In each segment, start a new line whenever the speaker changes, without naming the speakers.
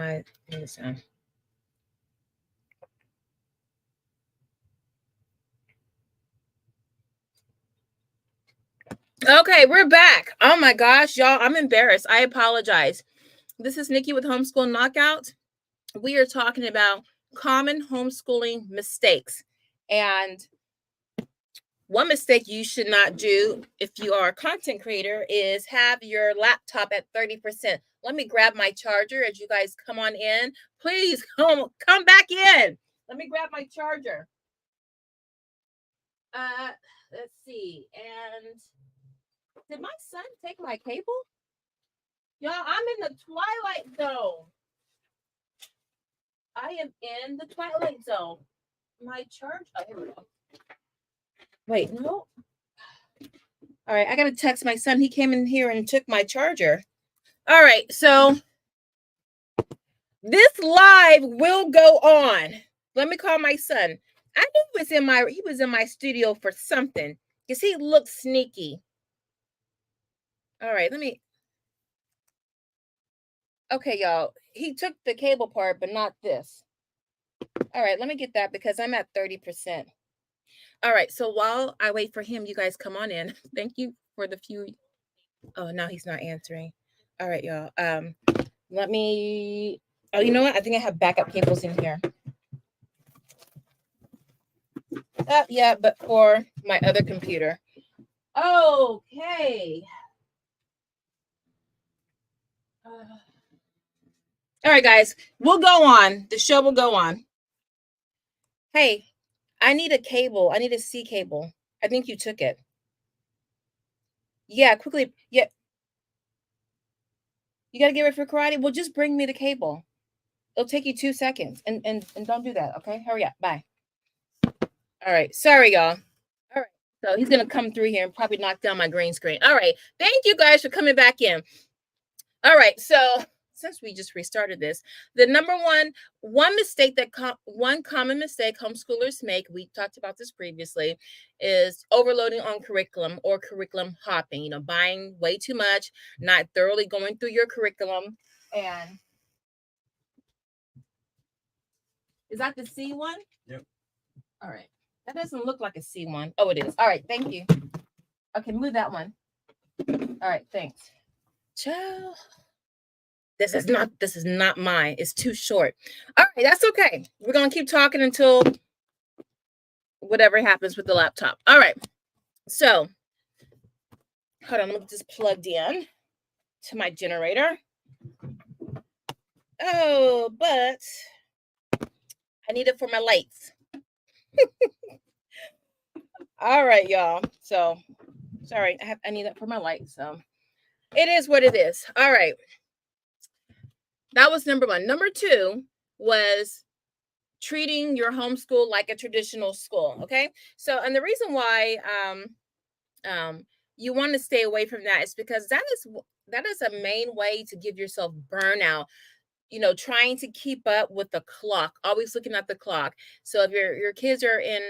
my things down. Okay, we're back. Oh my gosh, y'all, I'm embarrassed. I apologize. This is Niki with Homeschool Knockout. We are talking about common homeschooling mistakes. And one mistake you should not do if you are a content creator is have your laptop at 30%. Let me grab my charger as you guys come on in. Please come back in. Let me grab my charger. Let's see. And did my son take my cable? Y'all, I'm in the twilight zone. I am in the twilight zone. My charge. Oh, here we go. Wait, no. All right, I got to text my son. He came in here and took my charger. All right, so this live will go on. Let me call my son. I knew he was in my studio for something because he looks sneaky. All right, okay, y'all. He took the cable part, but not this. All right, let me get that because I'm at 30%. All right, so while I wait for him, you guys come on in. Thank you for the few. Oh, now he's not answering. All right, y'all. Let me. Oh, you know what? I think I have backup cables in here. Yeah, but for my other computer. Okay. All right, guys. We'll go on. The show will go on. Hey, I need a cable. I need a C cable. I think you took it. Yeah, quickly. Yeah. You got to get ready for karate? Well, just bring me the cable. It'll take you 2 seconds. And don't do that, okay? Hurry up. Bye. All right. Sorry, y'all. All right. So he's going to come through here and probably knock down my green screen. All right. Thank you guys for coming back in. All right. So since we just restarted this, the number one mistake one common mistake homeschoolers make, we talked about this previously, is overloading on curriculum or curriculum hopping, buying way too much, not thoroughly going through your curriculum. And is that the C one?
Yep.
All right. That doesn't look like a C one. Oh, it is. All right. Thank you. Okay, move that one. All right. Thanks. Ciao. This is not mine. It's too short. All right. That's okay. We're going to keep talking until whatever happens with the laptop. All right. So, hold on. Let me get this plugged in to my generator. Oh, but I need it for my lights. All right, y'all. So, sorry. I need that for my lights. So, it is what it is. All right. That was number one. Number two was treating your homeschool like a traditional school. Okay. So, and the reason why you want to stay away from that is because that is a main way to give yourself burnout. Trying to keep up with the clock, always looking at the clock. So if your kids are in,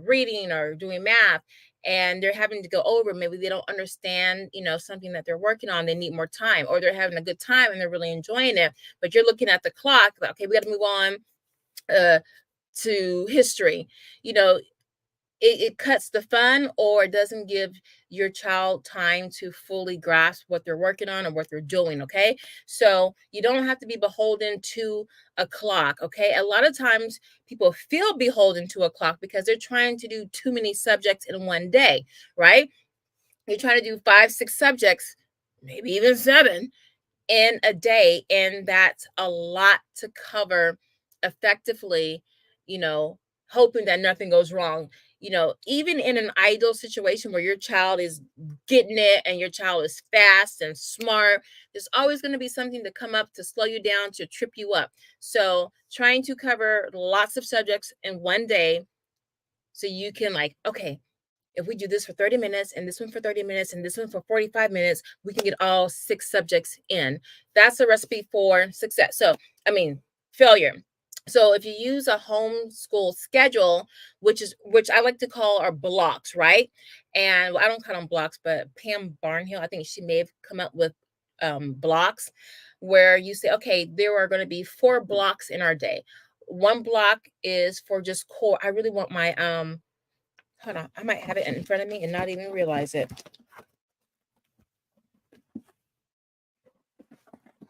reading or doing math, and they're having to go over, maybe they don't understand, something that they're working on, they need more time, or they're having a good time and they're really enjoying it, but you're looking at the clock, okay, we got to move on to history. It cuts the fun, or it doesn't give your child time to fully grasp what they're working on or what they're doing. Okay. So you don't have to be beholden to a clock. Okay. A lot of times people feel beholden to a clock because they're trying to do too many subjects in one day, right? You're trying to do 5, 6 subjects, maybe even 7 in a day. And that's a lot to cover effectively, hoping that nothing goes wrong. Even in an ideal situation where your child is getting it and your child is fast and smart, there's always going to be something to come up to slow you down, to trip you up. So trying to cover lots of subjects in one day so you can okay, if we do this for 30 minutes and this one for 30 minutes and this one for 45 minutes, we can get all 6 subjects in. That's a recipe for success. Failure. So if you use a homeschool schedule, which I like to call our blocks, right? And I don't call them blocks, but Pam Barnhill, I think she may have come up with blocks. where you say, okay, there are going to be 4 blocks in our day. One block is for just core. I really want my hold on, I might have it in front of me and not even realize it.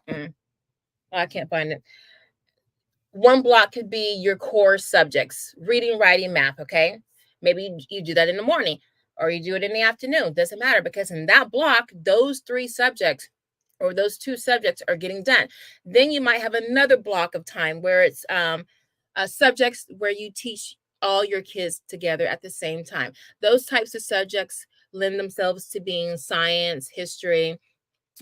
Mm, I can't find it. One block could be your core subjects: reading, writing, math. Okay, maybe you do that in the morning or you do it in the afternoon. Doesn't matter, because in that block, those 3 subjects or those 2 subjects are getting done. Then you might have another block of time where it's subjects where you teach all your kids together at the same time. Those types of subjects lend themselves to being science, history,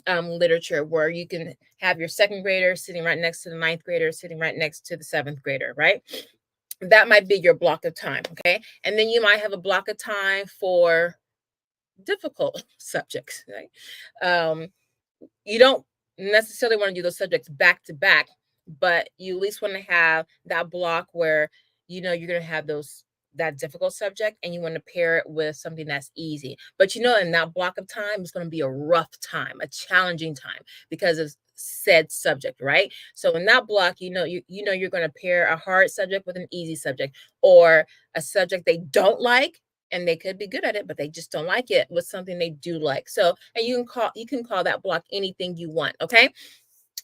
literature, where you can have your second grader sitting right next to the ninth grader, sitting right next to the seventh grader, right? That might be your block of time. Okay. And then you might have a block of time for difficult subjects, right? You don't necessarily want to do those subjects back to back, but you at least want to have that block where you're going to have that difficult subject, and you want to pair it with something that's easy. But in that block of time, it's going to be a rough time, a challenging time, because of said subject, right? So in that block, you're going to pair a hard subject with an easy subject, or a subject they don't like and they could be good at it, but they just don't like it, with something they do like. So, and you can call that block anything you want. Okay.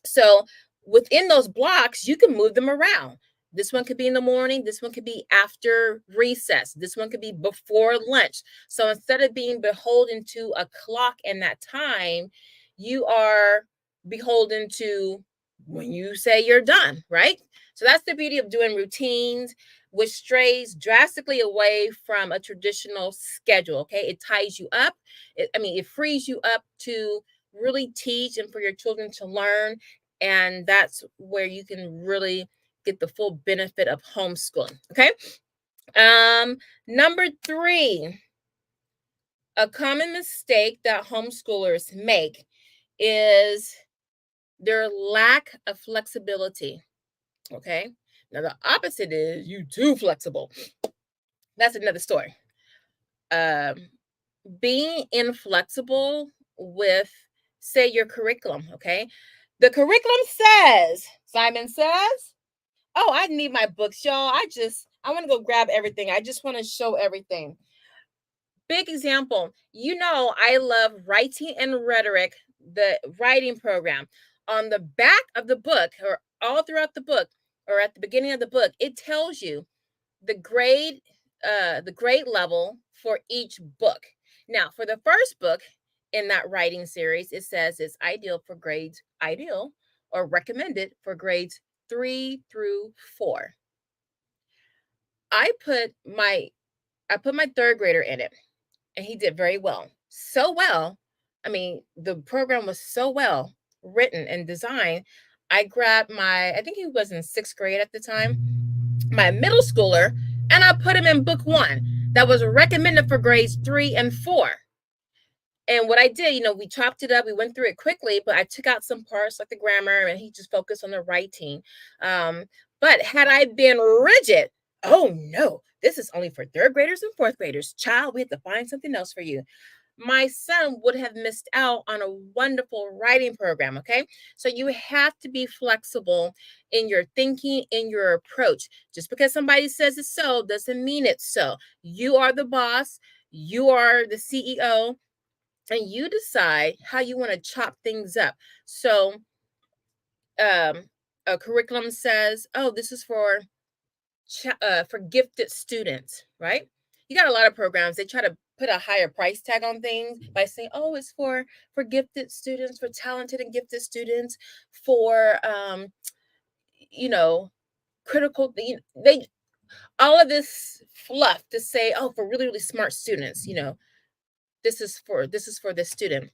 So within those blocks, you can move them around. This one could be in the morning. This one could be after recess. This one could be before lunch. So instead of being beholden to a clock and that time, you are beholden to when you say you're done, right? So that's the beauty of doing routines, which strays drastically away from a traditional schedule. Okay. It ties you up. It frees you up to really teach and for your children to learn. And that's where you can really get the full benefit of homeschooling. Okay. Number 3, a common mistake that homeschoolers make is their lack of flexibility. Okay. Now the opposite is you too flexible. That's another story. Um, being inflexible with, say, your curriculum. Okay. The curriculum says, Simon says, oh, I need my books, y'all. I want to go grab everything. I just want to show everything. Big example. I love writing and rhetoric, the writing program. On the back of the book, or all throughout the book, or at the beginning of the book, it tells you the grade level for each book. Now, for the first book in that writing series, it says it's ideal or recommended for grades 3 through 4. I put my I put my third grader in it, and he did very well. So well. The program was so well written and designed. I grabbed I think he was in 6th grade at the time, my middle schooler, and I put him in book 1 that was recommended for grades 3 and 4. And what I did, we chopped it up, we went through it quickly, but I took out some parts like the grammar, and he just focused on the writing. But had I been rigid, oh no, this is only for 3rd graders and 4th graders, child, we have to find something else for you, my son would have missed out on a wonderful writing program. Okay. So you have to be flexible in your thinking, in your approach. Just because somebody says it's so doesn't mean it's so. You are the boss, you are the CEO, and you decide how you want to chop things up. So, a curriculum says, oh, this is for gifted students, right? You got a lot of programs, they try to put a higher price tag on things by saying, oh, it's for gifted students, for talented and gifted students, for you know critical, they all of this fluff to say, oh, for really really smart students, this is for this student.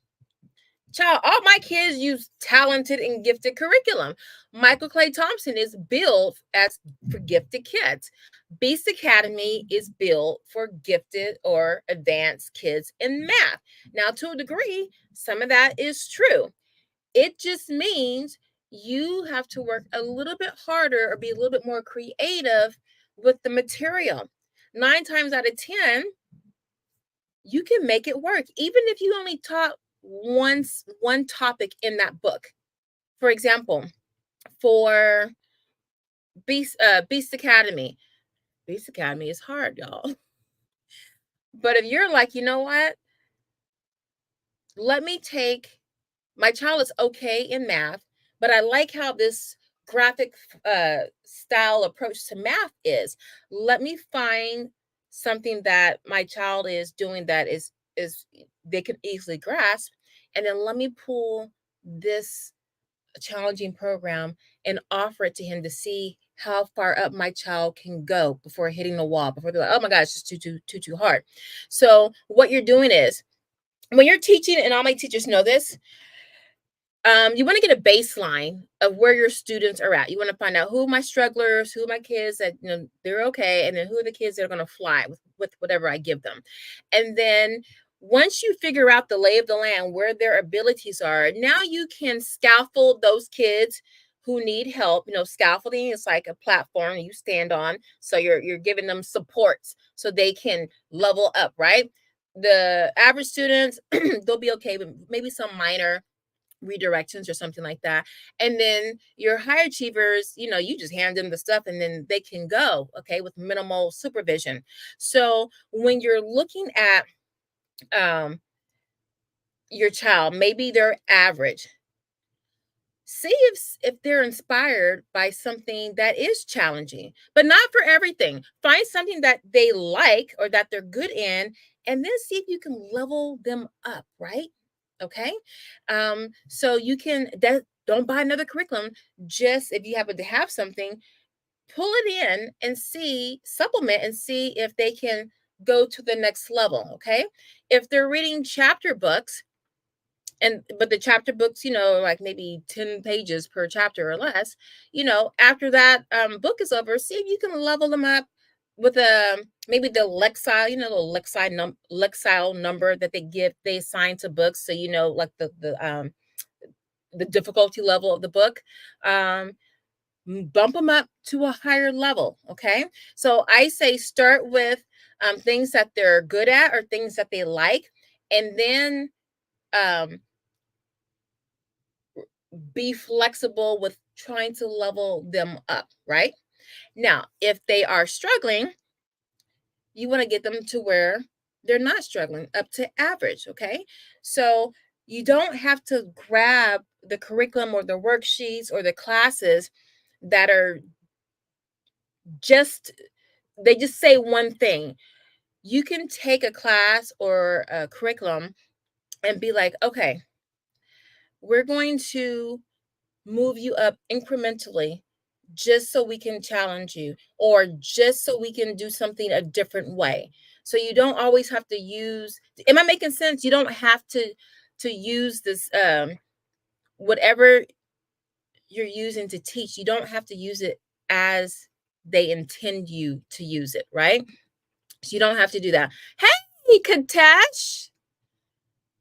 Child, all my kids use talented and gifted curriculum. Michael Clay Thompson is built as for gifted kids. Beast Academy is built for gifted or advanced kids in math. Now, to a degree, some of that is true. It just means you have to work a little bit harder or be a little bit more creative with the material. 9 times out of 10, you can make it work, even if you only taught one topic in that book. For example, for Beast Academy. Beast Academy is hard, y'all. But if you're like, you know what? Let me take my child is okay in math, but I like how this graphic style approach to math is. Let me find something that my child is doing that is they can easily grasp, and then let me pull this challenging program and offer it to him to see how far up my child can go before hitting the wall, before they're like, oh my god, it's just too hard. So what you're doing is, when you're teaching, and all my teachers know this, you want to get a baseline of where your students are at. You want to find out who are my strugglers, who are my kids that, you know, they're okay, and then who are the kids that are going to fly with whatever I give them. And then once you figure out the lay of the land, where their abilities are, now you can scaffold those kids who need help. You know, scaffolding is like a platform you stand on, so you're giving them supports so they can level up, right? The average students, they'll be okay with maybe some minor redirections or something like that. And then your high achievers, you know, you just hand them the stuff and then they can go, okay, with minimal supervision. So when you're looking at um your child, maybe they're average, see if they're inspired by something that is challenging, but not for everything. Find something that they like or that they're good in, and then see if you can level them up, right? Okay. So you can that don't buy another curriculum. Just if you happen to have something, pull it in and see, supplement and see if they can go to the next level. Okay. If they're reading chapter books, and but the chapter books, you know, like maybe 10 pages per chapter or less, you know, after that book is over, see if you can level them up with maybe the lexile, you know, the lexile number that they assign to books, so you know, like the difficulty level of the book. um Bump them up to a higher level. Okay, so I say start with things that they're good at or things that they like, and then um be flexible with trying to level them up, right? Now, if they are struggling, you want to get them to where they're not struggling, up to average, okay? So you don't have to grab the curriculum or the worksheets or the classes that are just, they just say one thing. You can take a class or a curriculum and be like, okay, we're going to move you up incrementally just so we can challenge you, or just so we can do something a different way. So you don't always have to use, am I making sense? You don't have to use this whatever you're using to teach, you don't have to use it as they intend you to use it, right? So you don't have to do that. Hey, Katesh.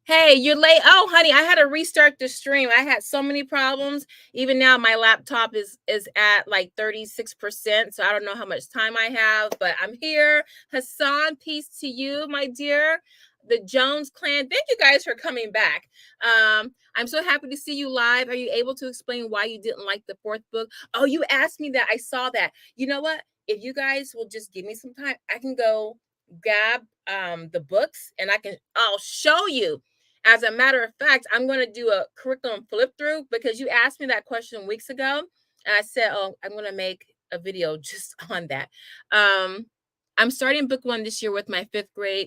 Hey, you're late. Oh, honey, I had to restart the stream. I had so many problems. Even now, my laptop is at like 36%. So I don't know how much time I have, but I'm here. Hassan, peace to you, my dear. The Jones clan. Thank you guys for coming back. I'm so happy to see you live. Are you able to explain why you didn't like the fourth book? Oh, you asked me that. I saw that. You know what? If you guys will just give me some time, I can go grab the books and I'll show you. As a matter of fact, I'm going to do a curriculum flip through, because you asked me that question weeks ago. And I said, oh, I'm going to make a video just on that. I'm starting book one this year with my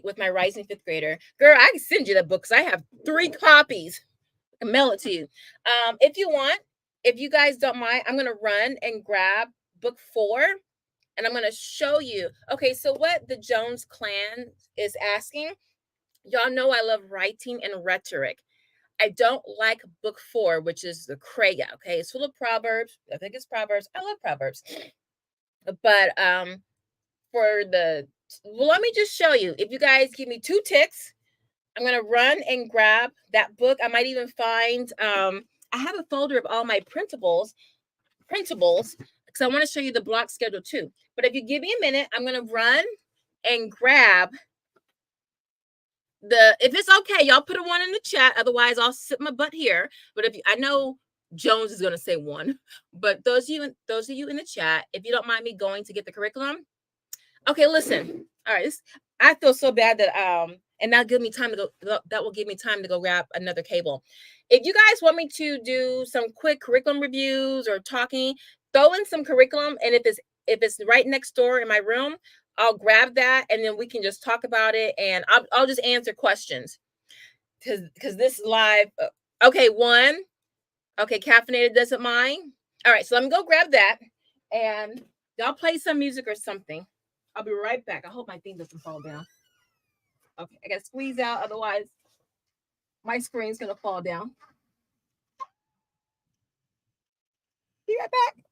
with my rising fifth grader. Girl, I can send you the book because I have 3 copies. I can mail it to you. If you want, if you guys don't mind, I'm going to run and grab book 4, and I'm going to show you. Okay, so what the Jones clan is asking, y'all know I love writing and rhetoric. I don't like book 4, which is the Krega. Okay, it's full of proverbs. I think it's proverbs. I love proverbs. But for the, well, let me just show you. If you guys give me 2 ticks, I'm gonna run and grab that book. I might even find I have a folder of all my printables, because I want to show you the block schedule too. But if you give me a minute, I'm gonna run and grab if it's okay, y'all put a 1 in the chat. Otherwise, I'll sit my butt here. But if you, I know Jones is going to say one. But those of you in the chat, if you don't mind me going to get the curriculum. Okay, listen. All right, I feel so bad that and that'll give me time to go. That will give me time to go grab another cable. If you guys want me to do some quick curriculum reviews or talking, throw in some curriculum, and if it's right next door in my room, I'll grab that, and then we can just talk about it, and I'll just answer questions because this is live. Okay, one. Okay, caffeinated doesn't mind. All right, so let me go grab that, and y'all play some music or something. I'll be right back. I hope my thing doesn't fall down. Okay, I gotta squeeze out, otherwise my screen's gonna fall down. Be right back.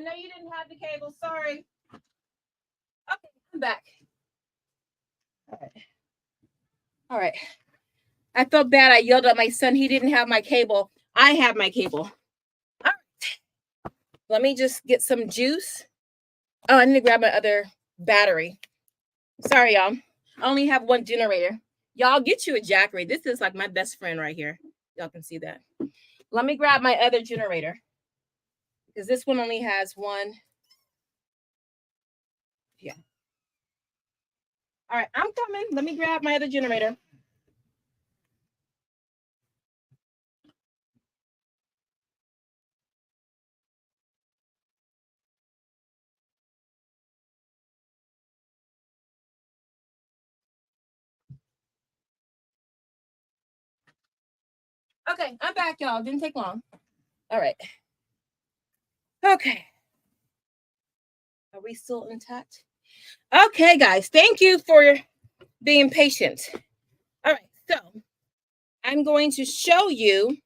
I know you didn't have the cable. Sorry. Okay, I'm back. All right. All right. I felt bad. I yelled at my son. He didn't have my cable. I have my cable. All right. Let me just get some juice. Oh, I need to grab my other battery. Sorry, y'all. I only have one generator. Y'all get you a Jackery. This is like my best friend right here. Y'all can see that. Let me grab my other generator because this one only has one. Yeah. All right, I'm coming. Let me grab my other generator. Okay, I'm back, y'all. Didn't take long. All right. Okay. Are we still intact? Okay, guys. Thank you for being patient. All right. So I'm going to show you.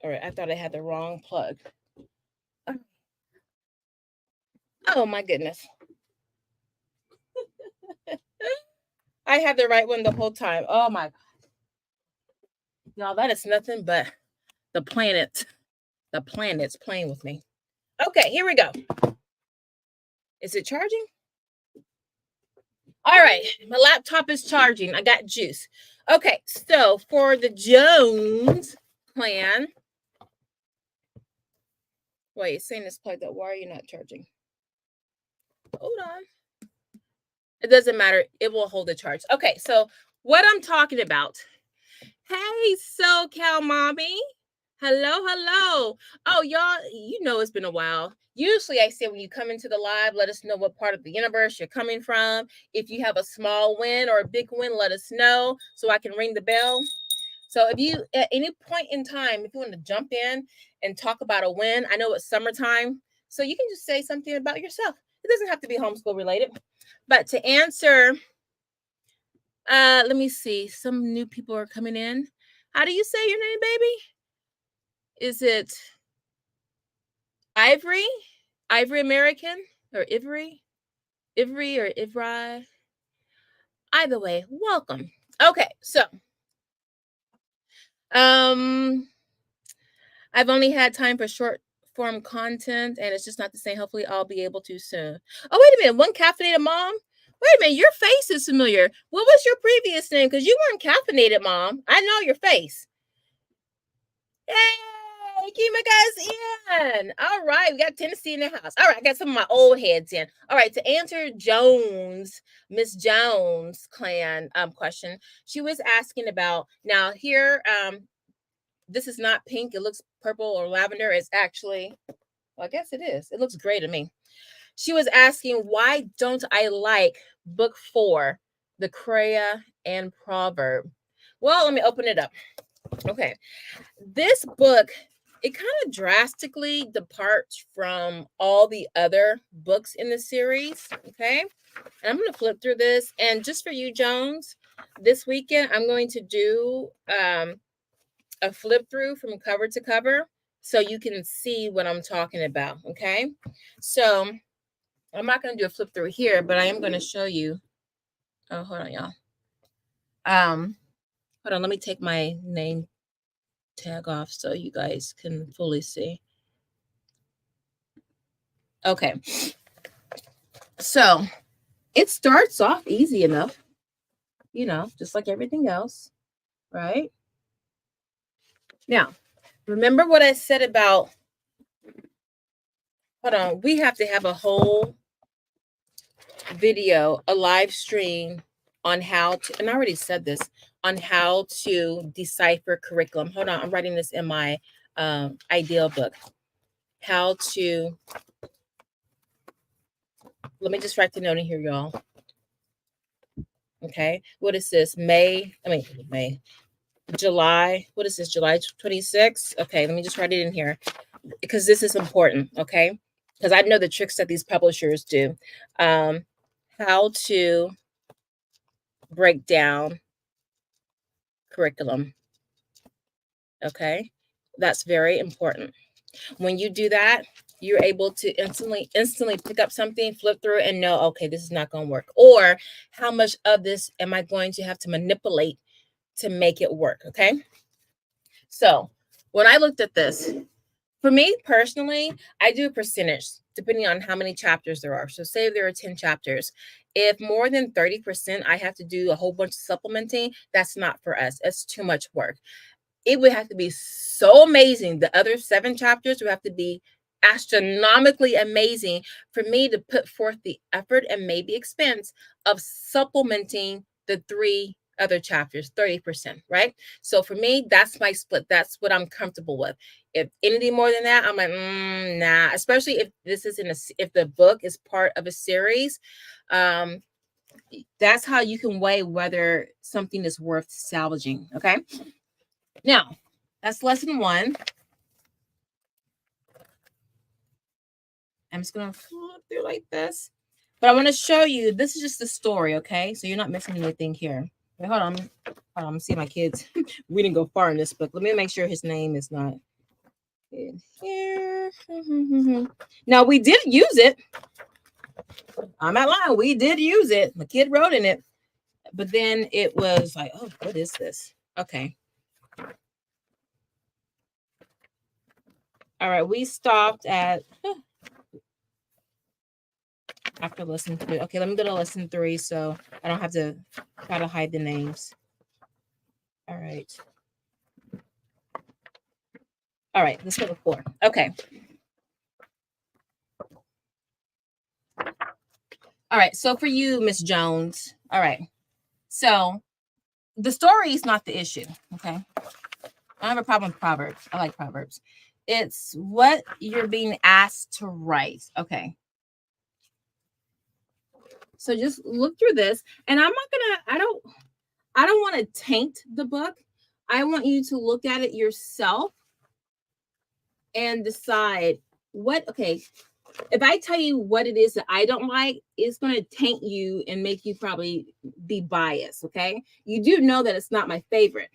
All right. I thought I had the wrong plug. Oh, my goodness. I had the right one the whole time. Oh, my God. Y'all, that is nothing but the planet. The planet's playing with me. Okay, here we go. Is it charging? All right, my laptop is charging. I got juice. Okay, so for the Jones plan. Wait, it's saying it's plugged up. Why are you not charging? Hold on. It doesn't matter. It will hold the charge. Okay, so what I'm talking about. Hey, SoCal Mommy. Hello, hello. Oh, y'all, you know it's been a while. Usually I say when you come into the live, let us know what part of the universe you're coming from. If you have a small win or a big win, let us know so I can ring the bell. So if you, at any point in time, if you want to jump in and talk about a win, I know it's summertime, so you can just say something about yourself. It doesn't have to be homeschool related. But to answer, let me see. Some new people are coming in. How do you say your name, baby? Is it Ivory? Ivory American? Or Ivory? Ivory or Ivry? Either way, welcome. Okay, so I've only had time for short form content, and it's just not the same. Hopefully I'll be able to soon. Oh, wait a minute. One caffeinated mom? Wait a minute, your face is familiar. What was your previous name? Because you weren't caffeinated, mom. I know your face. Yay! Keep my guys in. All right, we got Tennessee in the house. All right, I got some of my old heads in. All right, to answer Miss Jones clan question, she was asking about now here. this is not pink. It looks purple or lavender. It's actually, well, I guess it is. It looks gray to me. She was asking, why don't I like book 4, the Crea and Proverb? Well, let me open it up. Okay. This book, it kind of drastically departs from all the other books in the series. Okay. And I'm going to flip through this. And just for you, Jones, this weekend, I'm going to do a flip through from cover to cover so you can see what I'm talking about. Okay. So I'm not going to do a flip through here, but I am going to show you. Oh, hold on, y'all. Hold on. Let me take my name tag off so you guys can fully see. Okay. So it starts off easy enough, just like everything else, right? Now, remember what I said about, hold on, we have to have a whole video, a live stream on how to, and I already said this, on how to decipher curriculum. Hold on, I'm writing this in my ideal book. How to, let me just write the note in here, y'all. Okay, what is this? July, what is this? July 26th? Okay, let me just write it in here because this is important, okay? Because I know the tricks that these publishers do. How to break down curriculum. Okay, that's very important. When you do that, you're able to instantly pick up something, flip through, and know, okay, this is not going to work. Or how much of this am I going to have to manipulate to make it work? Okay. So when I looked at this, for me personally, I do a percentage depending on how many chapters there are. So say there are 10 chapters. If more than 30%, I have to do a whole bunch of supplementing, that's not for us. It's too much work. It would have to be so amazing. The other 7 chapters would have to be astronomically amazing for me to put forth the effort and maybe expense of supplementing the 3 other chapters, 30%, right? So for me, that's my split. That's what I'm comfortable with. If anything more than that, I'm like, nah. Especially if this is if the book is part of a series, that's how you can weigh whether something is worth salvaging. Okay. Now, that's lesson 1. I'm just going to flip through like this. But I want to show you, this is just the story, okay? So you're not missing anything here. Wait, hold on. I'm going to see my kids. We didn't go far in this book. Let me make sure his name is not in here. Now, we did use it. I'm not lying. We did use it. My kid wrote in it. But then it was like, oh, what is this? Okay. All right. We stopped at... after lesson 3. Okay, let me go to lesson 3 so I don't have to try to hide the names. All right. All right, let's go to 4. Okay. All right, so for you, Miss Jones. All right. So the story is not the issue, okay? I don't have a problem with Proverbs. I like Proverbs. It's what you're being asked to write. Okay. So just look through this, and I'm not gonna, I don't want to taint the book. I want you to look at it yourself and decide okay, if I tell you what it is that I don't like, it's going to taint you and make you probably be biased, okay? You do know that it's not my favorite.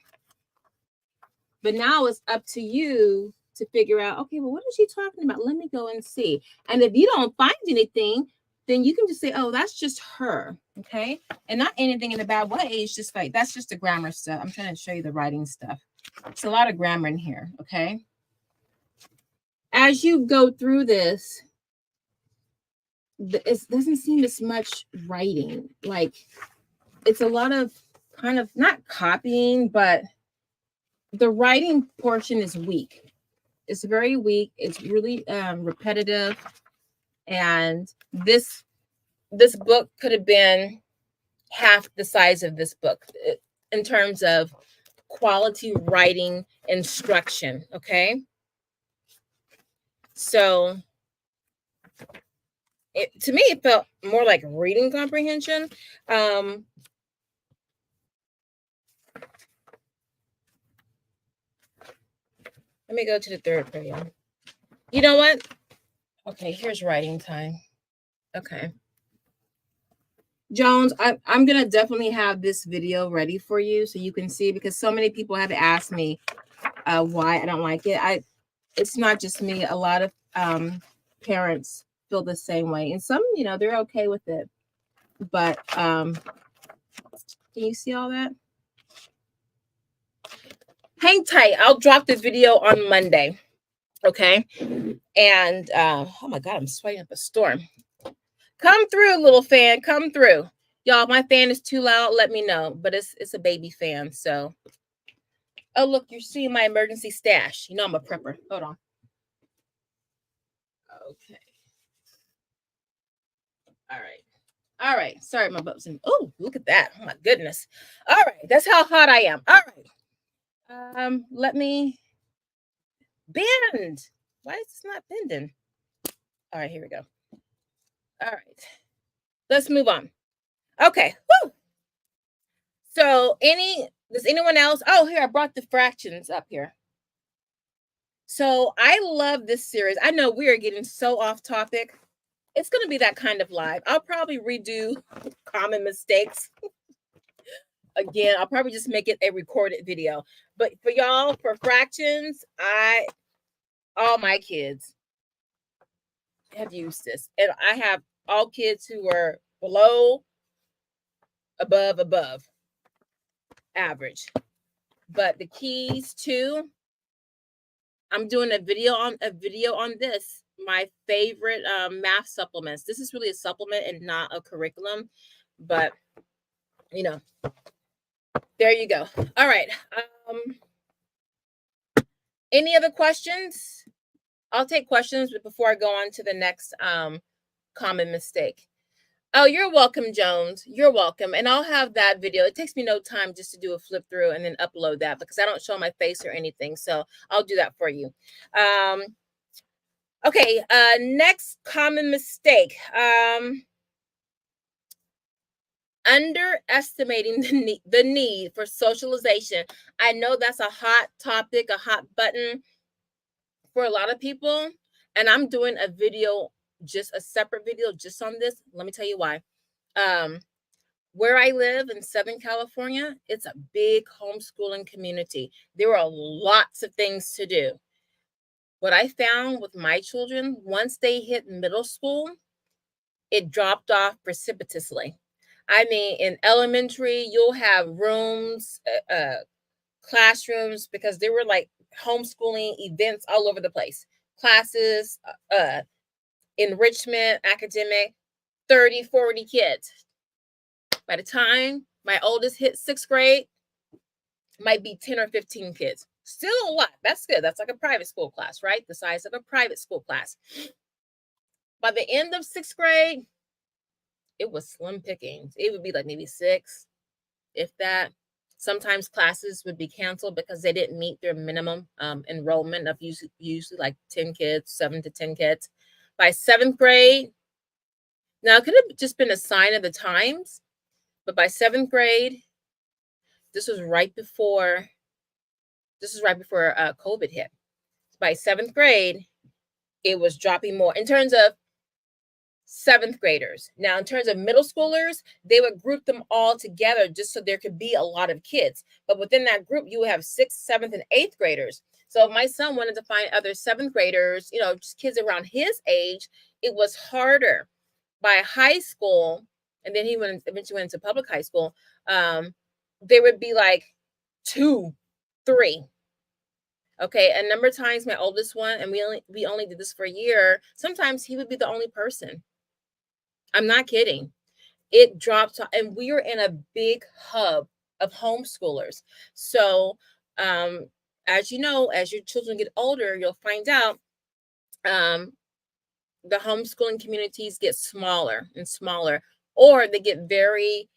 But now it's up to you to figure out, okay, well, what is she talking about? Let me go and see. And if you don't find anything, then you can just say, oh, that's just her, okay? And not anything in a bad way. It's just like, that's just the grammar stuff. I'm trying to show you the writing stuff. It's a lot of grammar in here, okay? As you go through this, it doesn't seem as much writing. Like, it's a lot of kind of not copying, but the writing portion is weak. It's very weak. It's really repetitive. And this book could have been half the size of this book in terms of quality writing instruction. Okay. So to me, it felt more like reading comprehension. Let me go to the third video. You know what? Okay, here's writing time. Okay. Jones, I'm going to definitely have this video ready for you so you can see, because so many people have asked me why I don't like it. It's not just me. A lot of parents feel the same way. And some, they're okay with it. But can you see all that? Hang tight. I'll drop this video on Monday. Okay. And oh my God, I'm sweating up a storm. Come through, little fan. Come through. Y'all, my fan is too loud. Let me know. But it's a baby fan. So, oh, look, you're seeing my emergency stash. You know I'm a prepper. Hold on. Okay. All right. All right. Sorry, my butt's in. Oh, look at that. Oh my goodness. All right. That's how hot I am. All right. Let me bend. Why is this not bending? All right, here we go. All right. Let's move on. Okay. Woo. So does anyone else? Oh, here, I brought the fractions up here. So I love this series. I know we are getting so off topic. It's going to be that kind of live. I'll probably redo common mistakes. Again, I'll probably just make it a recorded video. But for y'all, for fractions, all my kids have used this. And I have all kids who are below, above average. But the keys too, I'm doing a video on this. My favorite math supplements. This is really a supplement and not a curriculum, but there you go. All right. Any other questions? I'll take questions before I go on to the next common mistake. Oh, you're welcome, Jones. You're welcome. And I'll have that video. It takes me no time just to do a flip through and then upload that, because I don't show my face or anything. So I'll do that for you. Okay, next common mistake. Underestimating the need for socialization. I know that's a hot topic, a hot button for a lot of people. And I'm doing a video, just a separate video just on this. Let me tell you why. Where I live in Southern California, it's a big homeschooling community. There are lots of things to do. What I found with my children, once they hit middle school, it dropped off precipitously. I mean, in elementary, you'll have rooms, classrooms, because there were like homeschooling events all over the place. Classes, enrichment, academic, 30, 40 kids. By the time my oldest hit 6th grade, might be 10 or 15 kids. Still a lot. That's good. That's like a private school class, right? The size of a private school class. By the end of 6th grade, it was slim pickings. It would be like maybe 6, if that. Sometimes classes would be canceled because they didn't meet their minimum enrollment of usually like 10 kids, 7 to 10 kids. By 7th grade, now it could have just been a sign of the times, but by 7th grade, this was right before COVID hit. By 7th grade, it was dropping more in terms of 7th graders. Now, in terms of middle schoolers, they would group them all together just so there could be a lot of kids. But within that group, you would have 6th, 7th, and 8th graders. So if my son wanted to find other 7th graders, just kids around his age, it was harder. By high school, and then he eventually went into public high school, there would be like 2, 3. Okay, a number of times my oldest one, and we only did this for a year, sometimes he would be the only person. I'm not kidding. It dropped, and we are in a big hub of homeschoolers. So as you know, as your children get older, you'll find out the homeschooling communities get smaller and smaller, or they get very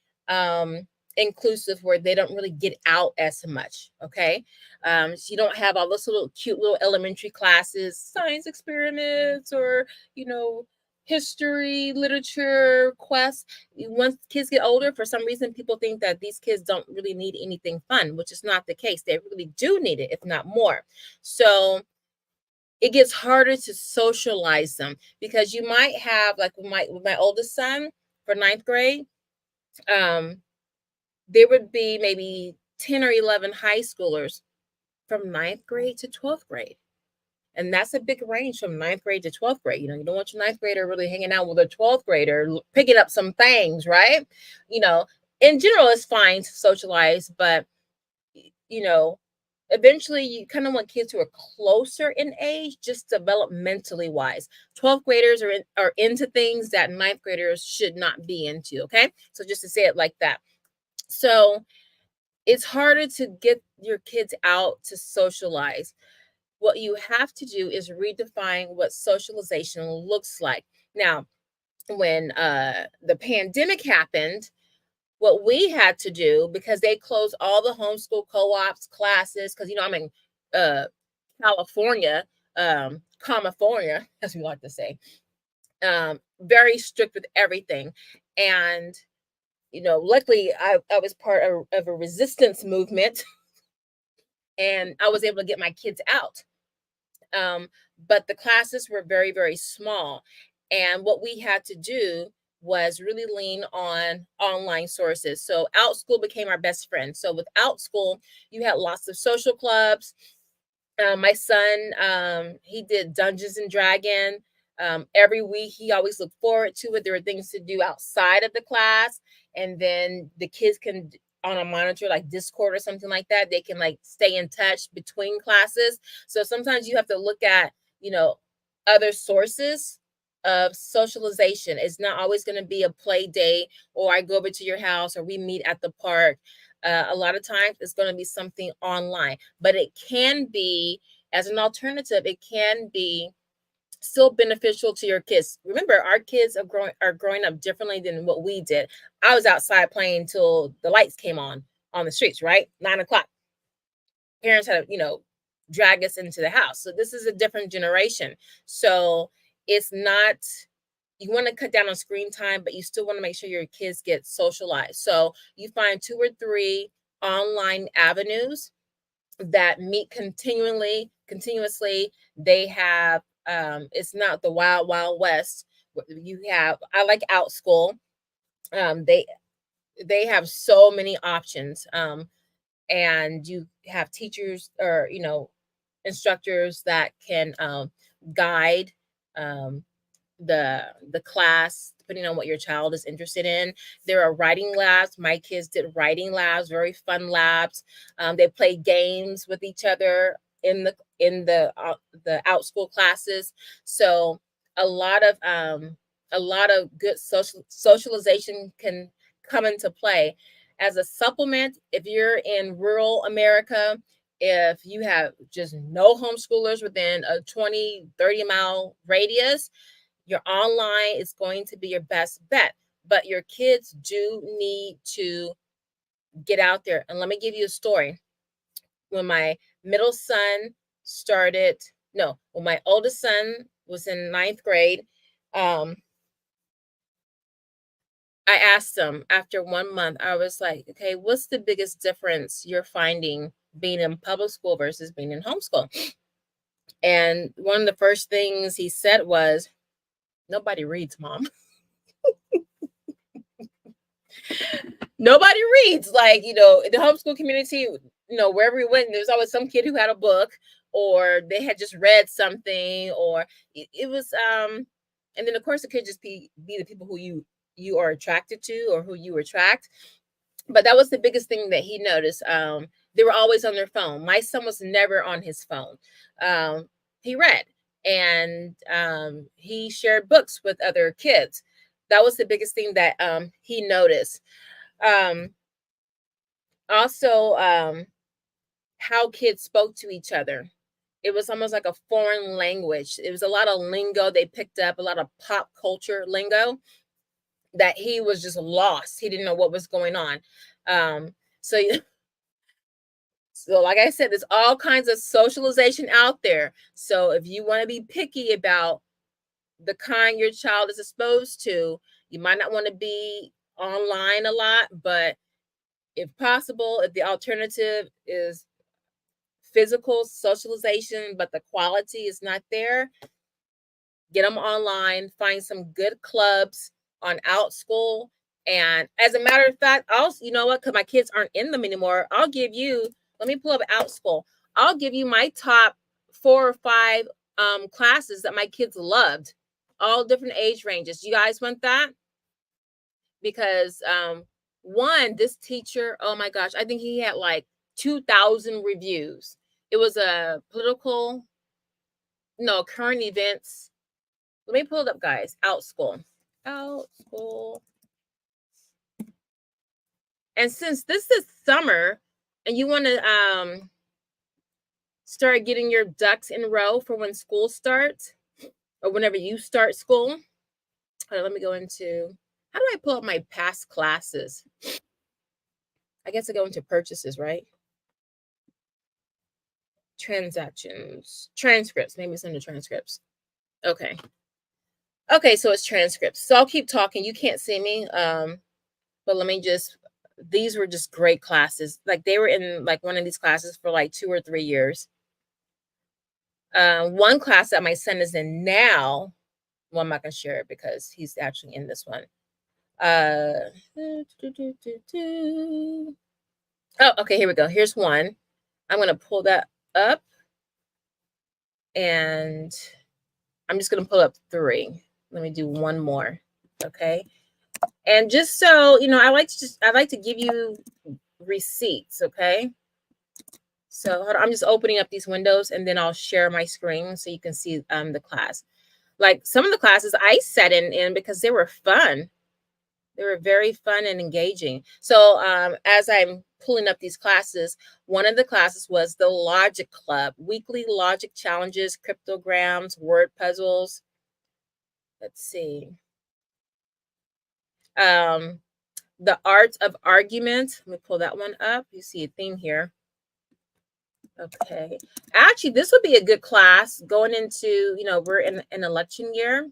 inclusive where they don't really get out as much. Okay. So you don't have all those little cute little elementary classes, science experiments, or, you know, history, literature, quests. Once kids get older, for some reason, people think that these kids don't really need anything fun, which is not the case. They really do need it, if not more. So it gets harder to socialize them because you might have, like with my oldest son for ninth grade, um, there would be maybe 10 or 11 high schoolers from ninth grade to 12th grade. And that's a big range from ninth grade to 12th grade. You know, you don't want your ninth grader really hanging out with a 12th grader, picking up some things, right? You know, in general, it's fine to socialize, but, you know, eventually you kind of want kids who are closer in age, just developmentally wise. 12th graders are into things that ninth graders should not be into. Okay. So just to say it like that. So it's harder to get your kids out to socialize. What you have to do is redefine what socialization looks like. Now, when the pandemic happened, what we had to do, because they closed all the homeschool co-ops classes, because, you know, I'm in uh, California, California, as we like to say, very strict with everything. And, you know, luckily I was part of a resistance movement and I was able to get my kids out. Um, but the classes were very, very small. And what we had to do was really lean on online sources. So OutSchool became our best friend. So with OutSchool, you had lots of social clubs. My son, he did Dungeons and Dragon. Every week, he always looked forward to it. There were things to do outside of the class, and then the kids can, on a monitor like Discord or something like that, they can like stay in touch between classes. So sometimes you have to look at, you know, other sources of socialization. It's not always going to be a play day, or I go over to your house, or we meet at the park. A lot of times it's going to be something online, but it can be, as an alternative, it can be still beneficial to your kids. Remember, our kids are growing up differently than what we did. I was outside playing till the lights came on the streets, right? 9 o'clock. Parents had to, you know, drag us into the house. So this is a different generation. So it's not, you want to cut down on screen time, but you still want to make sure your kids get socialized. So you find 2 or 3 online avenues that meet continuously. They have, it's not the wild, wild west. You have, I like OutSchool. They have so many options. And you have teachers, or, you know, instructors that can guide um, the class depending on what your child is interested in. There are writing labs. My kids did writing labs, very fun labs. They play games with each other in the out school classes. So a lot of good socialization can come into play. As a supplement, if you're in rural America, if you have just no homeschoolers within a 20-30 mile radius, your online is going to be your best bet. But your kids do need to get out there. And let me give you a story. When my middle son started, no, when my oldest son was in ninth grade, um, I asked him after 1 month, I was like, okay, what's the biggest difference you're finding being in public school versus being in homeschool? And one of the first things he said was, nobody reads, Mom. Nobody reads. Like, you know, in the homeschool community, you know, wherever we went, there's always some kid who had a book, or they had just read something, or it was and then of course it could just be the people who you are attracted to, or who you attract. But that was the biggest thing that he noticed. They were always on their phone. My son was never on his phone. He read, and he shared books with other kids. That was the biggest thing that he noticed. um Also, how kids spoke to each other, it was almost like a foreign language. It was a lot of lingo they picked up, a lot of pop culture lingo that he was just lost. He didn't know what was going on. So so like I said, there's all kinds of socialization out there. So if you want to be picky about the kind your child is exposed to, you might not want to be online a lot, but if possible, if the alternative is physical socialization, but the quality is not there, get them online, find some good clubs on OutSchool. And as a matter of fact, I'll, you know what, because my kids aren't in them anymore, I'll give you, let me pull up OutSchool. I'll give you my top 4 or 5 classes that my kids loved, all different age ranges. You guys want that? Because one, this teacher, oh my gosh, I think he had like 2,000 reviews. It was a political, no, current events. Let me pull it up, guys. OutSchool. OutSchool. And since this is summer and you want to start getting your ducks in a row for when school starts or whenever you start school, let me go into, how do I pull up my past classes? I guess I go into purchases, right? Transactions, transcripts. Maybe it's under transcripts. Okay. Okay, so it's transcripts. So I'll keep talking. You can't see me. But let me just, these were just great classes. Like they were in like one of these classes for like 2 or 3 years. One class that my son is in now, well, I'm not gonna share it because he's actually in this one. Oh, okay, here we go. Here's one. I'm gonna pull that up and I'm just gonna pull up 3. Let me do one more. Okay. And just so you know, I like to give you receipts. Okay. So hold on, I'm just opening up these windows and then I'll share my screen so you can see the class. Like some of the classes I sat in because they were fun. They were very fun and engaging. So as I'm pulling up these classes, one of the classes was the Logic Club, weekly logic challenges, cryptograms, word puzzles. Let's see. The Art of Argument. Let me pull that one up. You see a theme here. Okay. Actually, this would be a good class going into, you know, we're in an election year.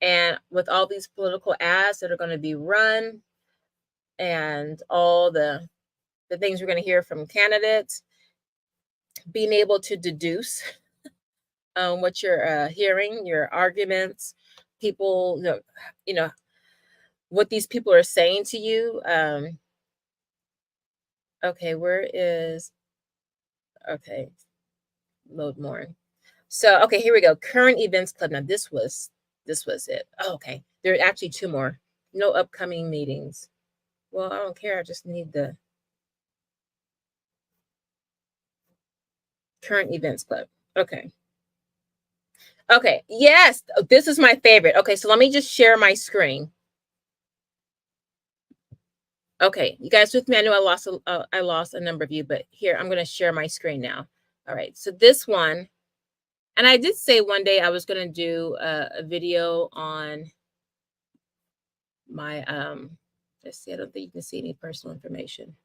And with all these political ads that are going to be run and all the things we're going to hear from candidates, being able to deduce what you're hearing, your arguments, people, you know, what these people are saying to you. Okay, where is, okay, load more. So, okay, here we go. Current events club. Now this was it. Oh, okay. There are actually 2 more. No upcoming meetings. Well, I don't care. I just need the current events club. Okay. Okay. Yes, this is my favorite. Okay, so let me just share my screen. Okay, you guys with me? I know I lost a number of you, but here I'm going to share my screen now. All right. So this one, and I did say one day I was going to do a video on my let's see. I don't think you can see any personal information.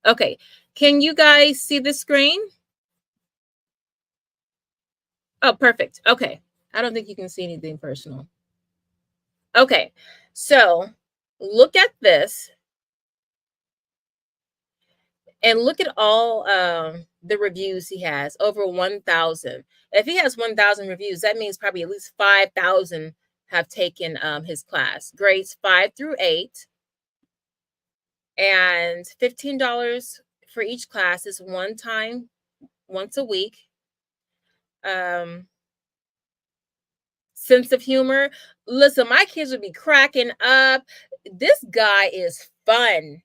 Okay. Can you guys see the screen? Oh, perfect. Okay. I don't think you can see anything personal. Okay. So look at this and look at all the reviews he has, over 1,000. If he has 1,000 reviews, that means probably at least 5,000 have taken his class. Grades 5 through 8. And $15 for each class is one time, once a week. Sense of humor. Listen, my kids would be cracking up. This guy is fun.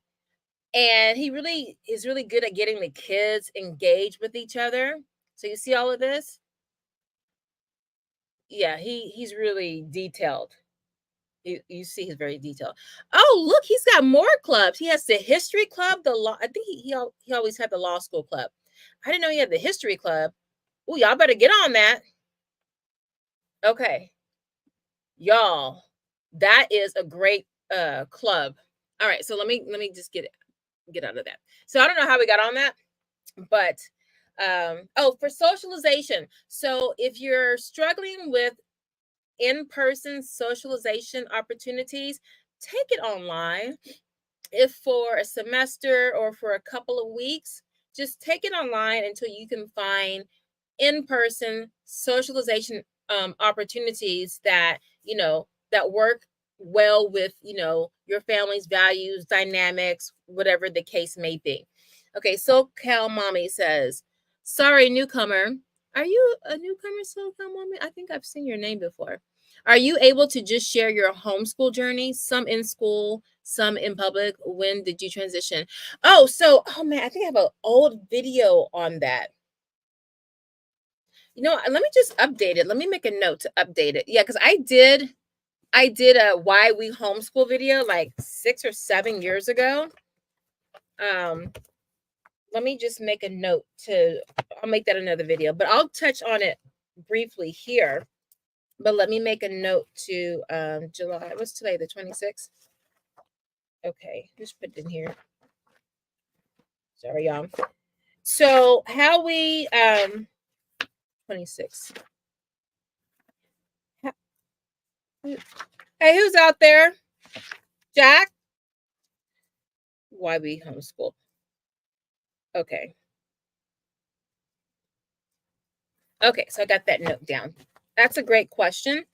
And he really is really good at getting the kids engaged with each other. So you see all of this? Yeah, he's really detailed. You see he's very detailed. Oh, look, he's got more clubs. He has the history club, the law. I think he always had the law school club. I didn't know he had the history club. Oh, y'all better get on that. Okay. Y'all, that is a great club. All right, so let me just get out of that. So I don't know how we got on that, but oh, for socialization. So if you're struggling with in-person socialization opportunities, take it online. If for a semester or for a couple of weeks, just take it online until you can find in-person socialization opportunities that that work well with your family's values, dynamics, whatever the case may be. Okay, so Cal Mommy says, sorry newcomer. Are you a newcomer, so Cal Mommy? I think I've seen your name before. Are you able to just share your homeschool journey, some in school, some in public? When did you transition? Oh man, I think I have an old video on that. Let me just update it. Let me make a note to update it. Yeah, because I did a why we homeschool video like 6 or 7 years ago. Um, let me just make a note to I'll make that another video, but I'll touch on it briefly here. But let me make a note to July. What's today? The 26th? Okay, just put it in here. Sorry, y'all. So how we 26. Hey, who's out there? Jack? Why we homeschool? Okay. Okay, so I got that note down. That's a great question.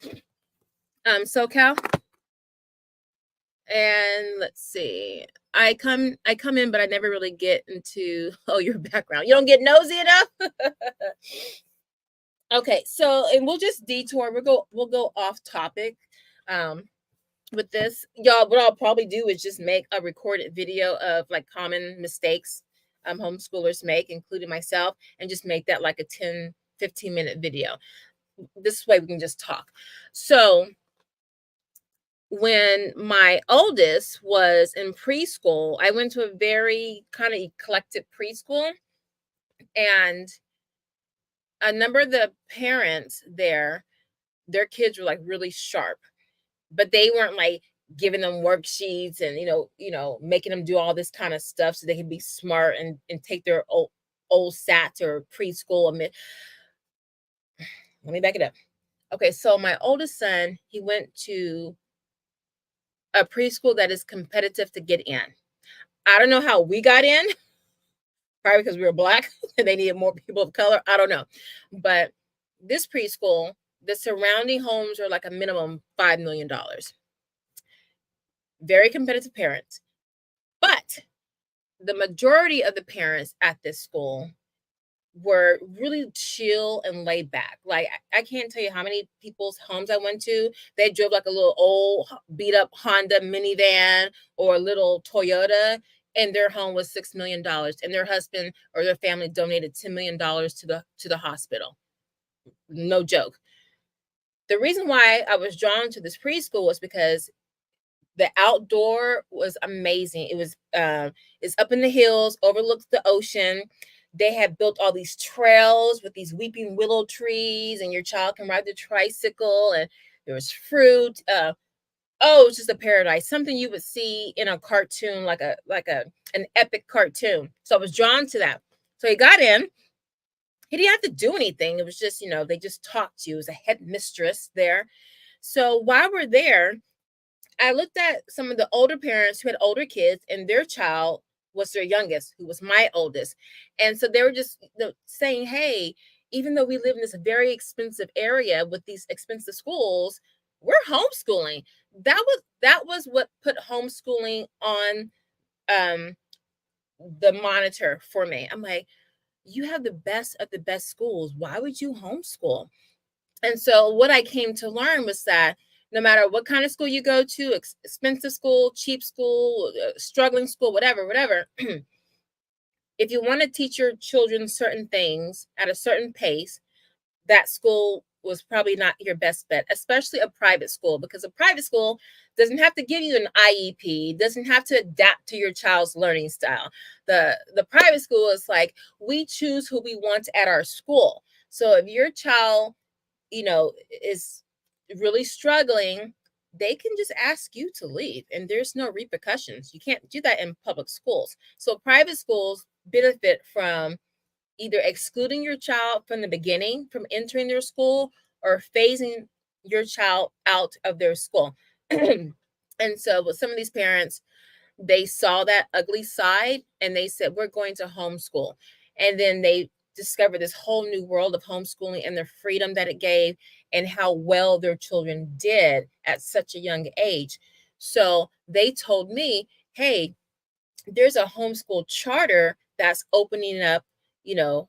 SoCal, and let's see. I come in, but I never really get into your background. You don't get nosy enough. Okay, so and we'll just detour. We'll go off topic. With this, y'all, what I'll probably do is just make a recorded video of like common mistakes homeschoolers make, including myself, and just make that like a 10-15 minute video. This way we can just talk. So when my oldest was in preschool, I went to a very kind of eclectic preschool, and a number of the parents there, their kids were like really sharp, but they weren't like giving them worksheets and making them do all this kind of stuff so they can be smart and take their old sats or preschool. Let me back it up. Okay, so my oldest son, he went to a preschool that is competitive to get in. I don't know how we got in, probably because we were Black and they needed more people of color. I don't know. But this preschool, the surrounding homes are like a minimum $5 million. Very competitive parents. But the majority of the parents at this school were really chill and laid back. Like I can't tell you how many people's homes I went to. They drove like a little old beat up Honda minivan or a little Toyota, and their home was $6 million. And their husband or their family donated $10 million to the hospital. No joke. The reason why I was drawn to this preschool was because the outdoor was amazing. It was it's up in the hills, overlooks the ocean. They had built all these trails with these weeping willow trees, and your child can ride the tricycle, and there was fruit. It's just a paradise, something you would see in a cartoon, like an epic cartoon. So I was drawn to that. So he got in. He didn't have to do anything. It was just, they just talked to you. It was a headmistress there. So while we're there, I looked at some of the older parents who had older kids, and their child was their youngest, who was my oldest. And so they were just saying, hey, even though we live in this very expensive area with these expensive schools, we're homeschooling. That was what put homeschooling on the monitor for me. I'm like, you have the best of the best schools. Why would you homeschool? And so what I came to learn was that no matter what kind of school you go to, expensive school, cheap school, struggling school, whatever, if you want to teach your children certain things at a certain pace, that school was probably not your best bet, especially a private school, because a private school doesn't have to give you an IEP, doesn't have to adapt to your child's learning style. The private school is like, we choose who we want at our school. So if your child is really struggling, they can just ask you to leave and there's no repercussions. You can't do that in public schools. So private schools benefit from either excluding your child from the beginning from entering their school or phasing your child out of their school. And so with some of these parents, they saw that ugly side and they said, we're going to homeschool. And then they discovered this whole new world of homeschooling and the freedom that it gave and how well their children did at such a young age. So they told me, hey, there's a homeschool charter that's opening up, you know,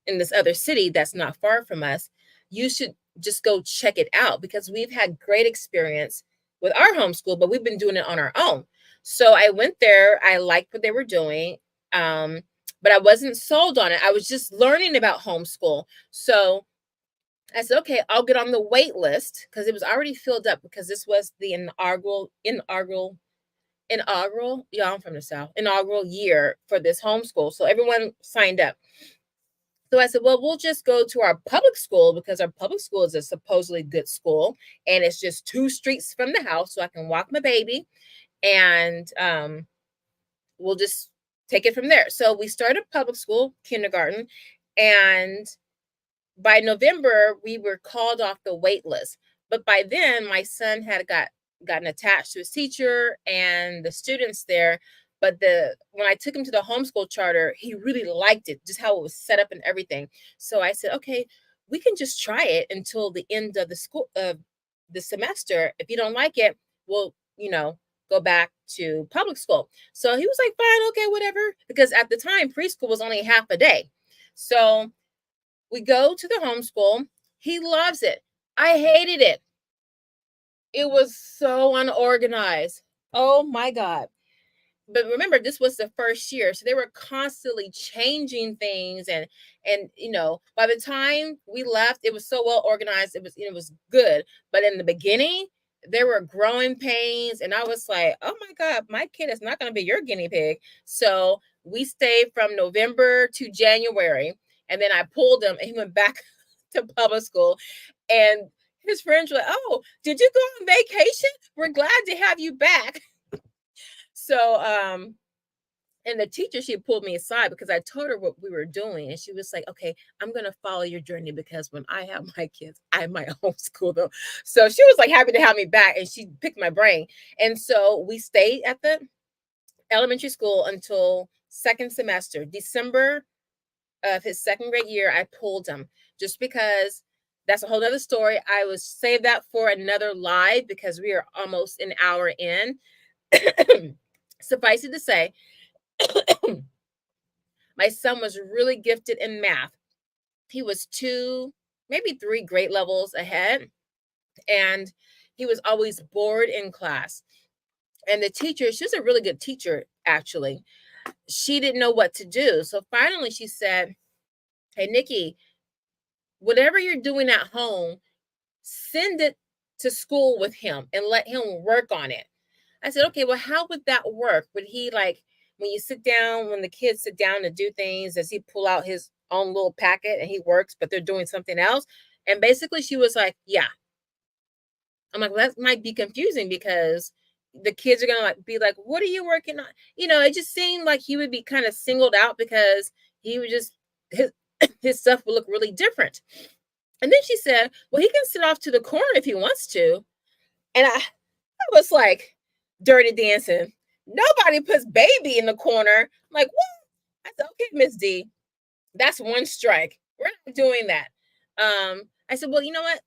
in this other city that's not far from us. You should just go check it out because we've had great experience with our homeschool, but we've been doing it on our own. So I went there. I liked what they were doing, but I wasn't sold on it. I was just learning about homeschool. So I said, okay, I'll get on the wait list because it was already filled up because this was the inaugural, yeah, I'm from the South, inaugural year for this homeschool. So everyone signed up. So I said, well, we'll just go to our public school because our public school is a supposedly good school. And it's just 2 streets from the house. So I can walk my baby and we'll just take it from there. So we started public school, kindergarten. And by November, we were called off the wait list. But by then, my son had gotten attached to his teacher and the students there. But when I took him to the homeschool charter, he really liked it, just how it was set up and everything. So I said, okay, we can just try it until the end of the semester. If you don't like it, we'll, go back to public school. So he was like, fine, okay, whatever. Because at the time, preschool was only half a day. So we go to the homeschool. He loves it. I hated it. It was so unorganized. Oh my God. But remember, this was the first year. So they were constantly changing things. And by the time we left, it was so well organized. It was good. But in the beginning, there were growing pains. And I was like, oh my God, my kid is not going to be your guinea pig. So we stayed from November to January. And then I pulled him and he went back to public school. And his friends were like, oh, did you go on vacation? We're glad to have you back. So, and the teacher, she pulled me aside because I told her what we were doing. And she was like, okay, I'm going to follow your journey because when I have my kids, I might homeschool them. So she was like happy to have me back and she picked my brain. And so we stayed at the elementary school until second semester. December of his second grade year, I pulled him just because that's a whole nother story. I was save that for another live because we are almost an hour in. Suffice it to say, my son was really gifted in math. He was 2, maybe 3 grade levels ahead, and he was always bored in class. And the teacher, she was a really good teacher, actually. She didn't know what to do. So finally she said, hey, Niki, whatever you're doing at home, send it to school with him and let him work on it. I said, okay, well, how would that work? Would he when the kids sit down to do things, does he pull out his own little packet and he works, but they're doing something else? And basically she was like, yeah. I'm like, well, that might be confusing because the kids are going to be like, what are you working on? It just seemed like he would be kind of singled out because he would just, his stuff would look really different. And then she said, well, he can sit off to the corner if he wants to. And I was like, dirty dancing. Nobody puts baby in the corner. I'm like, what? I said, okay, Miss D, that's 1 strike. We're not doing that. I said, well, you know what?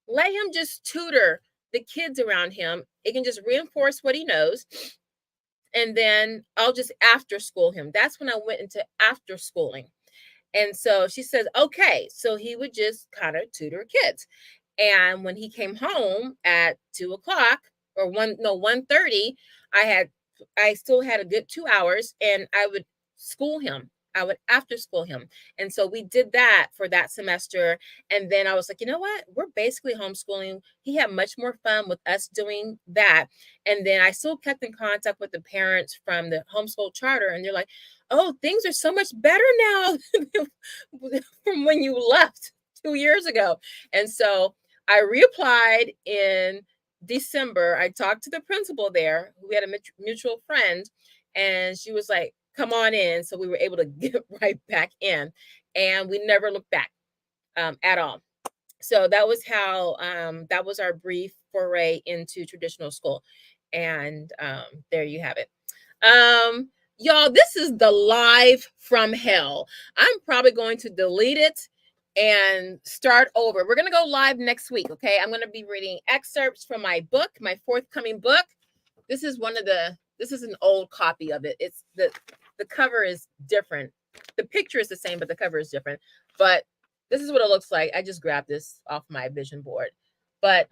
Let him just tutor the kids around him. It can just reinforce what he knows. And then I'll just after school him. That's when I went into after schooling. And so she says, okay. So he would just kind of tutor kids. And when he came home at 2:00 or 1:30, I still had a good 2 hours and I would school him. I would after school him. And so we did that for that semester. And then I was like, you know what? We're basically homeschooling. He had much more fun with us doing that. And then I still kept in contact with the parents from the homeschool charter. And they're like, oh, things are so much better now from when you left 2 years ago. And so I reapplied in December. I talked to the principal there. We had a mutual friend, and she was like, "Come on in." So we were able to get right back in, and we never looked back at all. So that was how that was our brief foray into traditional school, and there you have it. um y'all, this is the live from hell. I'm probably going to delete it and start over. We're going to go live next week. Okay, I'm going to be reading excerpts from my book, my forthcoming book. This is an old copy of it. It's the cover is different. The picture is the same, but the cover is different. But this is what it looks like. I just grabbed this off my vision board. But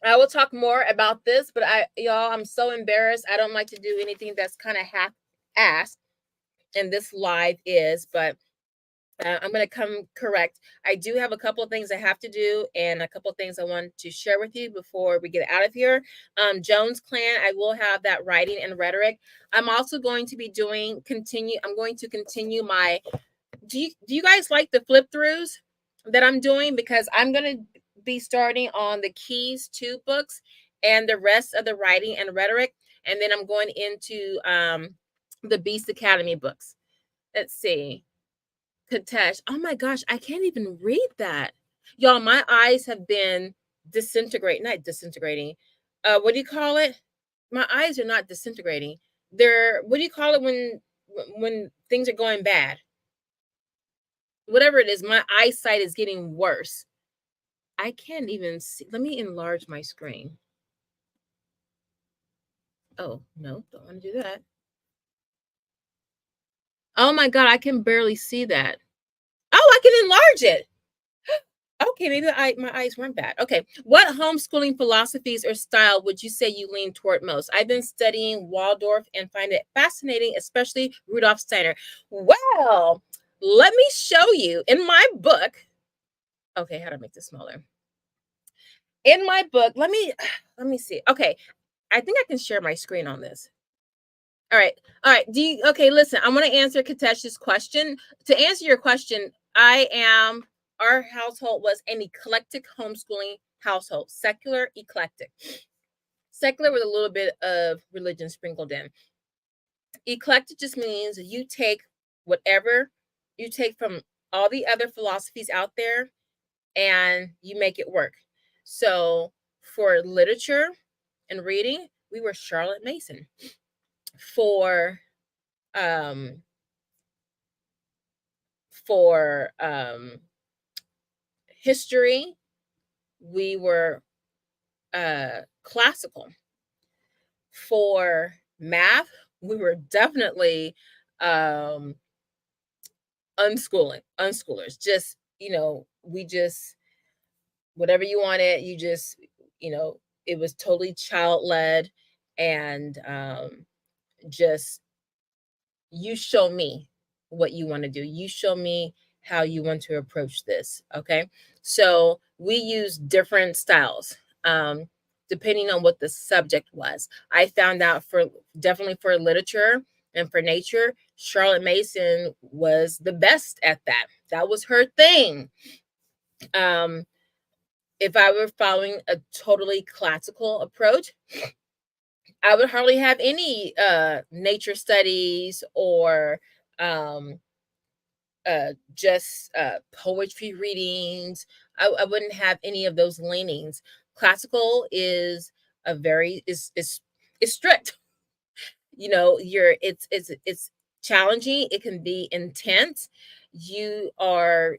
I will talk more about this, but I'm so embarrassed. I don't like to do anything that's kind of half-assed, and this live is, but I'm going to come correct. I do have a couple of things I have to do and a couple of things I want to share with you before we get out of here. Jones Clan, I will have that writing and rhetoric. I'm also going to be I'm going to continue my, do you guys like the flip throughs that I'm doing? Because I'm going to be starting on the Keys 2 books and the rest of the writing and rhetoric. And then I'm going into the Beast Academy books. Let's see. Katesh. Oh my gosh, I can't even read that. Y'all, my eyes have been not disintegrating. What do you call it? My eyes are not disintegrating. They're, what do you call it when things are going bad? Whatever it is, my eyesight is getting worse. I can't even see. Let me enlarge my screen. Oh, no, don't want to do that. Oh my God, I can barely see that. Oh, I can enlarge it. Okay, maybe my eyes weren't bad. Okay, what homeschooling philosophies or style would you say you lean toward most? I've been studying Waldorf and find it fascinating, especially Rudolf Steiner. Well, let me show you in my book. Okay, how to make this smaller? In my book, let me see. Okay, I think I can share my screen on this. All right. All right. Okay, listen, I'm going to answer Katesh's question. To answer your question, our household was an eclectic homeschooling household, secular, eclectic. Secular with a little bit of religion sprinkled in. Eclectic just means whatever you take from all the other philosophies out there and you make it work. So for literature and reading, we were Charlotte Mason. For um for history, we were classical. For math, we were definitely um unschoolers. Just, we just, whatever you wanted, it was totally child led, and just, you show me what you want to do. You show me how you want to approach this. Okay. So we use different styles depending on what the subject was. I found out definitely for literature and for nature, Charlotte Mason was the best at that. That was her thing. Um, if I were following a totally classical approach, I would hardly have any nature studies or um, just poetry readings. I wouldn't have any of those leanings. Classical is a very is strict. It's challenging. It can be intense. I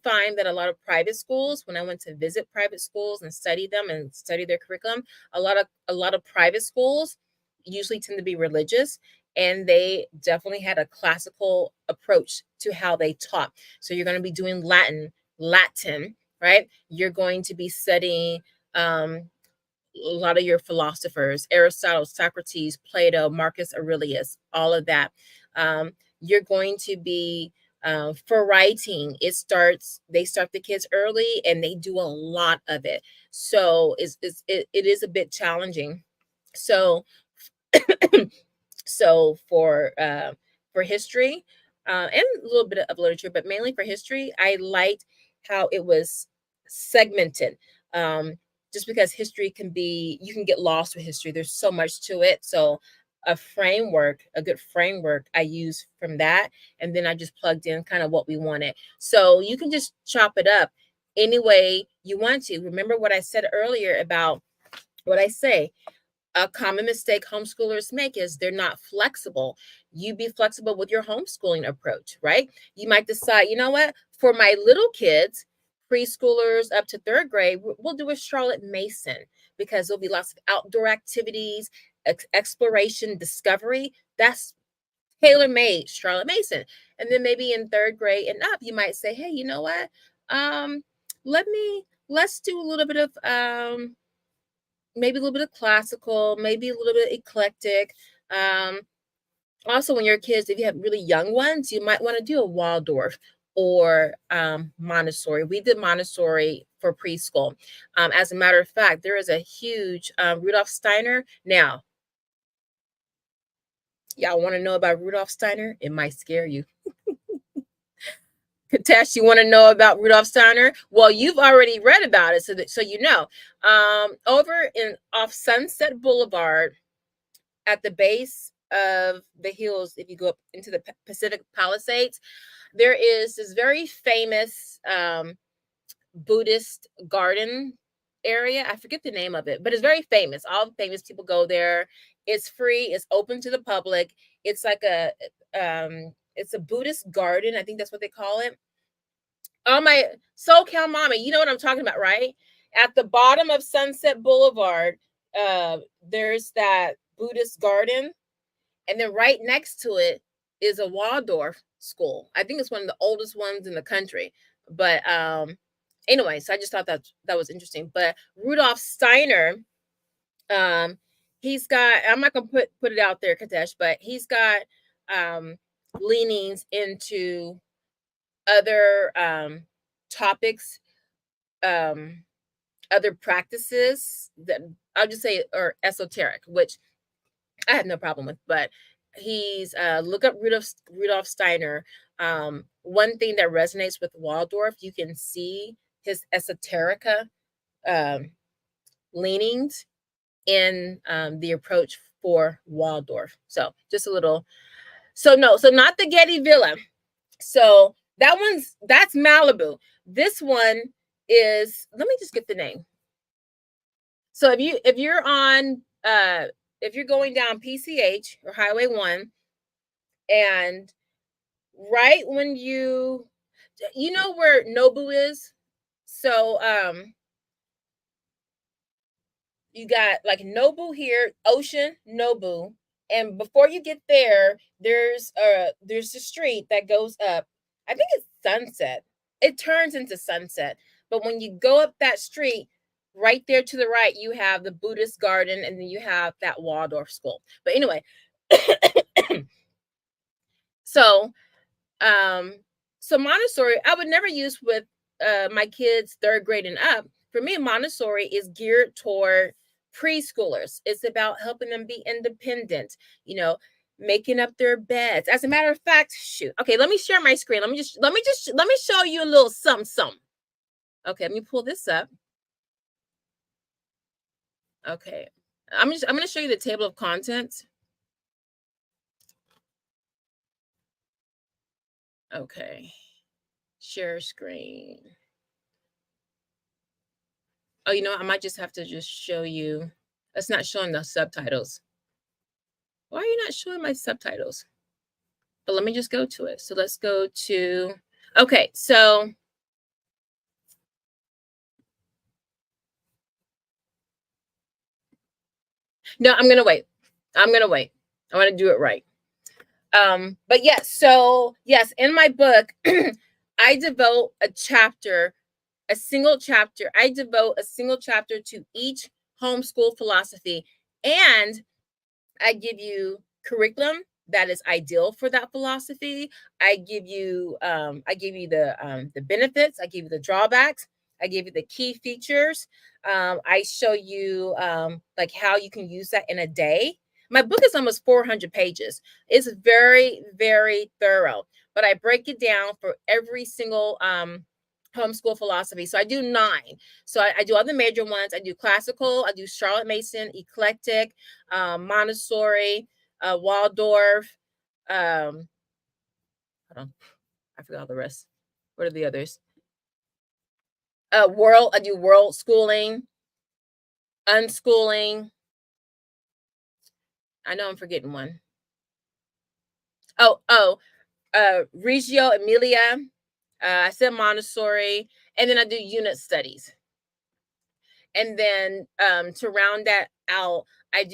find that a lot of private schools, when I went to visit private schools and study them and study their curriculum, a lot of private schools usually tend to be religious, and they definitely had a classical approach to how they taught. So you're going to be doing Latin, right? You're going to be studying a lot of your philosophers, Aristotle, Socrates, Plato, Marcus Aurelius, all of that. You're going to be for writing. They start the kids early and they do a lot of it. So it is a bit challenging. So so for history and a little bit of literature, but mainly for history, I liked how it was segmented. Um, just because history can be, you can get lost with history. There's so much to it. So a framework, a good framework I use from that. And then I just plugged in kind of what we wanted. So you can just chop it up any way you want to. Remember what I said earlier about what I say. A common mistake homeschoolers make is they're not flexible. You be flexible with your homeschooling approach, right? You might decide, you know what, for my little kids, preschoolers up to third grade, we'll do a Charlotte Mason because there'll be lots of outdoor activities, exploration, discovery. That's tailor made Charlotte Mason. And then maybe in third grade and up, you might say, hey, you know what? Um, let's do a little bit of maybe a little bit of classical, maybe a little bit eclectic. Um, Also, when you're kids, if you have really young ones, you might want to do a Waldorf or Montessori. We did Montessori for preschool. As a matter of fact, there is a huge Rudolf Steiner. Now, y'all want to know about Rudolf Steiner? It might scare you. Katesh, you want to know about Rudolf Steiner? Well, you've already read about it, so you know. Over in off Sunset Boulevard, at the base of the hills, if you go up into the Pacific Palisades, there is this very famous Buddhist garden area. I forget the name of it, but it's very famous. All the famous people go there. It's free. It's open to the public. It's like it's a Buddhist garden. I think that's what they call it. Oh my SoCal mommy, you know what I'm talking about, right? At the bottom of Sunset Boulevard, there's that Buddhist garden, and then right next to it is a Waldorf school. I think it's one of the oldest ones in the country. But anyway, so I just thought that was interesting. But Rudolf Steiner, um, he's got, I'm not gonna put it out there, Kadesh, but he's got leanings into other topics, um, other practices that I'll just say are esoteric, which I have no problem with. But he's look up Rudolf Steiner. One thing that resonates with Waldorf, you can see his esoterica um, leanings in the approach for Waldorf. So just a little. So no, so not the Getty Villa. So that's Malibu. This one is, let me just get the name. So if you're going down PCH or Highway 1, and right when you know where Nobu is? So you got like Nobu here, Ocean, Nobu, and before you get there, there's a street that goes up. I think it's Sunset. It turns into Sunset, but when you go up that street, right there to the right, you have the Buddhist garden, and then you have that Waldorf school. But anyway, so um, so Montessori, I would never use with my kids third grade and up. For me, Montessori is geared toward preschoolers. It's about helping them be independent, you know, making up their beds. As a matter of fact, shoot. Okay, let me share my screen. Let me show you a little something. Okay, let me pull this up. Okay. I'm going to show you the table of contents. Okay. Share screen. Oh, you know, I might just have to just show you. It's not showing the subtitles. Why are you not showing my subtitles? But let me just go to it. So let's go to, okay, so no, I'm gonna wait. I want to do it right. But yes, so yes, in my book, I devote a single chapter. I devote a single chapter to each homeschool philosophy, and I give you curriculum that is ideal for that philosophy. I give you the benefits. I give you the drawbacks. I give you the key features. I show you like how you can use that in a day. My book is almost 400 pages. It's very, very thorough, but I break it down for every single homeschool philosophy. So I do 9. So I do all the major ones. I do classical, I do Charlotte Mason, eclectic, Montessori, Waldorf. Hold on, I forgot all the rest. What are the others? World. I do world schooling, unschooling. I know I'm forgetting one. Reggio Emilia. I said Montessori, and then I do unit studies. And then to round that out, I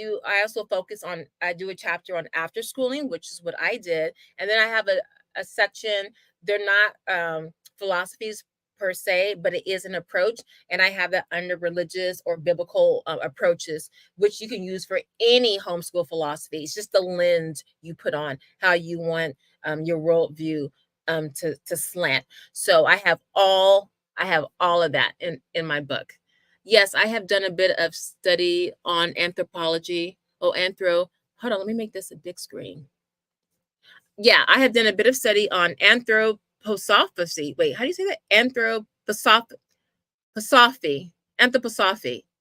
also focus on, I do a chapter on after schooling, which is what I did. And then I have a section, they're not philosophies per se, but it is an approach. And I have that under religious or biblical approaches, which you can use for any homeschool philosophy. It's just the lens you put on how you want your worldview to slant. So I have all of that in my book. Yes, I have done a bit of study on anthropology. Hold on, let me make this a big screen. Yeah, I have done a bit of study on anthroposophy. Wait, how do you say that? Anthroposophy,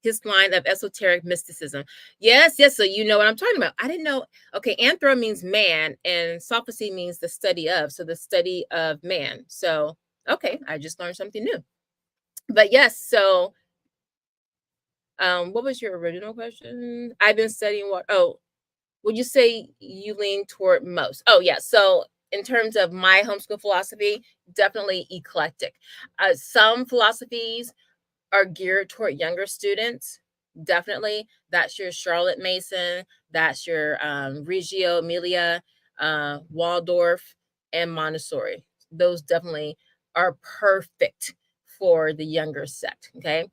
his line of esoteric mysticism. Yes, yes, so you know what I'm talking about. I didn't know. Okay, anthro means man, and sophisy means the study of. So the study of man. So, okay, I just learned something new. But yes, so what was your original question? I've been studying what? Oh, would you say you lean toward most? Oh, yeah. So in terms of my homeschool philosophy, definitely eclectic. Some philosophies are geared toward younger students. Definitely, that's your Charlotte Mason, that's your Reggio Emilia, Waldorf, and Montessori. Those definitely are perfect for the younger sect. Okay,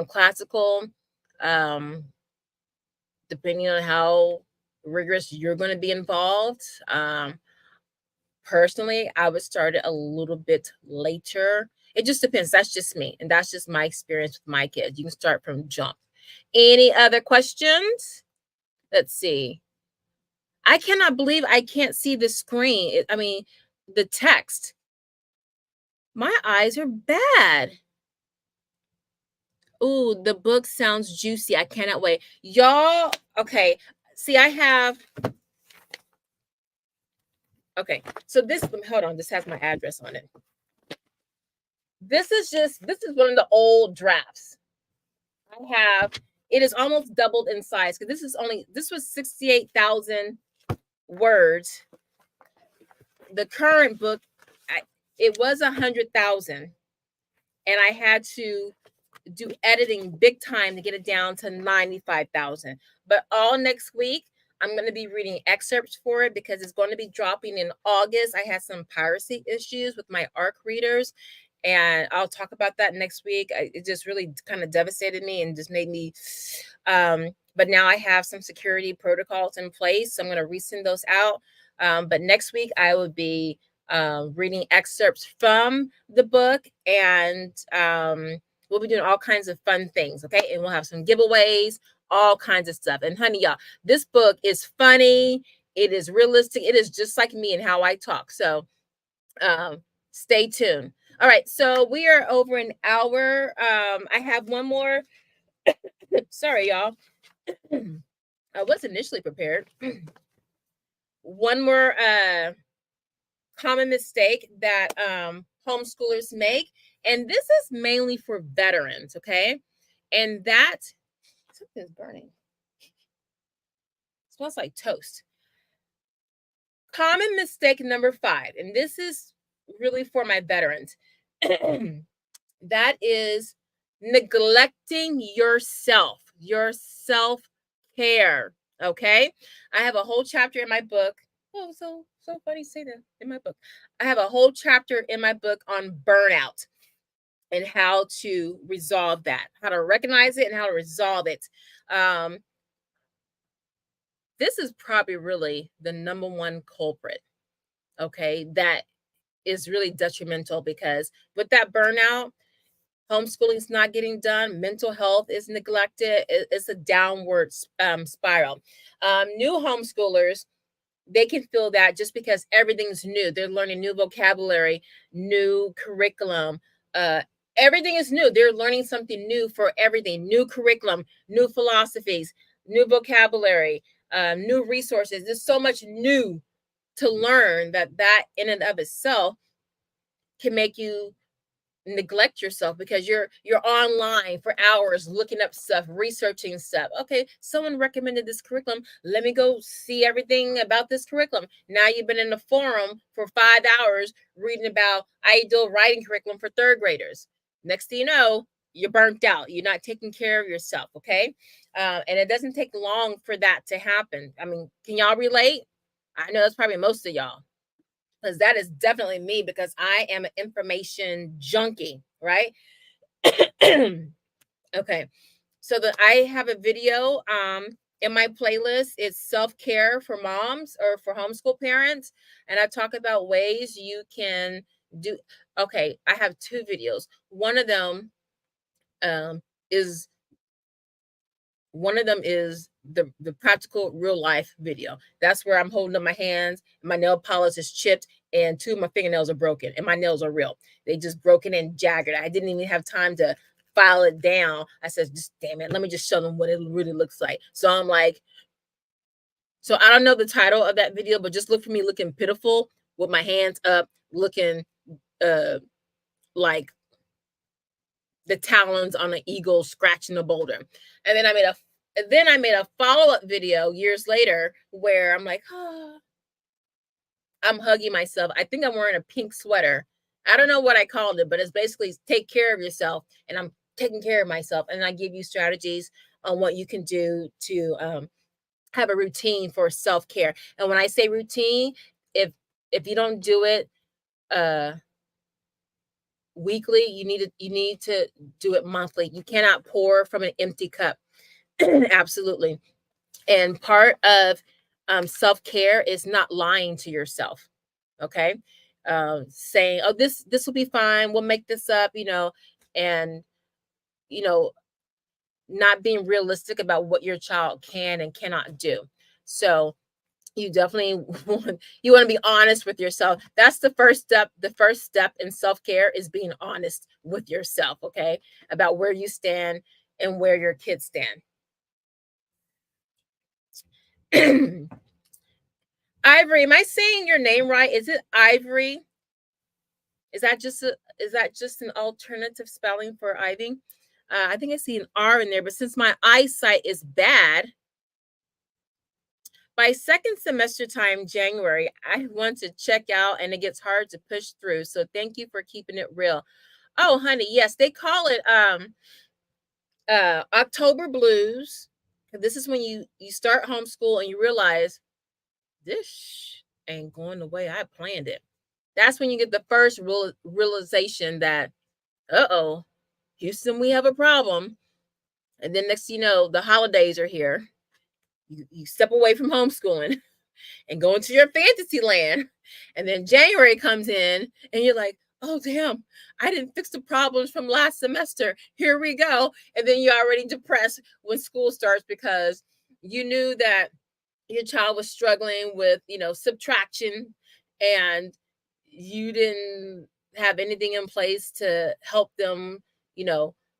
classical, um, depending on how rigorous you're going to be involved. Personally, I would start it a little bit later. It just depends. That's just me, and that's just my experience with my kids. You can start from jump. Any other questions? Let's see. I cannot believe I can't see the screen. I mean, the text. My eyes are bad. Ooh, the book sounds juicy. I cannot wait. Y'all, okay. See, I have, okay. So hold on, this has my address on it. This is one of the old drafts. It is almost doubled in size because this was 68,000 words. The current book, it was 100,000, and I had to do editing big time to get it down to 95,000. But all next week, I'm going to be reading excerpts for it because it's going to be dropping in August. I had some piracy issues with my ARC readers, and I'll talk about that next week. It just really kind of devastated me and just made me, but now I have some security protocols in place. So I'm going to resend those out. But next week, I will be reading excerpts from the book, and we'll be doing all kinds of fun things, okay? And we'll have some giveaways, all kinds of stuff. And honey, y'all, this book is funny. It is realistic. It is just like me and how I talk. So stay tuned. All right, so we are over an hour. I have one more. Sorry, y'all. I was initially prepared. One more common mistake that homeschoolers make, and this is mainly for veterans, okay? And that, something's burning. It smells like toast. Common mistake number 5, and this is really for my veterans. That is neglecting yourself, your self-care, okay? I have a whole chapter in my book. Oh, so funny to say that in my book. I have a whole chapter in my book on burnout and how to resolve that, how to recognize it and how to resolve it. This is probably really the number one culprit, okay, that is really detrimental, because with that burnout, homeschooling is not getting done. Mental health is neglected. It's a downward spiral. New homeschoolers, they can feel that just because everything's new. They're learning new vocabulary, new curriculum, Uh, everything is new. They're learning something new for everything. New curriculum, new philosophies, new vocabulary, new resources. There's so much new to learn that in and of itself can make you neglect yourself, because you're online for hours looking up stuff, researching stuff. Okay, someone recommended this curriculum, let me go see everything about this curriculum. Now you've been in the forum for 5 hours reading about ideal writing curriculum for third graders. Next thing you know, you're burnt out, you're not taking care of yourself. Okay, and it doesn't take long for that to happen. I mean, can y'all relate? I know that's probably most of y'all, because that is definitely me, because I am an information junkie, right? Okay. So I have a video in my playlist. It's self-care for moms or for homeschool parents. And I talk about ways you can do. Okay, I have two videos. Um is one of them is the practical real life video. That's where I'm holding up my hands, my nail polish is chipped, and two of my fingernails are broken, and my nails are real. They just broken and jagged. I didn't even have time to file it down. I said, just damn it, let me just show them what it really looks like. So I'm like, so I don't know the title of that video, but just look for me looking pitiful with my hands up, looking uh like the talons on an eagle scratching a boulder. And then I made a follow-up video years later where I'm like, oh, I'm hugging myself. I think I'm wearing a pink sweater. I don't know what I called it, but it's basically take care of yourself. And I'm taking care of myself. And I give you strategies on what you can do to have a routine for self-care. And when I say routine, if you don't do it uh weekly, you need to do it monthly. You cannot pour from an empty cup. Absolutely. And part of self-care is not lying to yourself. Okay, saying, oh, this will be fine, we'll make this up, and you know not being realistic about what your child can and cannot do. So you definitely want to be honest with yourself. That's the first step. The first step in self-care is being honest with yourself, okay, about where you stand and where your kids stand. Ivory, am I saying your name right? Is it Ivory? Is that just an alternative spelling for Ivy? I think I see an R in there, but since my eyesight is bad, by second semester time, January, I want to check out and it gets hard to push through. So thank you for keeping it real. Oh, honey, yes, they call it October blues. This is when you start homeschool and you realize this ain't going the way I planned it. That's when you get the first realization that, uh-oh, Houston, we have a problem. And then next you know, the holidays are here. You step away from homeschooling and go into your fantasy land. And then January comes in and you're like, oh, damn, I didn't fix the problems from last semester. Here we go. And then you're already depressed when school starts because you knew that your child was struggling with, subtraction, and you didn't have anything in place to help them,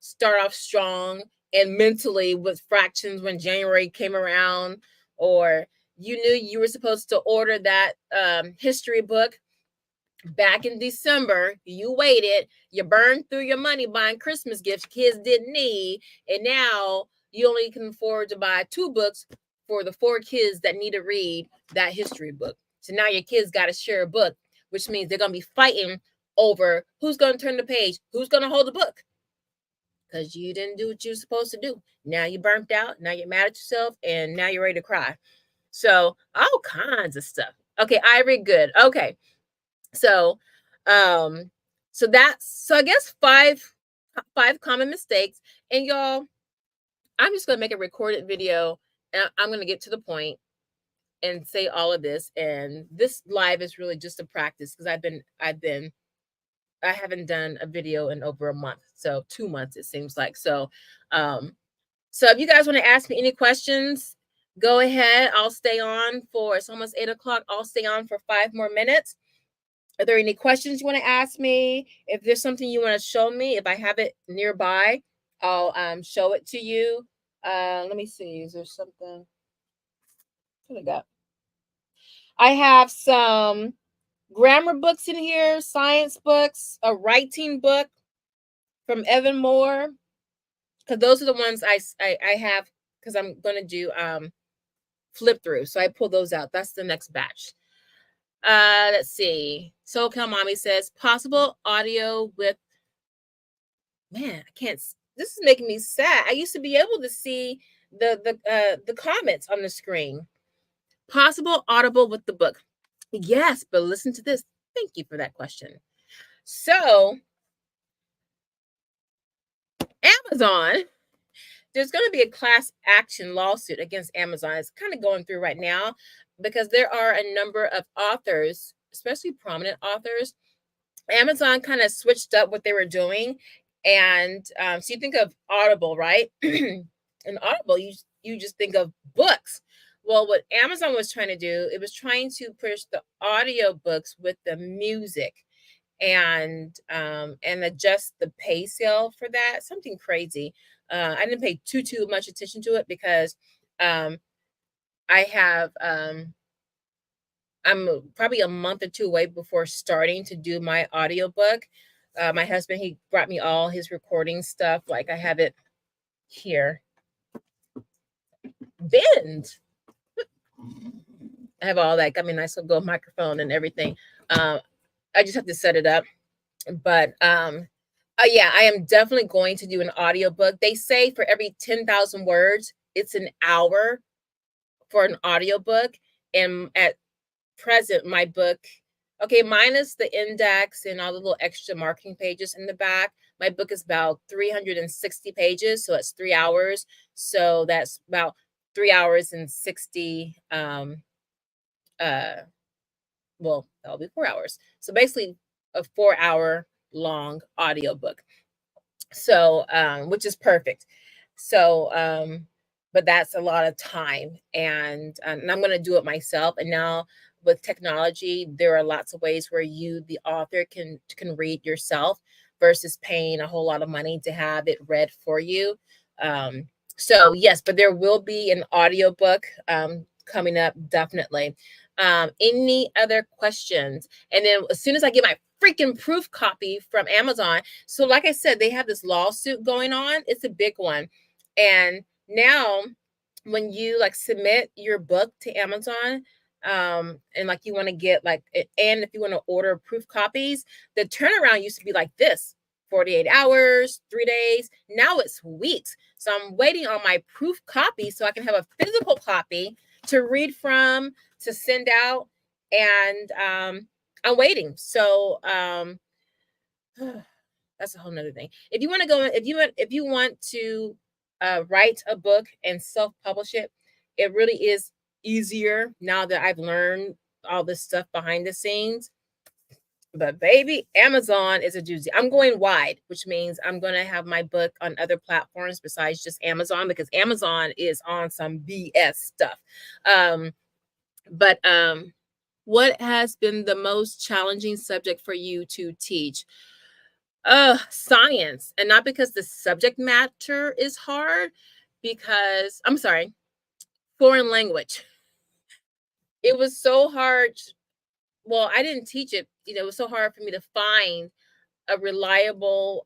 start off strong and mentally with fractions when January came around, or you knew you were supposed to order that history book back in December. You waited, you burned through your money buying Christmas gifts kids didn't need, and now you only can afford to buy 2 books for the 4 kids that need to read that history book. So now your kids got to share a book, which means they're going to be fighting over who's going to turn the page, who's going to hold the book, because you didn't do what you're supposed to do. Now you're burnt out, now you're mad at yourself, and now you're ready to cry. So all kinds of stuff. Okay, Ivory, good. Okay. So so I guess five common mistakes. And y'all, I'm just gonna make a recorded video and I'm gonna get to the point and say all of this. And this live is really just a practice because I haven't done a video in over a month. So 2 months, it seems like. So so if you guys want to ask me any questions, go ahead. I'll stay on for, it's almost 8 o'clock. I'll stay on for 5 more minutes. Are there any questions you want to ask me? If there's something you want to show me, if I have it nearby, I'll show it to you. Let me see. Is there something? What I got? I have some grammar books in here, science books, a writing book from Evan Moore, because those are the ones I have, because I'm going to do flip through. So I pull those out. That's the next batch. Let's see. SoCal Mommy says possible audio with, man, I can't. This is making me sad. I used to be able to see the comments on the screen. Possible audible with the book. Yes, but listen to this. Thank you for that question. So, Amazon, there's going to be a class action lawsuit against Amazon. It's kind of going through right now because there are a number of authors, especially prominent authors. Amazon kind of switched up what they were doing. And so you think of Audible, right? And Audible, you just think of books. Well, what Amazon was trying to do, it was trying to push the audio books with the music and adjust the pay scale for that. Something crazy. I didn't pay too much attention to it because I have I'm probably a month or two away before starting to do my audiobook. My husband, he brought me all his recording stuff. Like I have it here. Bend. I have all that. Got me a nice little gold microphone and everything. I just have to set it up. But yeah, I am definitely going to do an audiobook. They say for every 10,000 words, it's an hour for an audiobook. And at present, my book, okay, minus the index and all the little extra marking pages in the back, my book is about 360 pages. So it's 3 hours. So that's about 3 hours and 60 well, that'll be 4 hours. So basically a 4 hour long audiobook. So which is perfect. So but that's a lot of time, and I'm going to do it myself. And now with technology, there are lots of ways where you, the author, can read yourself versus paying a whole lot of money to have it read for you. So yes, but there will be an audiobook coming up, definitely. Any other questions? And then as soon as I get my freaking proof copy from Amazon, so like I said, they have this lawsuit going on. It's a big one. And now when you like submit your book to Amazon, and like you want to get like, and if you want to order proof copies, the turnaround used to be like this: 48 hours, 3 days. Now it's weeks. So I'm waiting on my proof copy so I can have a physical copy to read from, to send out. And I'm waiting. So that's a whole nother thing. If you want to go, if you want to write a book and self-publish it, it really is easier now that I've learned all this stuff behind the scenes. But baby, Amazon is a doozy. I'm going wide, which means I'm going to have my book on other platforms besides just Amazon, because Amazon is on some BS stuff. But what has been the most challenging subject for you to teach? Science. And not because the subject matter is hard, because I'm sorry, foreign language. It was so hard. Well, I didn't teach it. It was so hard for me to find a reliable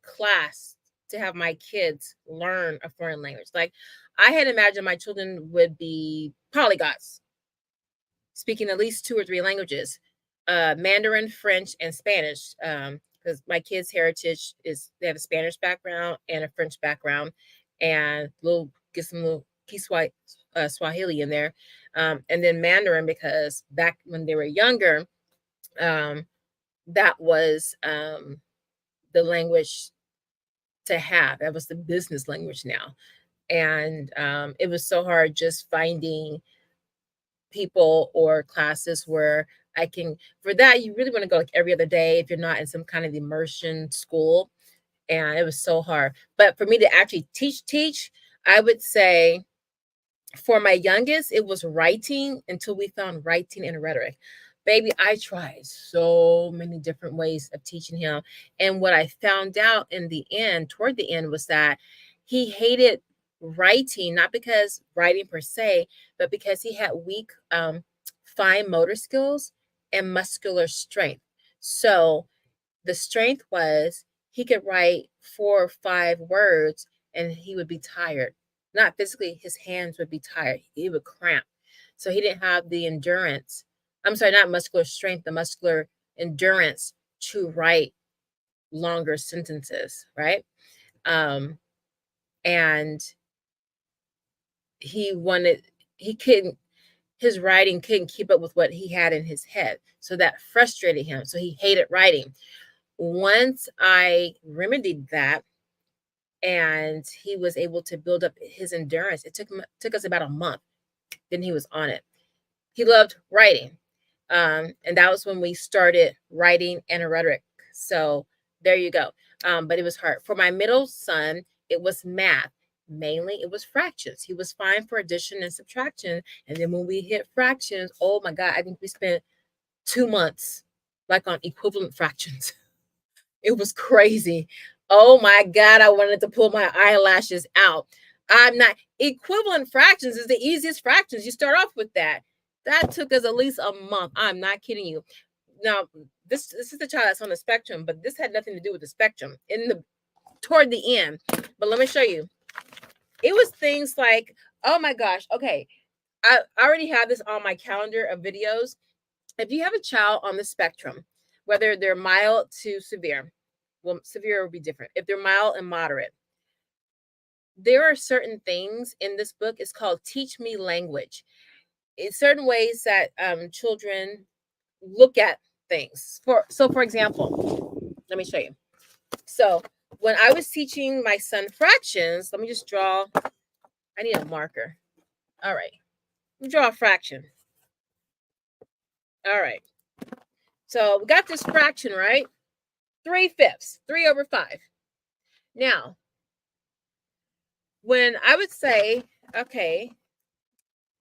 class to have my kids learn a foreign language. Like I had imagined my children would be polyglots, speaking at least 2 or 3 languages, Mandarin, French, and Spanish. Because my kids' heritage is, they have a Spanish background and a French background, and get some little Swahili in there, and then Mandarin, because back when they were younger, that was the language to have. That was the business language now, and it was so hard just finding people or classes where I can. For that, you really want to go like every other day if you're not in some kind of immersion school, and it was so hard. But for me to actually teach, I would say for my youngest, it was writing until we found writing and rhetoric. Baby, I tried so many different ways of teaching him. And what I found out in the end, toward the end, was that he hated writing, not because writing per se, but because he had weak fine motor skills and muscular strength. So the strength was he could write 4 or 5 words and he would be tired. Not physically, his hands would be tired. He would cramp. So he didn't have the endurance. I'm sorry, not muscular strength, the muscular endurance to write longer sentences, right? And he couldn't, his writing couldn't keep up with what he had in his head. So that frustrated him. So he hated writing. Once I remedied that and he was able to build up his endurance, it took us about a month. Then he was on it. He loved writing. And that was when we started writing and rhetoric. So there you go. But it was hard. For my middle son, it was math. Mainly it was fractions. He was fine for addition and subtraction. And then when we hit fractions, oh my God, I think we spent 2 months like on equivalent fractions. It was crazy. Oh my God, I wanted to pull my eyelashes out. I'm not, equivalent fractions is the easiest fractions. You start off with that. That took us at least a month. I'm not kidding you. Now, this is the child that's on the spectrum, but this had nothing to do with the spectrum toward the end. But let me show you. It was things like, oh my gosh, okay. I already have this on my calendar of videos. If you have a child on the spectrum, whether they're mild to severe, well, severe would be different. If they're mild and moderate, there are certain things in this book. It's called Teach Me Language. It's certain ways that children look at things. For example, let me show you. So when I was teaching my son fractions, let me just draw. I need a marker. All right. Let me draw a fraction. All right. So we got this fraction, right? 3/5, 3/5. Now, when I would say, okay,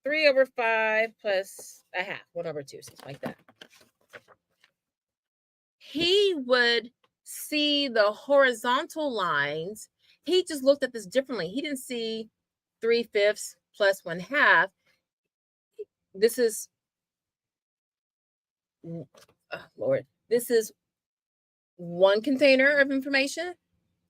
3/5 plus a half, 1/2, something like that, he would see the horizontal lines. He just looked at this differently. He didn't see 3/5 plus 1/2. This is, Lord, this is one container of information,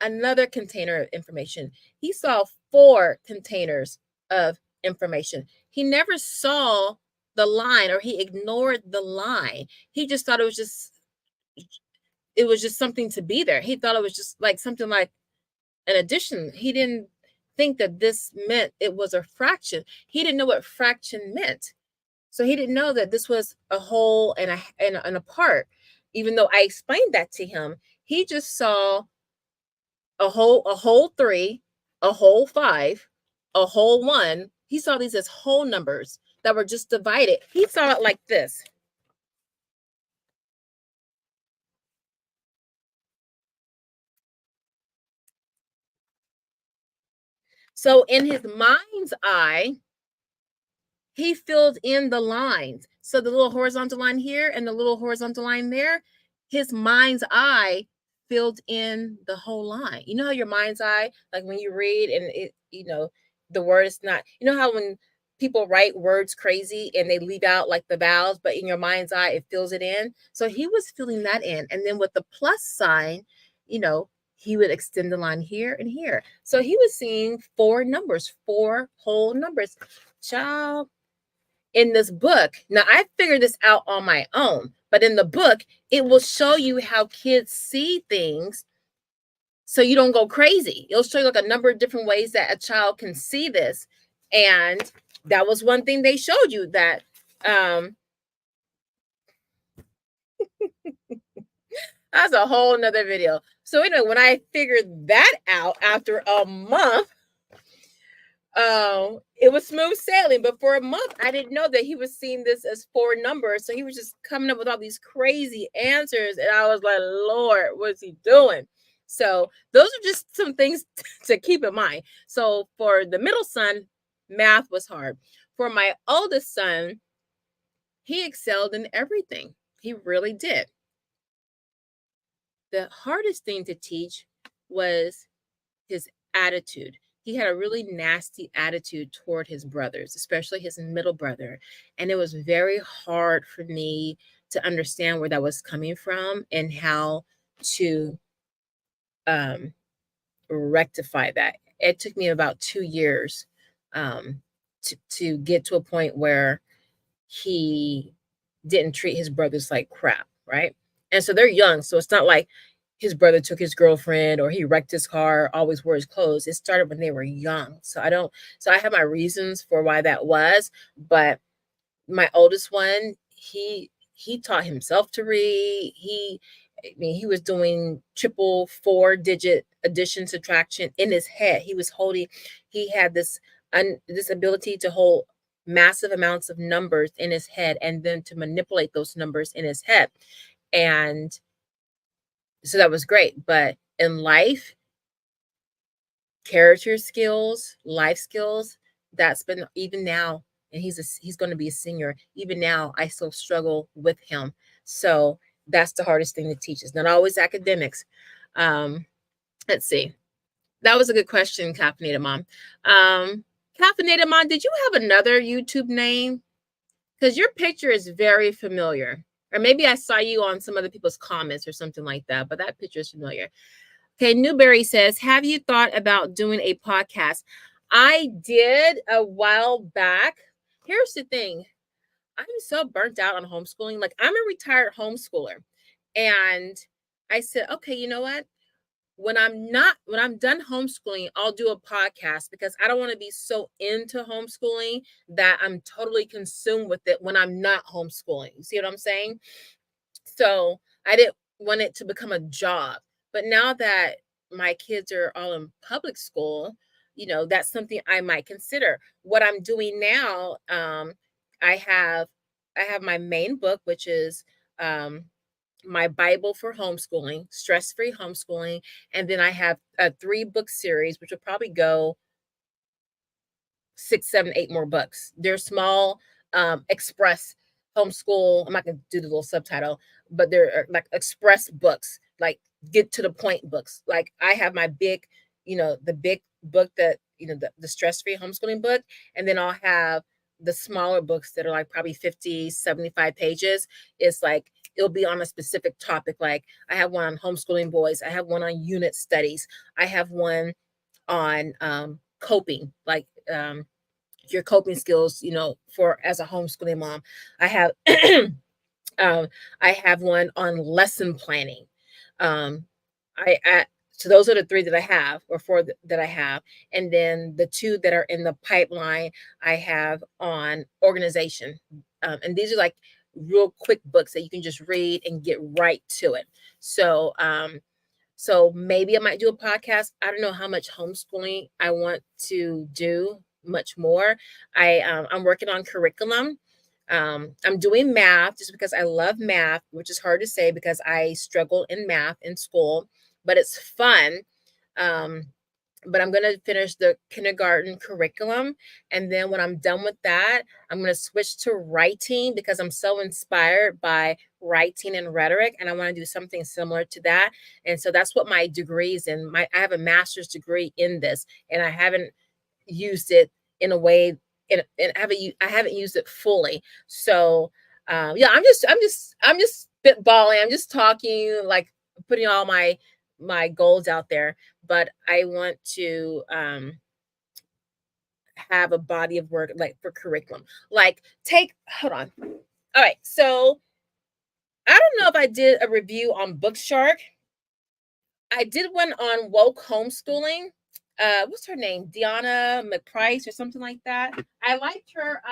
another container of information. He saw 4 containers of information. He never saw the line, or he ignored the line. He just thought it was just something to be there. He thought it was just like something like an addition. He didn't think that this meant it was a fraction. He didn't know what fraction meant. So he didn't know that this was a whole and a part. Even though I explained that to him, he just saw a whole 3, a whole 5, a whole 1. He saw these as whole numbers that were just divided. He saw it like this. So in his mind's eye, he filled in the lines. So the little horizontal line here and the little horizontal line there, his mind's eye filled in the whole line. You know how your mind's eye, like when you read and the word is not, how when people write words crazy and they leave out like the vowels, but in your mind's eye, it fills it in. So he was filling that in. And then with the plus sign, he would extend the line here and here. So he was seeing 4 numbers, 4 whole numbers. Child, in this book, now I figured this out on my own, but in the book, it will show you how kids see things so you don't go crazy. It'll show you like a number of different ways that a child can see this. And that was one thing they showed you, that that's a whole nother video. So anyway, when I figured that out after a month, it was smooth sailing. But for a month, I didn't know that he was seeing this as 4 numbers. So he was just coming up with all these crazy answers. And I was like, Lord, what's he doing? So those are just some things to keep in mind. So for the middle son, math was hard. For my oldest son, He excelled in everything. He really did. The hardest thing to teach was his attitude. He had a really nasty attitude toward his brothers, especially his middle brother. And it was very hard for me to understand where that was coming from and how to um, rectify that. It took me about 2 years to get to a point where he didn't treat his brothers like crap, right? And so they're young, so it's not like his brother took his girlfriend or he wrecked his car, always wore his clothes. It started when they were young. So I have my reasons for why that was, but my oldest one, he taught himself to read. He was doing triple 4-digit addition subtraction in his head. He had this ability to hold massive amounts of numbers in his head and then to manipulate those numbers in his head. And so that was great. But in life, character skills, life skills, that's been even now, and he's going to be a senior. Even now, I still struggle with him. So that's the hardest thing to teach. It's not always academics. Let's see. That was a good question, Caffeinated Mom. Caffeinated Mom, did you have another YouTube name? Because your picture is very familiar. Or maybe I saw you on some other people's comments or something like that, but that picture is familiar. Okay, Newberry says, have you thought about doing a podcast? I did a while back. Here's the thing. I'm so burnt out on homeschooling. Like, I'm a retired homeschooler. And I said, okay, you know what? When I'm done homeschooling, I'll do a podcast because I don't want to be so into homeschooling that I'm totally consumed with it when I'm not homeschooling. You see what I'm saying? So I didn't want it to become a job. But now that my kids are all in public school, that's something I might consider. What I'm doing now, I have I have my main book, which is my Bible for homeschooling, stress-free homeschooling, and then I have a 3-book series, which will probably go 6, 7, 8 more books. They're small, express homeschool. I'm not gonna do the little subtitle, but they're like express books, like get to the point books. Like I have my big, the big book that, the stress-free homeschooling book, and then I'll have the smaller books that are like probably 50, 75 pages. It's like it'll be on a specific topic. Like I have one on homeschooling boys, I have one on unit studies, I have one on coping, like your coping skills, for as a homeschooling mom. I have I have one on lesson planning. Um, I so those are the 3 that I have, or 4 that I have, and then the 2 that are in the pipeline I have on organization. And these are like real quick books that you can just read and get right to it. So maybe I might do a podcast. I don't know how much homeschooling I want to do much more. I'm working on curriculum. I'm doing math just because I love math, which is hard to say because I struggle in math in school, but it's fun. Um, but I'm going to finish the kindergarten curriculum. And then when I'm done with that, I'm going to switch to writing because I'm so inspired by writing and rhetoric. And I want to do something similar to that. And so that's what my degree is in. I have a master's degree in this, and I haven't used it in a way, and I haven't used it fully. So yeah, I'm just spitballing. I'm just talking, like putting all my goals out there, but I want to have a body of work like for curriculum. Like hold on. All right. So I don't know if I did a review on Bookshark. I did one on woke homeschooling. What's her name? Deanna McPrice or something like that. I liked her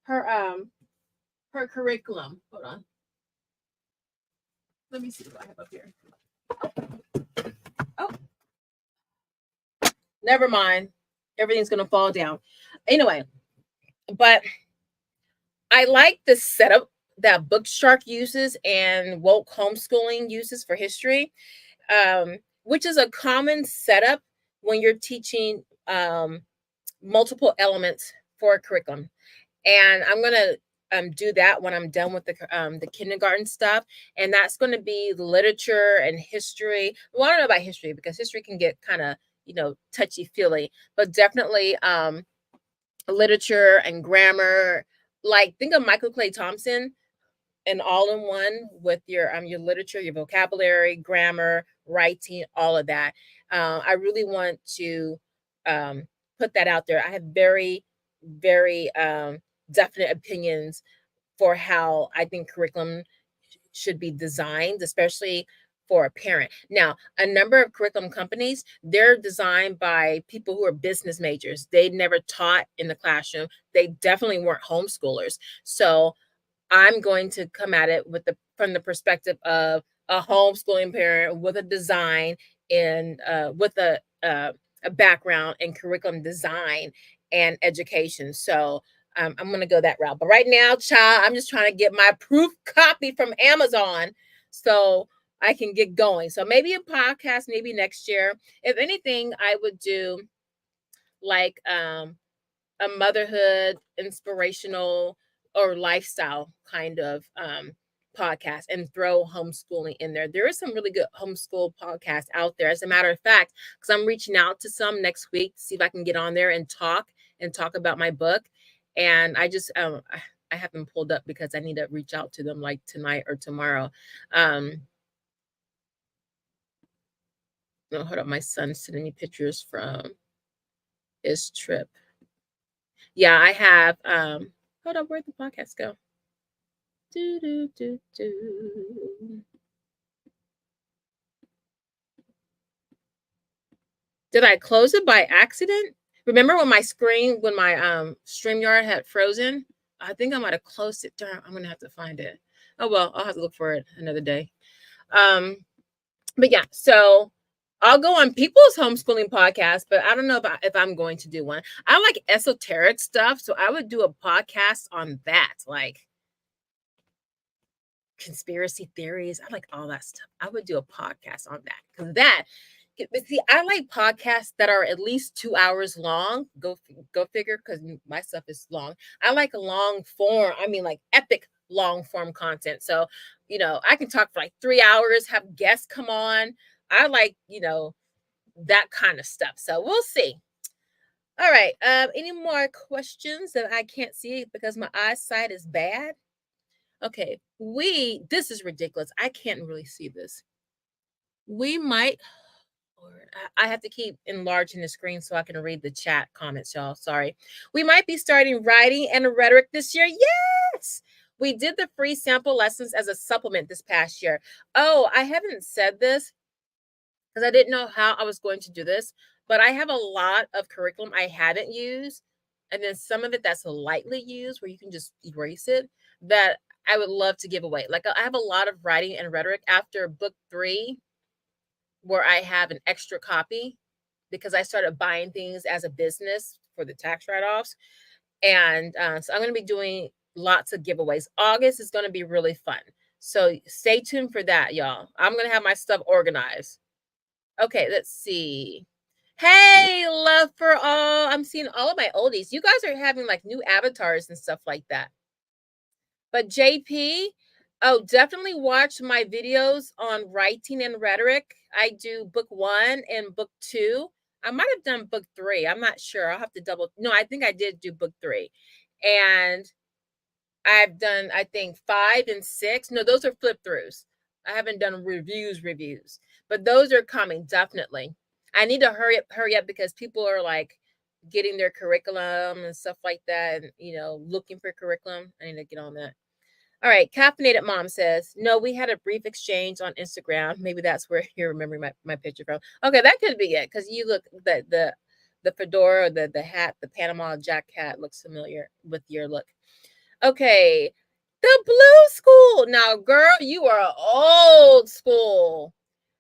her curriculum. Hold on. Let me see what I have up here. Oh, never mind. Everything's gonna fall down. Anyway, but I like the setup that Bookshark uses and woke homeschooling uses for history, which is a common setup when you're teaching multiple elements for a curriculum. And I'm gonna do that when I'm done with the kindergarten stuff, and that's going to be literature and history. Well, I don't know about history because history can get kind of touchy feely, but definitely literature and grammar. Like think of Michael Clay Thompson and all in one with your literature, your vocabulary, grammar, writing, all of that. I really want to um, put that out there. I have very, very definite opinions for how I think curriculum should be designed, especially for a parent. Now, a number of curriculum companies, they're designed by people who are business majors. They never taught in the classroom. They definitely weren't homeschoolers. So I'm going to come at it from the perspective of a homeschooling parent with a design and with a background in curriculum design and education. So I'm going to go that route. But right now, child, I'm just trying to get my proof copy from Amazon so I can get going. So maybe a podcast, maybe next year. If anything, I would do like a motherhood, inspirational, or lifestyle kind of podcast and throw homeschooling in there. There is some really good homeschool podcasts out there. As a matter of fact, because I'm reaching out to some next week to see if I can get on there and talk about my book. And I have them pulled up because I need to reach out to them like tonight or tomorrow. No, hold up. My son's sending me pictures from his trip. Yeah, I have hold up, where'd the podcast go? Do, do, do, do. Did I close it by accident? Remember when my StreamYard had frozen? I think I might have closed it. Darn, I'm gonna have to find it. Oh well, I'll have to look for it another day. But yeah, so I'll go on people's homeschooling podcast, but I don't know if I'm going to do one. I like esoteric stuff, so I would do a podcast on that, like conspiracy theories. I like all that stuff. I would do a podcast on that because but see, I like podcasts that are at least 2 hours long. Go figure, because my stuff is long. I like a long form. I mean, like epic long form content. So, I can talk for like 3 hours, have guests come on. I like, that kind of stuff. So we'll see. All right. Any more questions that I can't see because my eyesight is bad? Okay. This is ridiculous. I can't really see this. We might Lord, I have to keep enlarging the screen so I can read the chat comments, y'all. Sorry. We might be starting writing and rhetoric this year. Yes. We did the free sample lessons as a supplement this past year. Oh, I haven't said this because I didn't know how I was going to do this, but I have a lot of curriculum I haven't used, and then some of it that's lightly used where you can just erase it, that I would love to give away. Like I have a lot of writing and rhetoric after book 3 where I have an extra copy because I started buying things as a business for the tax write-offs. And so I'm going to be doing lots of giveaways. August is going to be really fun. So stay tuned for that, y'all. I'm going to have my stuff organized. Okay, let's see. Hey, love for all. I'm seeing all of my oldies. You guys are having like new avatars and stuff like that. But JP, oh, definitely watch my videos on writing and rhetoric. I do book 1 and book 2. I might have done book 3. I'm not sure. I'll have to no, I think I did do book 3. And I've done, I think, 5 and 6. No, those are flip throughs. I haven't done reviews, but those are coming definitely. I need to hurry up because people are like getting their curriculum and stuff like that, and looking for curriculum. I need to get on that. All right, caffeinated mom says, no, we had a brief exchange on Instagram. Maybe that's where you're remembering my picture from. Okay, that could be it, because you look the fedora, the hat, the Panama Jack hat looks familiar with your look. Okay, the blue school. Now, girl, you are old school.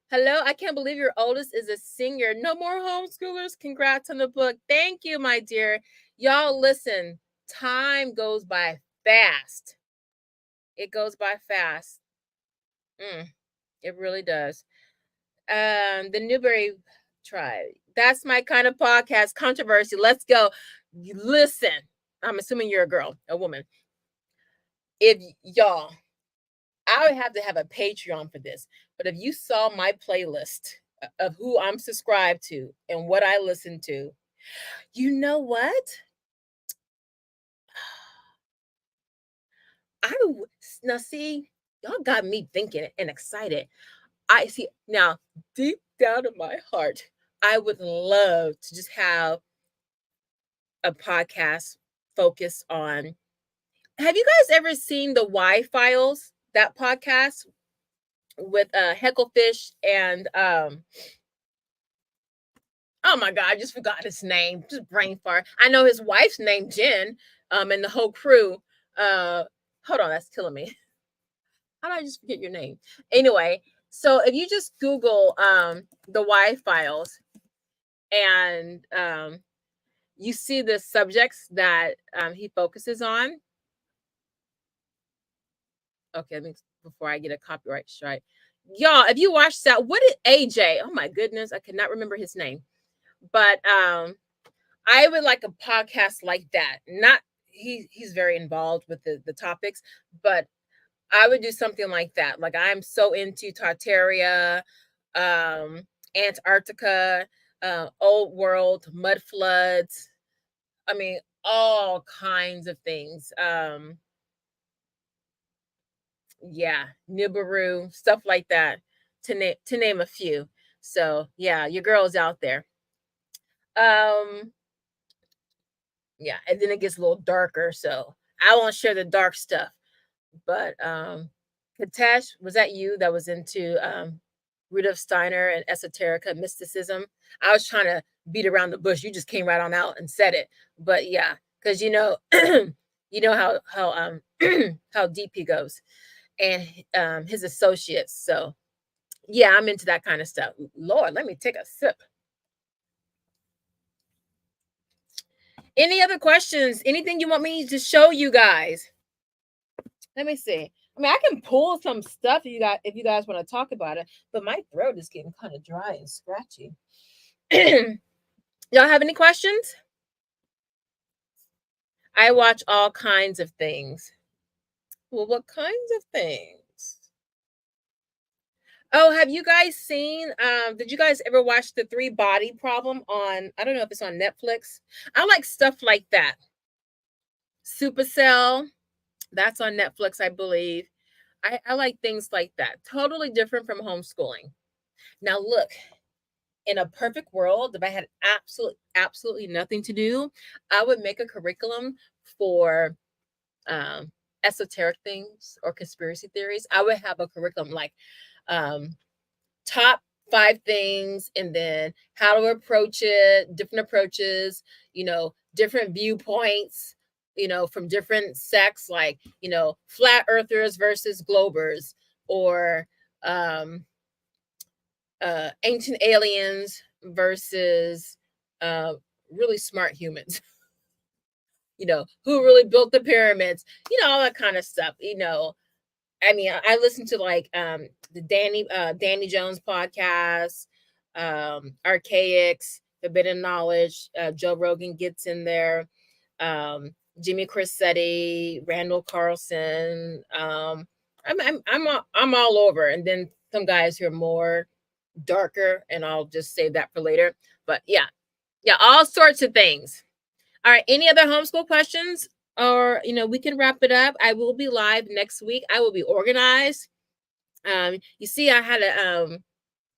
Hello, I can't believe your oldest is a senior. No more homeschoolers. Congrats on the book. Thank you, my dear. Y'all, listen, time goes by fast. It goes by fast. It really does. The Newberry tribe. That's my kind of podcast. Controversy. Let's go. Listen. I'm assuming you're a girl, a woman. If y'all, I would have to have a Patreon for this, but if you saw my playlist of who I'm subscribed to and what I listen to, you know what? Now see, y'all got me thinking and excited. I see now, deep down in my heart, I would love to just have a podcast focused on. Have you guys ever seen the Y Files? That podcast with Hecklefish and oh my god, I just forgot his name. Just brain fart. I know his wife's name Jen, and the whole crew. Uh Hold on, that's killing me. How did I just forget your name? Anyway, so if you just Google the Y Files and you see the subjects that he focuses on. Okay, let me before I get a copyright strike. Y'all, if you watch that, what did AJ? Oh my goodness, I cannot remember his name. But I would like a podcast like that. Not he's very involved with the topics, but I would do something like that. Like I'm so into Tartaria, Antarctica, old world, mud floods. I mean, all kinds of things. Yeah, Nibiru, stuff like that, to name a few. So yeah, your girl's out there. Um, yeah, and then it gets a little darker, so I won't share the dark stuff. But Katesh, was that you that was into Rudolf Steiner and esoterica mysticism? I was trying to beat around the bush. You just came right on out and said it. But yeah, because you know, you know how how deep he goes, and his associates. So yeah, I'm into that kind of stuff. Lord, let me take a sip. Any other questions? Anything you want me to show you guys? Let me see. I mean, I can pull some stuff if you guys want to talk about it, but my throat is getting kind of dry and scratchy. Y'all have any questions? I watch all kinds of things. Well, what kinds of things? Oh, have you guys seen did you guys ever watch the 3 Body Problem on, I don't know if it's on Netflix. I like stuff like that. Supercell, that's on Netflix, I believe. I like things like that. Totally different from homeschooling. Now look, in a perfect world, if I had absolutely nothing to do, I would make a curriculum for esoteric things or conspiracy theories. I would have a curriculum like top 5 things, and then how to approach it, different approaches, different viewpoints, from different sects, like, flat earthers versus globers, or ancient aliens versus really smart humans. Who really built the pyramids, all that kind of stuff. I mean, I listen to like the Danny Jones podcast, Archaics, Forbidden Knowledge. Joe Rogan gets in there. Jimmy Crissetti, Randall Carlson. I'm all over, and then some guys who are more darker, and I'll just save that for later. But yeah, all sorts of things. All right, any other homeschool questions? Or we can wrap it up. I will be live next week. I will be organized. You see, I had to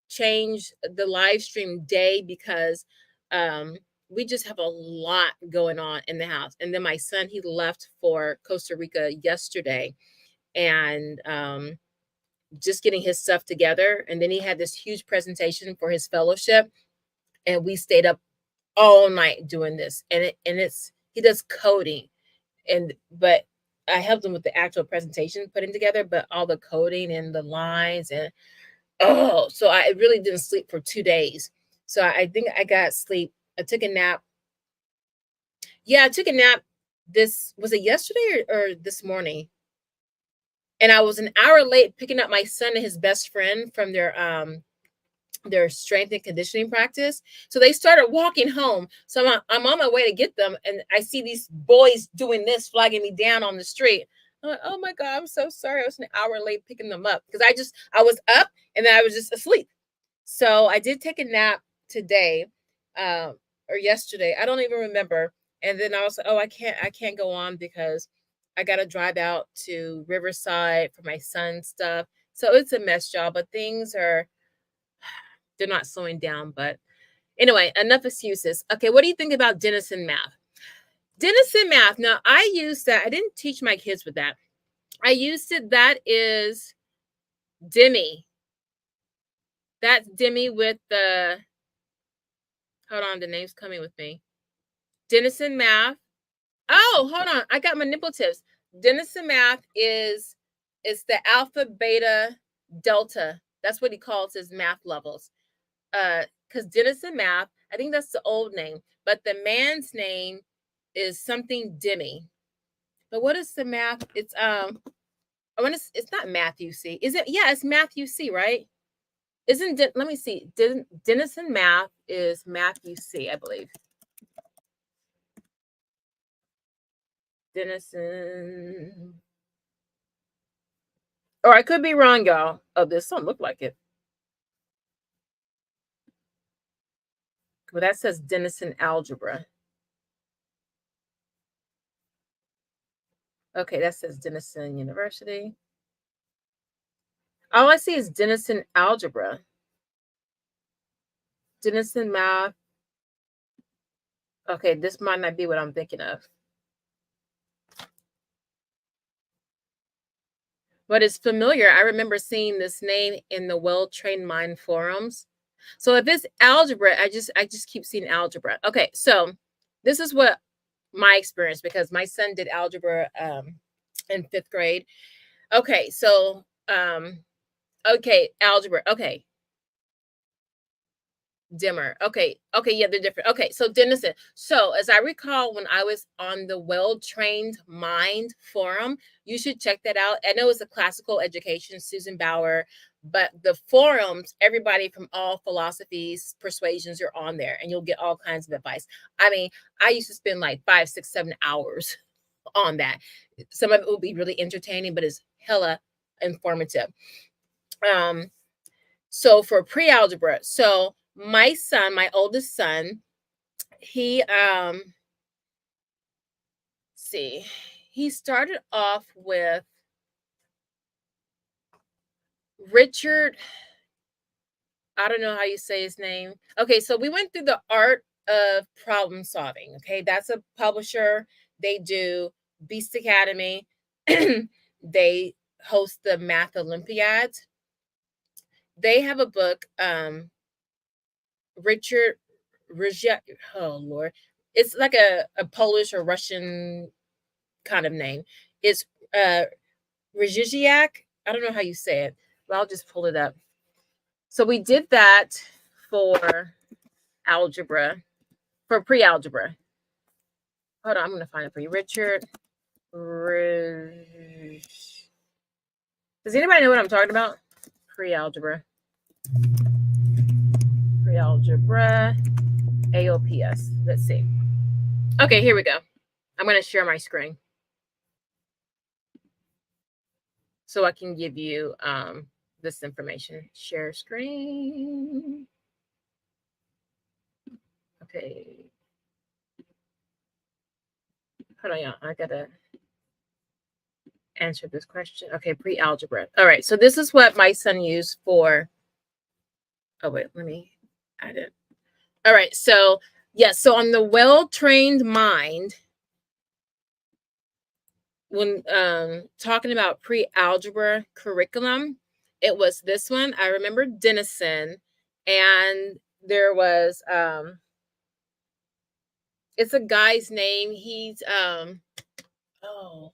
change the live stream day because we just have a lot going on in the house. And then my son, he left for Costa Rica yesterday, and just getting his stuff together. And then he had this huge presentation for his fellowship, and we stayed up all night doing this. And he does coding, but I helped him with the actual presentation putting together, but all the coding and the lines, and so I really didn't sleep for 2 days. So I think I got sleep. I took a nap. Yeah, I took a nap. This was it yesterday or this morning? And I was an hour late picking up my son and his best friend from their strength and conditioning practice. So they started walking home. So I'm on my way to get them, and I see these boys doing this, flagging me down on the street. I'm like, oh my God, I'm so sorry. I was an hour late picking them up because I was up and then I was just asleep. So I did take a nap today, or yesterday. I don't even remember. And then I was like, oh, I can't go on because I got to drive out to Riverside for my son's stuff. So it's a mess job, but they're not slowing down. But anyway, enough excuses. Okay, what do you think about Denison math? Denison math. Now I used that. I didn't teach my kids with that. I used it. That is Demi. That's Demi with the, hold on, the name's coming with me. Denison math. Oh, hold on. I got manipulatives. Denison math is the alpha, beta, delta. That's what he calls his math levels. Because Denison math, I think that's the old name, but the man's name is something Demi. But what is the math? It's it's not Matthew C. Is it? Yeah, it's Matthew C, right? Let me see. Denison math is Matthew C, I believe. Denison. Or I could be wrong, y'all. Oh, this don't look like it. But that says Denison algebra. Okay, that says Denison University. All I see is Denison algebra. Denison math. Okay, this might not be what I'm thinking of. But it's familiar. I remember seeing this name in the Well-Trained Mind forums. So if it's algebra, I just keep seeing algebra. Okay, so this is what my experience, because my son did algebra in 5th grade. Okay, so okay, algebra. Okay, dimmer. Okay, yeah, they're different. Okay, so Denison. So as I recall, when I was on the Well-Trained Mind forum, you should check that out. I know it's a classical education, Susan Bauer, but the forums, everybody from all philosophies, persuasions are on there, and you'll get all kinds of advice. I mean, I used to spend like 5, 6, 7 hours on that. Some of it will be really entertaining, but it's hella informative. So for pre-algebra, so my son, my oldest son, he see, he started off with Richard, I don't know how you say his name. Okay, so we went through the art of problem solving. Okay, that's a publisher. They do Beast Academy. They host the Math Olympiads. They have a book, Richard Rizia, oh Lord. It's like a Polish or Russian kind of name. It's uh Rizhiak. I don't know how you say it, but I'll just pull it up. So we did that for algebra, for pre-algebra. Hold on, I'm gonna find it for you. Richard Does anybody know what I'm talking about? Pre-algebra. Pre-algebra. AOPS. Let's see. Okay, here we go. I'm gonna share my screen so I can give you this information. Share screen. Okay. Hold on, y'all. I gotta answer this question. Okay, pre-algebra. All right, so this is what my son used for. Oh wait, let me add it. All right, so yes, so on the Well-Trained Mind, when talking about pre-algebra curriculum, it was this one. I remember Denison, and there was it's a guy's name. He's oh,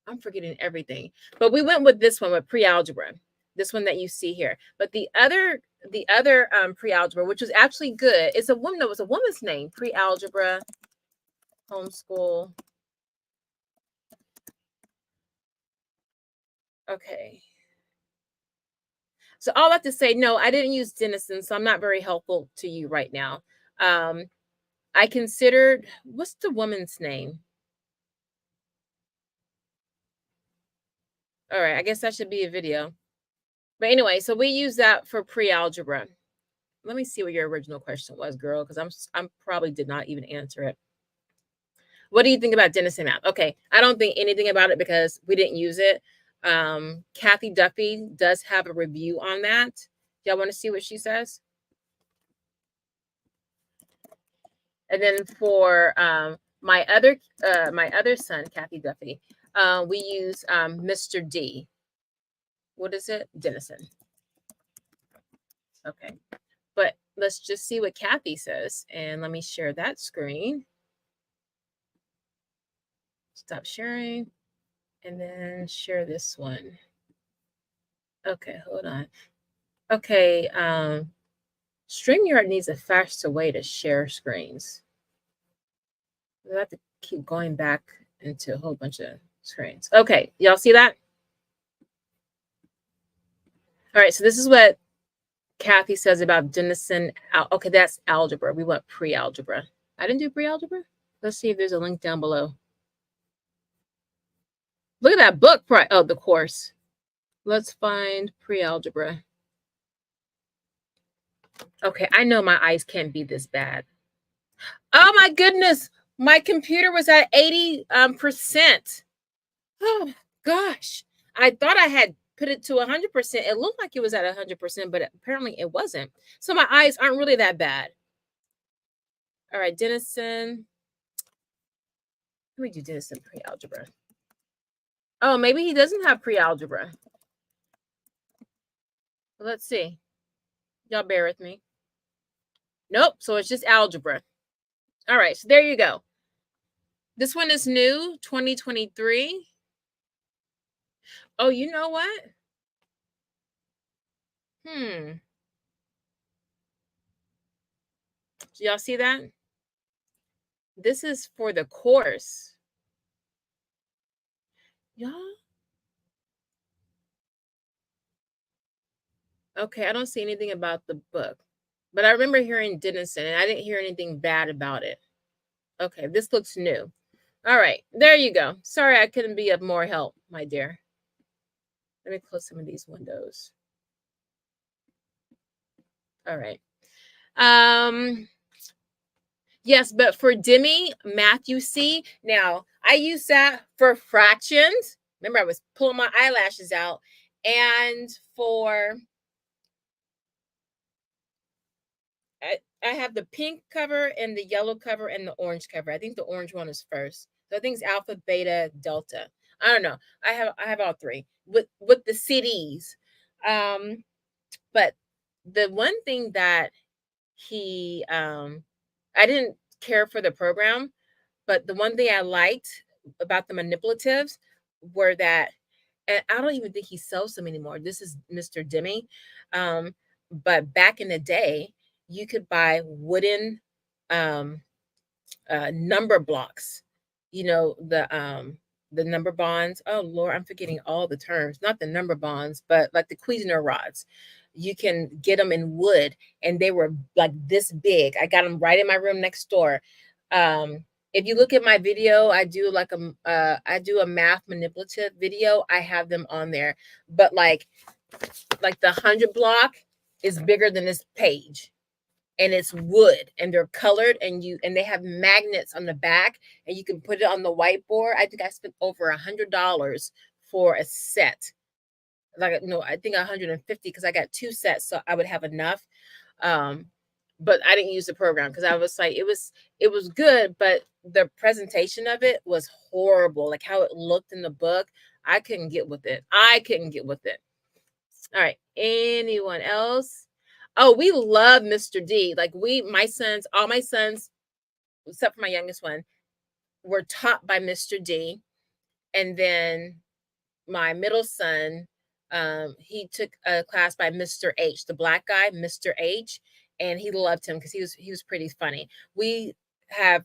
I'm forgetting everything. But we went with this one with pre-algebra. This one that you see here. But the other pre-algebra, which was actually good, it's a woman. That was a woman's name. Pre-algebra, homeschool. Okay. So all I have to say, no, I didn't use Denison, so I'm not very helpful to you right now. I considered, what's the woman's name? All right, I guess that should be a video. But anyway, so we use that for pre-algebra. Let me see what your original question was, girl, because I'm probably did not even answer it. What do you think about Denison Math? Okay, I don't think anything about it because we didn't use it. Kathy Duffy does have a review on that. Y'all want to see what she says? And then for my other son, Kathy Duffy, we use Mr. D. What is it? Denison. Okay. But let's just see what Kathy says. And let me share that screen. Stop sharing. And then share this one. Okay, hold on. Okay, StreamYard needs a faster way to share screens. I have to keep going back into a whole bunch of screens. Okay, y'all see that? All right, so this is what Kathy says about Denison. Okay, that's algebra. We went pre-algebra. I didn't do pre-algebra. Let's see if there's a link down below. Look at that book. Oh, the course. Let's find pre-algebra. Okay, I know my eyes can't be this bad. Oh my goodness, my computer was at 80%. Oh gosh, I thought I had put it to 100%. It looked like it was at 100%, but apparently it wasn't. So my eyes aren't really that bad. All right, Denison. Let me do Denison pre-algebra. Oh, maybe he doesn't have pre-algebra. Let's see. Y'all bear with me. Nope, so it's just algebra. All right, so there you go. This one is new, 2023. Oh, you know what? Do y'all see that? This is for the course. Y'all? Okay, I don't see anything about the book. But I remember hearing Denison, and I didn't hear anything bad about it. Okay, this looks new. All right, there you go. Sorry I couldn't be of more help, my dear. Let me close some of these windows. All right. Yes, but for Demi, Matthew C. Now, I use that for fractions. Remember, I was pulling my eyelashes out. And for I have the pink cover and the yellow cover and the orange cover. I think the orange one is first. So I think it's alpha, beta, delta. I don't know. I have all three with the CDs. But the one thing that he I didn't care for the program, but the one thing I liked about the manipulatives were that, and I don't even think he sells them anymore. This is Mr. Demi. But back in the day, you could buy wooden number blocks. You know, the number bonds. Oh Lord, I'm forgetting all the terms. Not the number bonds, but like the Cuisinart rods. You can get them in wood, and they were like this big. I got them right in my room next door. If you look at my video, I do like I do a math manipulative video. I have them on there, but like the 100 block is bigger than this page, and it's wood, and they're colored, and they have magnets on the back, and you can put it on the whiteboard. I think I spent over $100 for a set. Like, no, I think 150 because I got 2 sets, so I would have enough. But I didn't use the program because I was like, it was good, but the presentation of it was horrible. Like how it looked in the book, I couldn't get with it. All right, anyone else? Oh, we love Mr. D. Like all my sons, except for my youngest one, were taught by Mr. D. And then my middle son, he took a class by Mr. H, the black guy, Mr. H, and he loved him because he was pretty funny. We have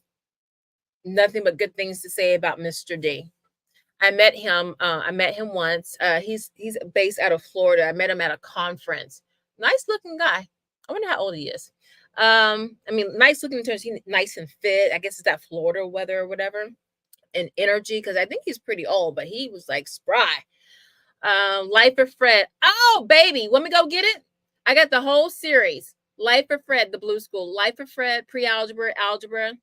nothing but good things to say about Mr. D. I met him once. He's based out of Florida. I met him at a conference. Nice looking guy. I wonder how old he is. I mean, nice looking in terms, he's nice and fit. I guess it's that Florida weather or whatever, and energy, because I think he's pretty old, but he was like spry. Life of Fred. Oh, baby, want me to go get it? I got the whole series. Life of Fred, the Blue School. Life of Fred, pre-algebra, algebra.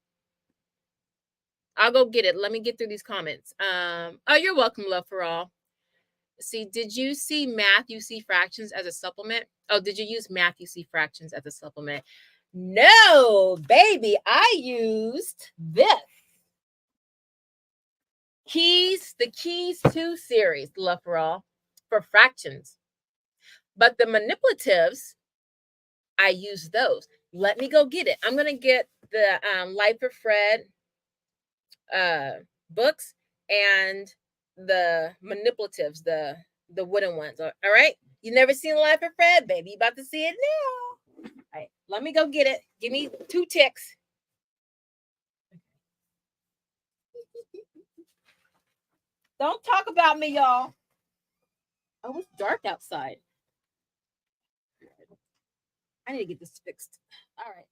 I'll go get it. Let me get through these comments. Oh, you're welcome, love for all. See, did you see math? You see fractions as a supplement? Oh, did you use math? You see fractions as a supplement? No, baby, I used this. The Keys 2 series, love for all, for fractions. But the manipulatives, I use those. Let me go get it. I'm going to get the Life of Fred books and the manipulatives, the wooden ones. All right. You never seen Life of Fred, baby. You about to see it now. All right. Let me go get it. Give me 2 ticks. Don't talk about me, y'all. Oh, it's dark outside. I need to get this fixed. All right.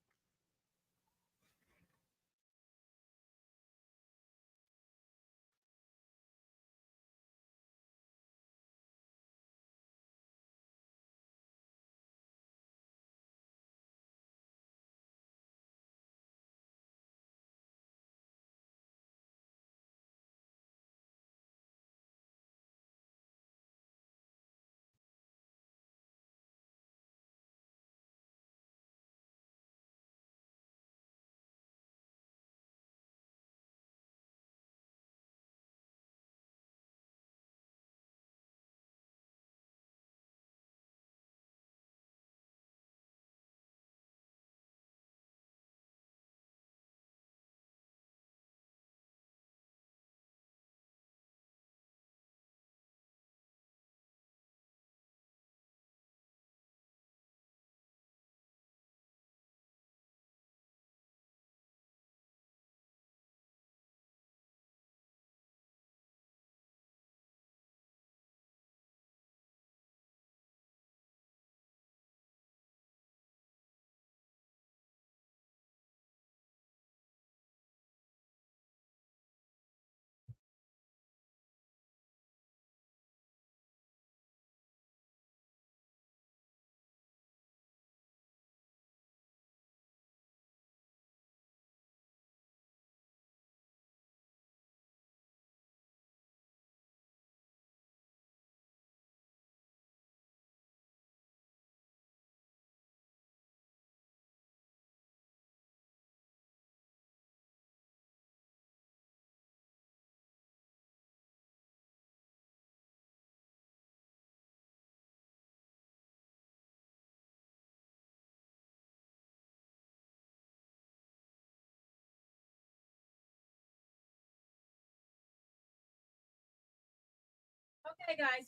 Okay, guys,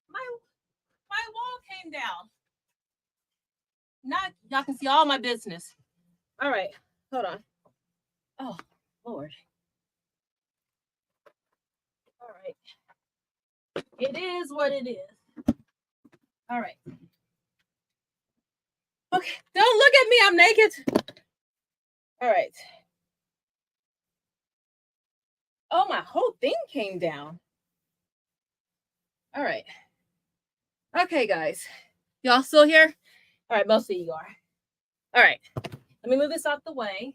my wall came down. Now y'all can see all my business. All right, hold on. Oh, Lord. All right. It is what it is. All right. Okay, don't look at me. I'm naked. All right. Oh, my whole thing came down. All right. Okay, guys. Y'all still here? All right, most of you are. All right. Let me move this out the way.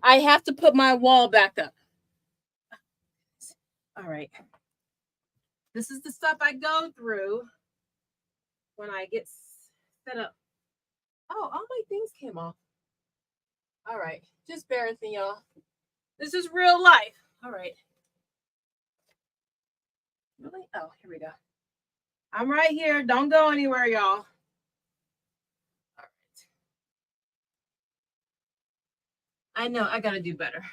I have to put my wall back up. All right. This is the stuff I go through when I get set up. Oh, all my things came off. All right. Just bear with me, y'all. This is real life. All right. Really? Oh, here we go. I'm right here. Don't go anywhere, y'all. All right. I know I got to do better.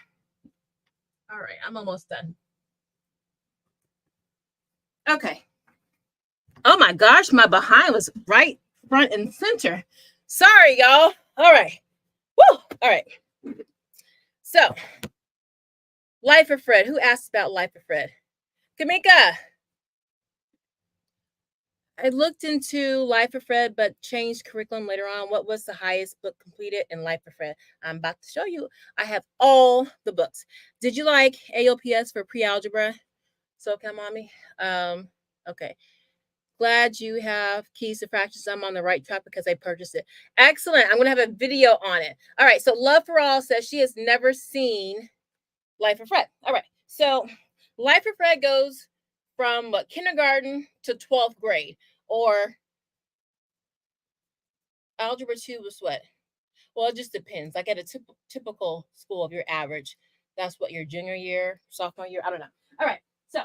All right. I'm almost done. Okay. Oh my gosh, my behind was right front and center. Sorry, y'all. All right. Woo. All right. So, Life of Fred. Who asked about Life of Fred? Kamika. I looked into Life of Fred, but changed curriculum later on. What was the highest book completed in Life of Fred? I'm about to show you. I have all the books. Did you like AOPS for pre-algebra? So come on me. Okay. Glad you have keys to fractions. I'm on the right track because I purchased it. Excellent. I'm going to have a video on it. All right. So Love for All says she has never seen Life of Fred. All right. So Life of Fred goes from what, kindergarten to 12th grade, or algebra 2 was what? Well, it just depends. Like at a typical school of your average, that's what your junior year, sophomore year. I don't know. All right. So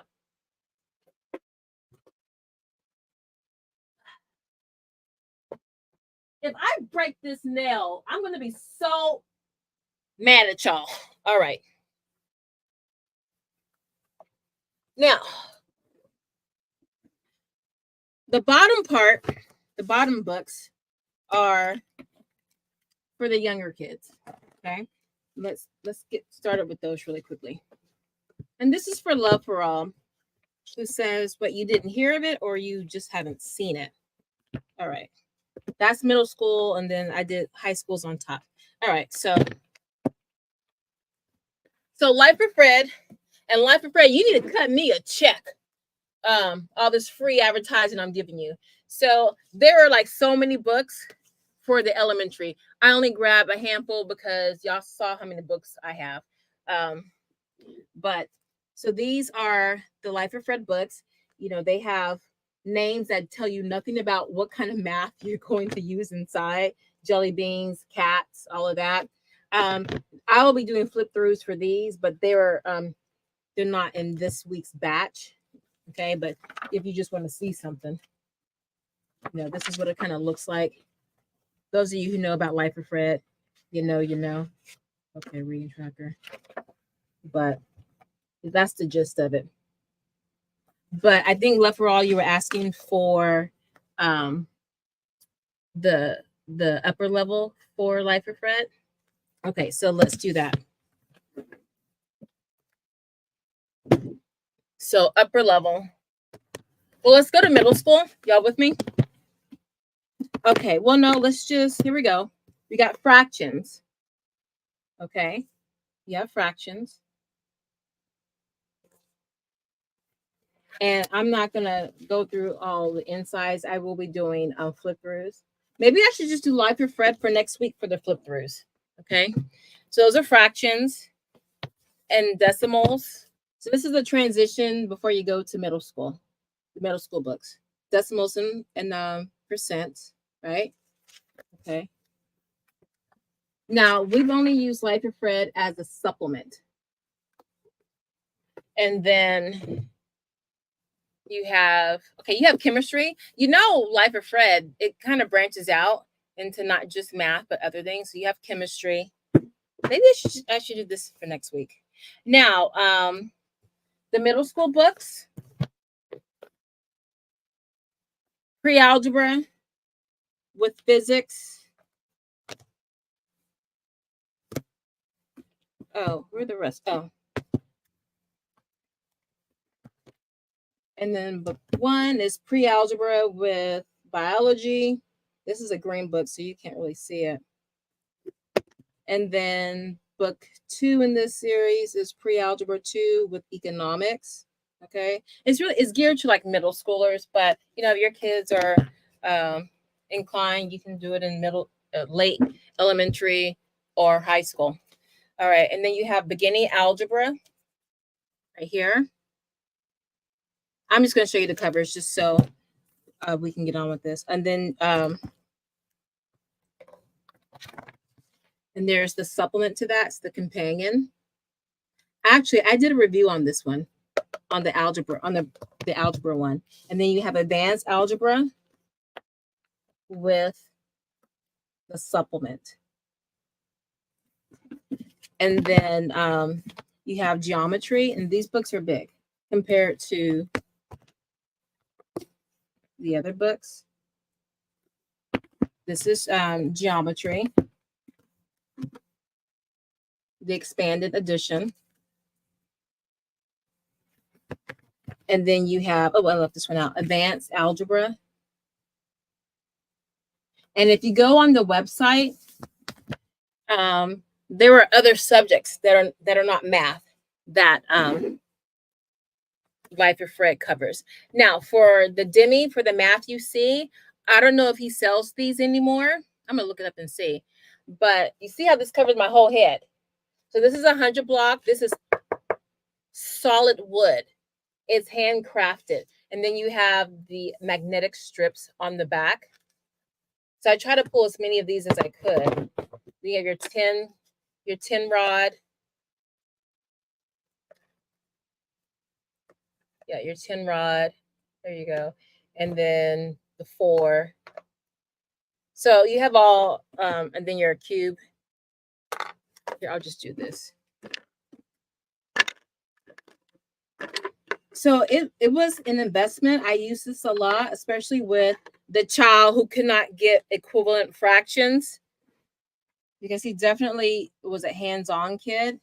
if I break this nail, I'm going to be so mad at y'all. All right. Now, the bottom part, the bottom books are for the younger kids. Okay. Let's get started with those really quickly. And this is for Love for All, who says, but you didn't hear of it or you just haven't seen it. All right. That's middle school, and then I did high schools on top. All right. So Life of Fred and Life of Fred, you need to cut me a check. All this free advertising I'm giving you. So there are like so many books for the elementary. I only grab a handful because y'all saw how many books I have. But so these are the Life of Fred books. You know, they have names that tell you nothing about what kind of math you're going to use inside. Jelly beans, cats, all of that. I will be doing flip throughs for these, but they're not in this week's batch. Okay, but if you just want to see something, you know, this is what it kind of looks like. Those of you who know about Life of Fred, you know. Okay, reading tracker. But that's the gist of it. But I think Love for All, you were asking for the upper level for Life of Fred. Okay, so let's do that. So upper level. Well, let's go to middle school. Y'all with me? Okay, well, no, let's just, here we go. We got fractions. Okay, you have fractions. And I'm not going to go through all the insides. I will be doing flip throughs. Maybe I should just do Life of Fred for next week for the flip throughs. Okay, so those are fractions and decimals. So this is a transition before you go to middle school, the middle school books. Decimals and percents, right? Okay. Now, we've only used Life of Fred as a supplement. And then you have chemistry. You know, Life of Fred, it kind of branches out into not just math, but other things. So you have chemistry. Maybe I should do this for next week. Now, the middle school books, pre-algebra with physics. Oh, where are the rest? Oh. And then book 1 is pre-algebra with biology. This is a green book, so you can't really see it. And then book 2 in this series is pre-algebra 2 with economics. Okay, it's geared to like middle schoolers, but you know, if your kids are inclined, you can do it in late elementary or high school. All right, and then you have beginning algebra right here. I'm just going to show you the covers just so we can get on with this. And then and there's the supplement to that. It's the companion. Actually, I did a review on this one, on the algebra, on the algebra one. And then you have advanced algebra with the supplement. And then you have geometry, and these books are big compared to the other books. This is geometry, the expanded edition. And then you have, oh, I left this one out, advanced algebra And if you go on the website, there are other subjects that are not math that Life of Fred covers. Now, for the Demi, for the math you see, I don't know if he sells these anymore. I'm gonna look it up and see. But you see how this covers my whole head. So this is 100 block. This is solid wood. It's handcrafted. And then you have the magnetic strips on the back. So I try to pull as many of these as I could. You have your 10 rod. Yeah, your 10 rod. There you go. And then the 4. So you have all, and then your cube. Here, I'll just do this. So it was an investment. I use this a lot, especially with the child who could not get equivalent fractions, because he definitely was a hands-on kid.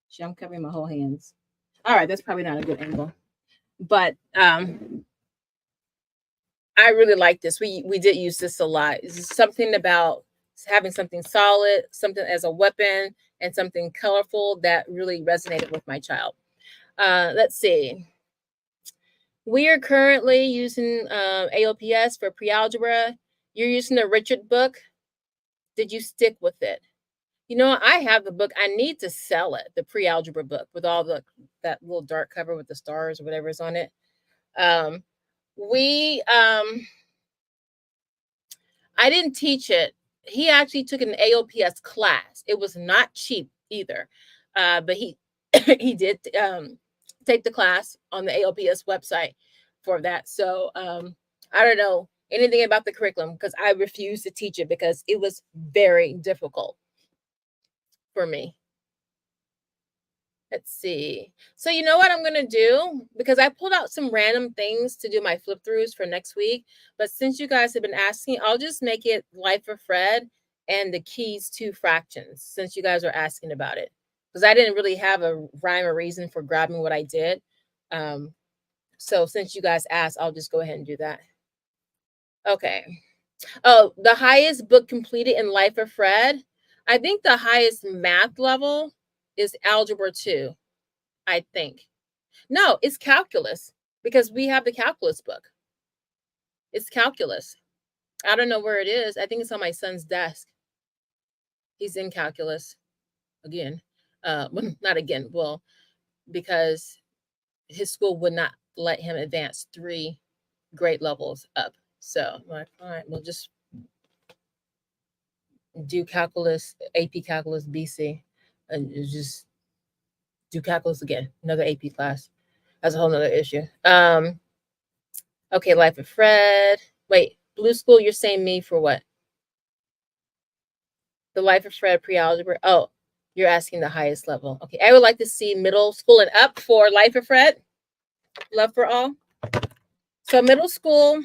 See, I'm covering my whole hands. All right, that's probably not a good angle. But I really like this. We did use this a lot. It's something about having something solid, something as a weapon, and something colorful that really resonated with my child. Let's see. We are currently using AOPS for pre-algebra. You're using the Richard book. Did you stick with it? You know, I have the book. I need to sell it, the pre-algebra book with all that little dark cover with the stars or whatever is on it. I didn't teach it. He actually took an AOPS class. It was not cheap either, but he he did take the class on the AOPS website for that. So I don't know anything about the curriculum because I refused to teach it because it was very difficult for me. Let's see. So you know what I'm going to do? Because I pulled out some random things to do my flip throughs for next week. But since you guys have been asking, I'll just make it Life of Fred and the keys to fractions since you guys are asking about it. Because I didn't really have a rhyme or reason for grabbing what I did. So since you guys asked, I'll just go ahead and do that. Okay. Oh, the highest book completed in Life of Fred. I think the highest math level is Algebra 2. I think. No, it's calculus because we have the calculus book. It's calculus. I don't know where it is. I think it's on my son's desk. He's in calculus again. Well, not again. Well, because his school would not let him advance 3 grade levels up. So I'm like, all right, we'll just do calculus, AP calculus, BC, and just do calculus again. Another AP class. That's a whole nother issue. Okay, Life of Fred. Wait, Blue School, you're saying me for what? The Life of Fred pre-algebra. Oh, you're asking the highest level. Okay, I would like to see middle school and up for Life of Fred. Love for all. So middle school,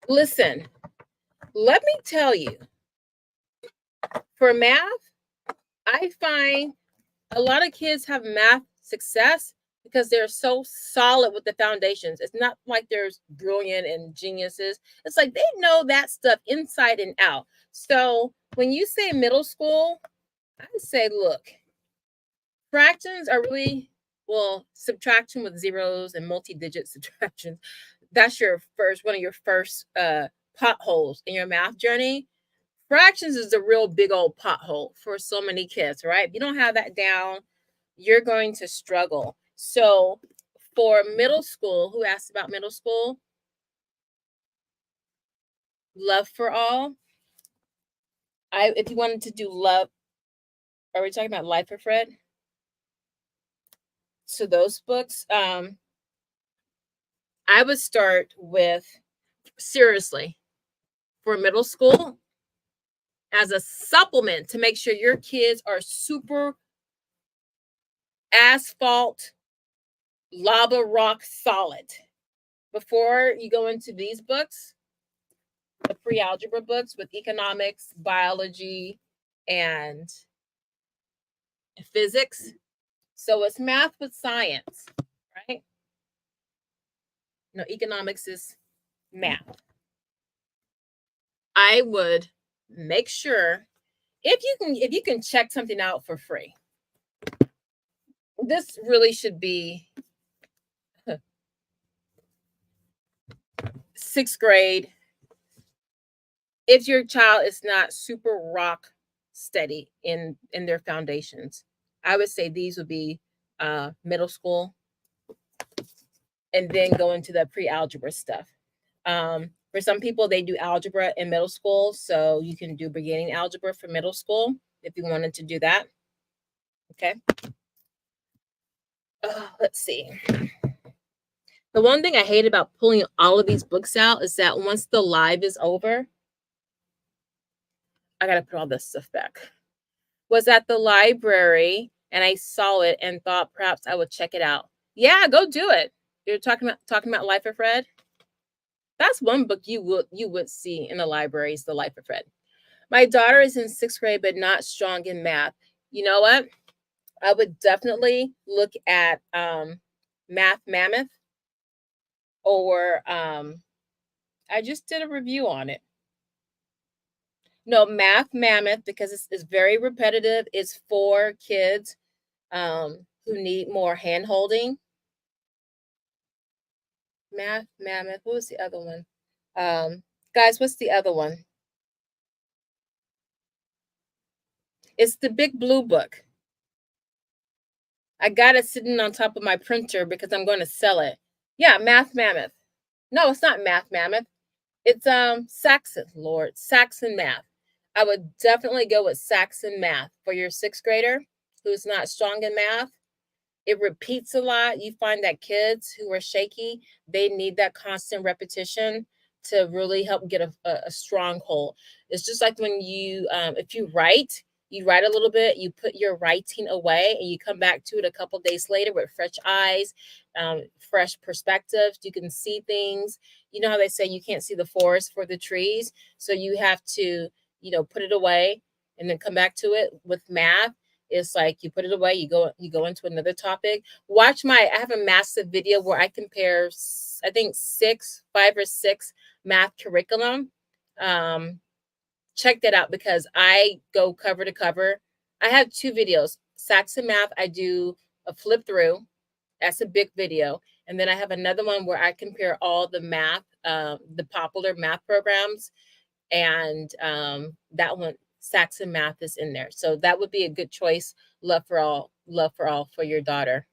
listen, let me tell you, for math, I find a lot of kids have math success because they're so solid with the foundations. It's not like they're brilliant and geniuses. It's like they know that stuff inside and out. So when you say middle school, I say, look, fractions are really, well, subtraction with zeros and multi-digit subtractions. That's one of your first potholes in your math journey. Fractions is a real big old pothole for so many kids, right? If you don't have that down, you're going to struggle. So for middle school, who asked about middle school? Love for all. If you wanted to do love, are we talking about Life of Fred? So those books, I would start with, seriously, for middle school, as a supplement to make sure your kids are super asphalt, lava rock solid. Before you go into these books, the pre-algebra books with economics, biology, and physics. So it's math with science, right? No, economics is math. I would make sure if you can check something out for free. This really should be 6th grade. If your child is not super rock steady in their foundations, I would say these would be middle school, and then go into the pre-algebra stuff. For some people, they do algebra in middle school, so you can do beginning algebra for middle school if you wanted to do that. Okay. Let's see. The one thing I hate about pulling all of these books out is that once the live is over, I gotta put all this stuff back. Was at the library and I saw it and thought perhaps I would check it out. Yeah, go do it. You're talking about Life of Fred. That's one book you would see in the library is The Life of Fred. My daughter is in 6th grade but not strong in math. You know what? I would definitely look at Math Mammoth, or I just did a review on it. No, Math Mammoth, because it's very repetitive. It's for kids who need more hand holding. Math Mammoth. What was the other one? Guys, what's the other one? It's the big blue book. I got it sitting on top of my printer because I'm going to sell it. Yeah, Math Mammoth. No, it's not Math Mammoth. It's Saxon Math. I would definitely go with Saxon Math for your 6th grader who's not strong in math. It repeats a lot. You find that kids who are shaky, they need that constant repetition to really help get a stronghold. It's just like when if you write a little bit, you put your writing away and you come back to it a couple days later with fresh eyes, fresh perspectives. You can see things. You know how they say you can't see the forest for the trees. So you have to, put it away and then come back to it. With math, it's like you put it away, you go into another topic. I have a massive video where I compare, I think 5 or 6 math curriculum. Check that out because I go cover to cover. I have 2 videos. Saxon Math, I do a flip through. That's a big video. And then I have another one where I compare all the math, the popular math programs. And that one, Saxon Math, is in there. So that would be a good choice. Love for all for your daughter.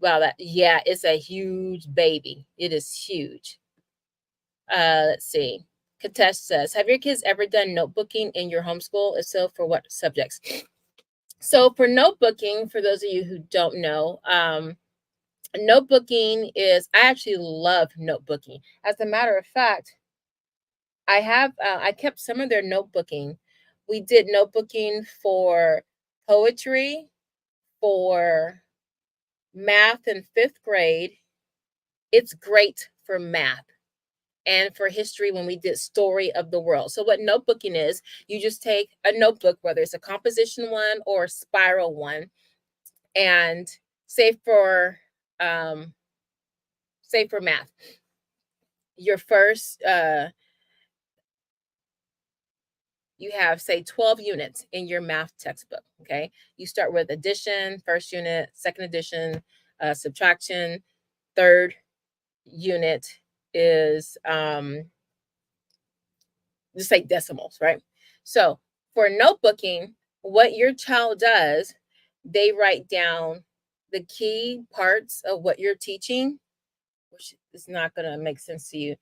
Wow, it's a huge baby. It is huge. Let's see. Katesh says, have your kids ever done notebooking in your homeschool? If so, for what subjects? So for notebooking, for those of you who don't know, notebooking I actually love notebooking. As a matter of fact, I kept some of their notebooking. We did notebooking for poetry, for math in 5th grade. It's great for math. And for history, when we did story of the world. So what notebooking is, you just take a notebook, whether it's a composition one or a spiral one, and say for math, your first you have, say, 12 units in your math textbook. Okay, you start with addition, first unit, second addition, subtraction, third unit is just like decimals, right? So for notebooking, what your child does, they write down the key parts of what you're teaching, which is not going to make sense to you.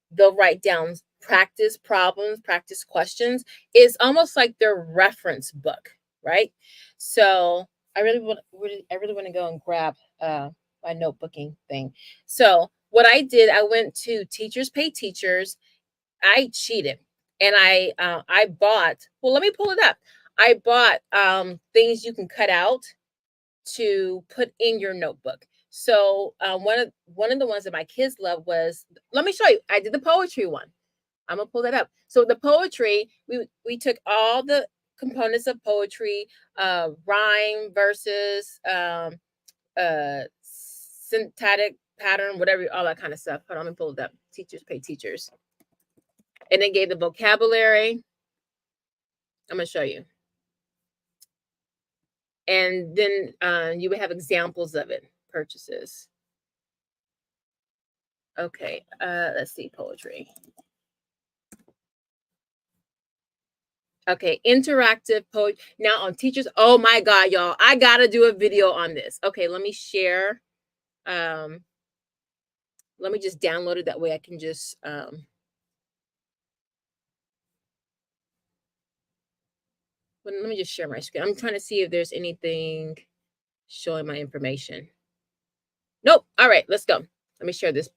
They'll write down practice problems, practice questions. It's almost like their reference book, right? So I really want to go and grab my notebooking thing. So what I did, I went to Teachers Pay Teachers. I cheated, and I bought. Well, let me pull it up. I bought things you can cut out to put in your notebook. So one of the ones that my kids love was. Let me show you. I did the poetry one. I'm gonna pull that up. So the poetry, we took all the components of poetry, rhyme, verses, syntactic pattern, whatever, all that kind of stuff. Hold on, let me pull it up. Teachers Pay Teachers. And it gave the vocabulary. I'm going to show you. And then you would have examples of it, purchases. Okay, let's see, poetry. Okay, interactive poetry. Now on teachers, oh my God, y'all, I gotta do a video on this. Okay, let me share. Let me just download it. That way I can just, let me just share my screen. I'm trying to see if there's anything showing my information. Nope. All right, let's go. Let me share this.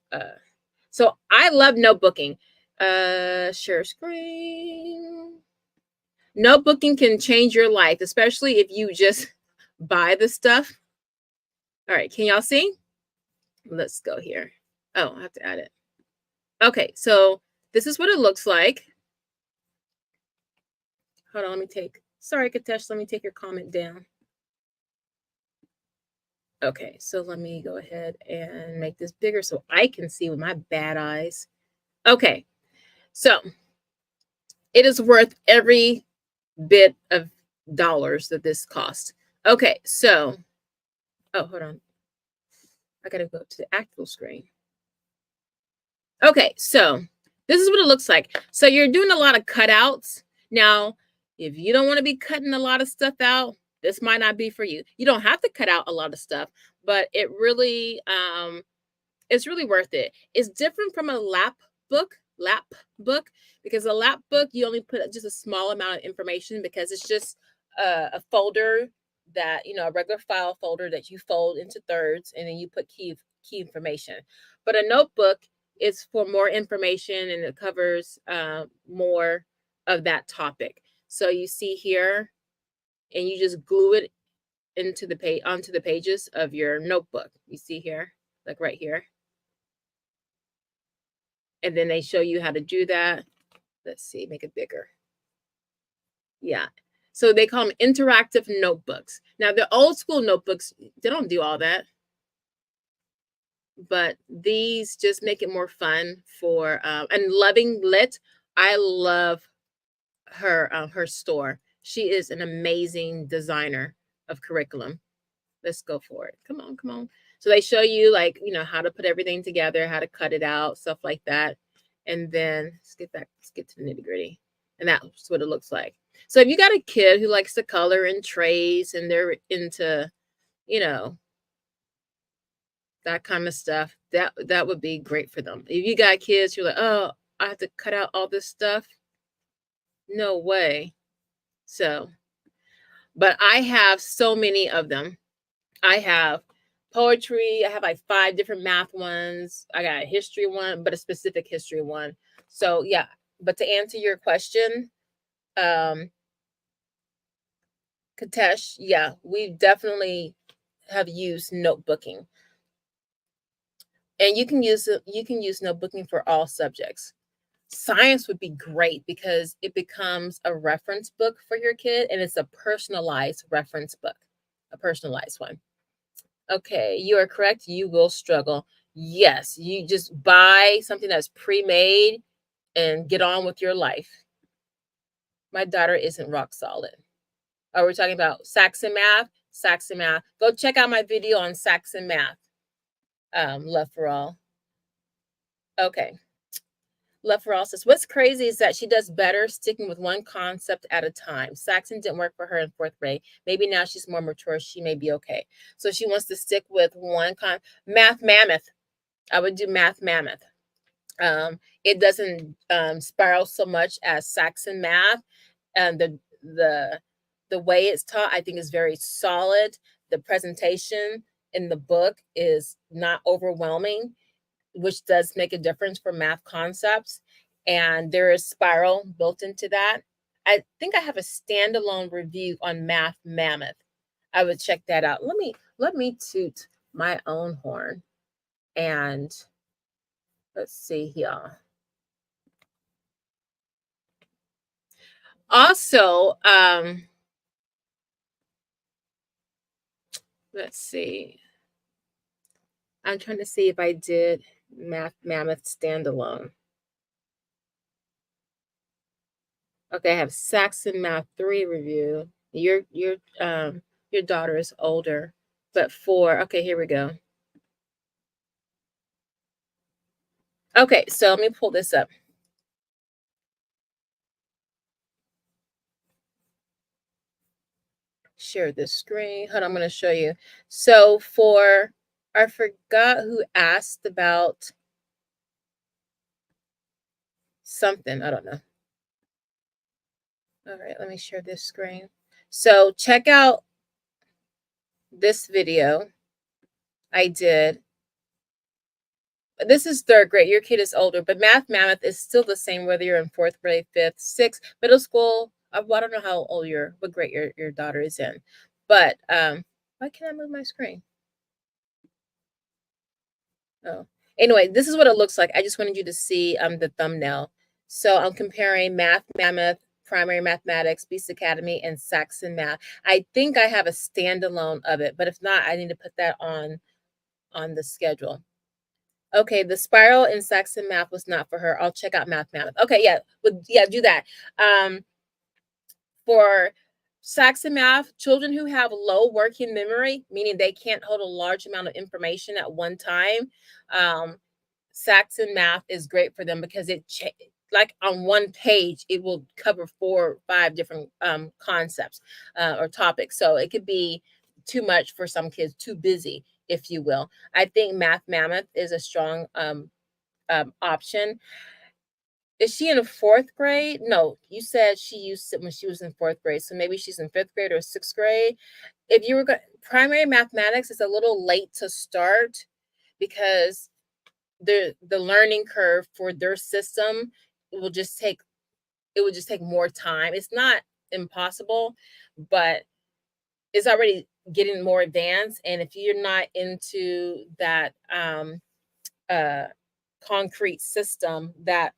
So I love notebooking. Share screen. Notebooking can change your life, especially if you just buy the stuff. All right, can y'all see? Let's go here. Oh, I have to add it. Okay, so this is what it looks like. Hold on, let me take, sorry, Katesh, let me take your comment down. Okay, so let me go ahead and make this bigger so I can see with my bad eyes. Okay, so it is worth every bit of dollars that this costs. Okay, so, oh, hold on. I gotta go to the actual screen. Okay, so this is what it looks like. So you're doing a lot of cutouts. Now, if you don't want to be cutting a lot of stuff out, this might not be for you. You don't have to cut out a lot of stuff, but it really, it's really worth it. It's different from a lap book, because a lap book, you only put just a small amount of information because it's just a folder that, you know, a regular file folder that you fold into thirds and then you put key information. But a notebook is for more information and it covers more of that topic. So you see here, and you just glue it into the page onto the pages of your notebook. You see here, like right here. And then they show you how to do that. Let's see, make it bigger. Yeah. So they call them interactive notebooks. Now, the old school notebooks, they don't do all that. But these just make it more fun for, and Loving Lit, I love her store. She is an amazing designer of curriculum. Let's go for it. Come on, come on. So they show you, like, you know, how to put everything together, how to cut it out, stuff like that. And then let's get to the nitty gritty. And that's what it looks like. So if you got a kid who likes to color and trace and they're into, you know, that kind of stuff, that would be great for them. If you got kids who are like, oh, I have to cut out all this stuff. No way. So, but I have so many of them. I have poetry. I have like 5 different math ones. I got a history one, but a specific history one. So yeah, but to answer your question, Katesh, yeah, we definitely have used notebooking. And you can use notebooking for all subjects. Science would be great because it becomes a reference book for your kid, and it's a personalized reference book, a personalized one. Okay, you are correct. You will struggle. Yes, you just buy something that's pre-made and get on with your life. My daughter isn't rock solid. Oh, we're talking about Saxon math. Saxon math. Go check out my video on Saxon math. Love for all. Okay. Love for all says, what's crazy is that she does better sticking with one concept at a time. Saxon didn't work for her in 4th grade. Maybe now she's more mature. She may be okay. So she wants to stick with one math mammoth. I would do math mammoth. It doesn't spiral so much as Saxon math. And the way it's taught, I think, is very solid. The presentation in the book is not overwhelming, which does make a difference for math concepts. And there is spiral built into that. I think I have a standalone review on Math Mammoth. I would check that out. Let me toot my own horn. And let's see here. Also, let's see. I'm trying to see if I did Math Mammoth standalone. Okay, I have Saxon Math 3 review. Your daughter is older, but 4. Okay, here we go. Okay, so let me pull this up. Share this screen. Hold on, I'm going to show you. So I forgot who asked about something. I don't know. All right, let me share this screen. So check out this video I did. This is third grade. Your kid is older, but Math Mammoth is still the same whether you're in fourth grade, fifth, sixth, middle school. Well, I don't know how old what grade your daughter is in, but why can't I move my screen? Oh, anyway, this is what it looks like. I just wanted you to see the thumbnail. So I'm comparing Math Mammoth, Primary Mathematics, Beast Academy, and Saxon Math. I think I have a standalone of it, but if not, I need to put that on the schedule. Okay, the spiral in Saxon Math was not for her. I'll check out Math Mammoth. Okay, yeah, do that. For Saxon Math, children who have low working memory, meaning they can't hold a large amount of information at one time, Saxon Math is great for them because like on one page, it will cover 4 or 5 different concepts or topics. So it could be too much for some kids, too busy, if you will. I think Math Mammoth is a strong option. Is she in 4th grade? No, you said she used it when she was in 4th grade. So maybe she's in 5th grade or 6th grade. If you were primary mathematics is a little late to start because the learning curve for their system will just take it would just take more time. It's not impossible, but it's already getting more advanced. And if you're not into that uh concrete system, that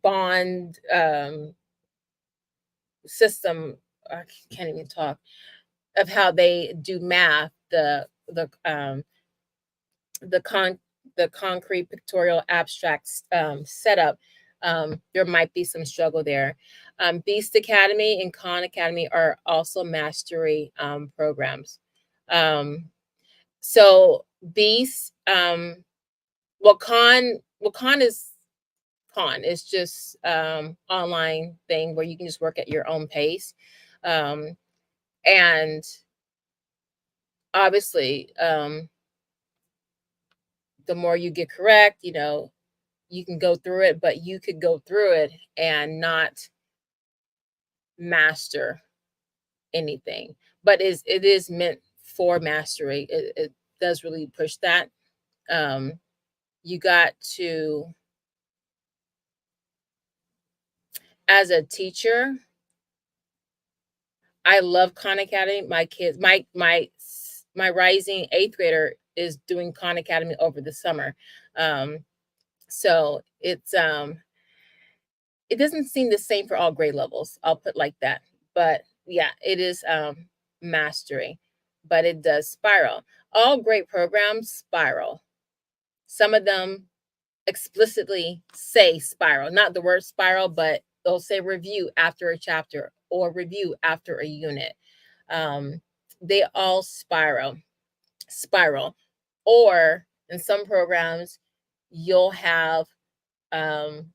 bond system, I can't even talk, of how they do math, the con the concrete pictorial abstract setup, there might be some struggle there. Beast Academy and Khan Academy are also mastery programs. So Beast, Khan is Khan. It's just online thing where you can just work at your own pace. And obviously, the more you get correct, you can go through it, but you could go through it and not master anything. But it is meant for mastery. It does really push that. You got to, as a teacher, I love Khan Academy. My kids, my rising 8th grader is doing Khan Academy over the summer. So it doesn't seem the same for all grade levels. I'll put like that. But yeah, it is mastery, but it does spiral. All great programs spiral. Some of them explicitly say spiral, not the word spiral, but they'll say review after a chapter or review after a unit. They all spiral. Or in some programs, you'll have primary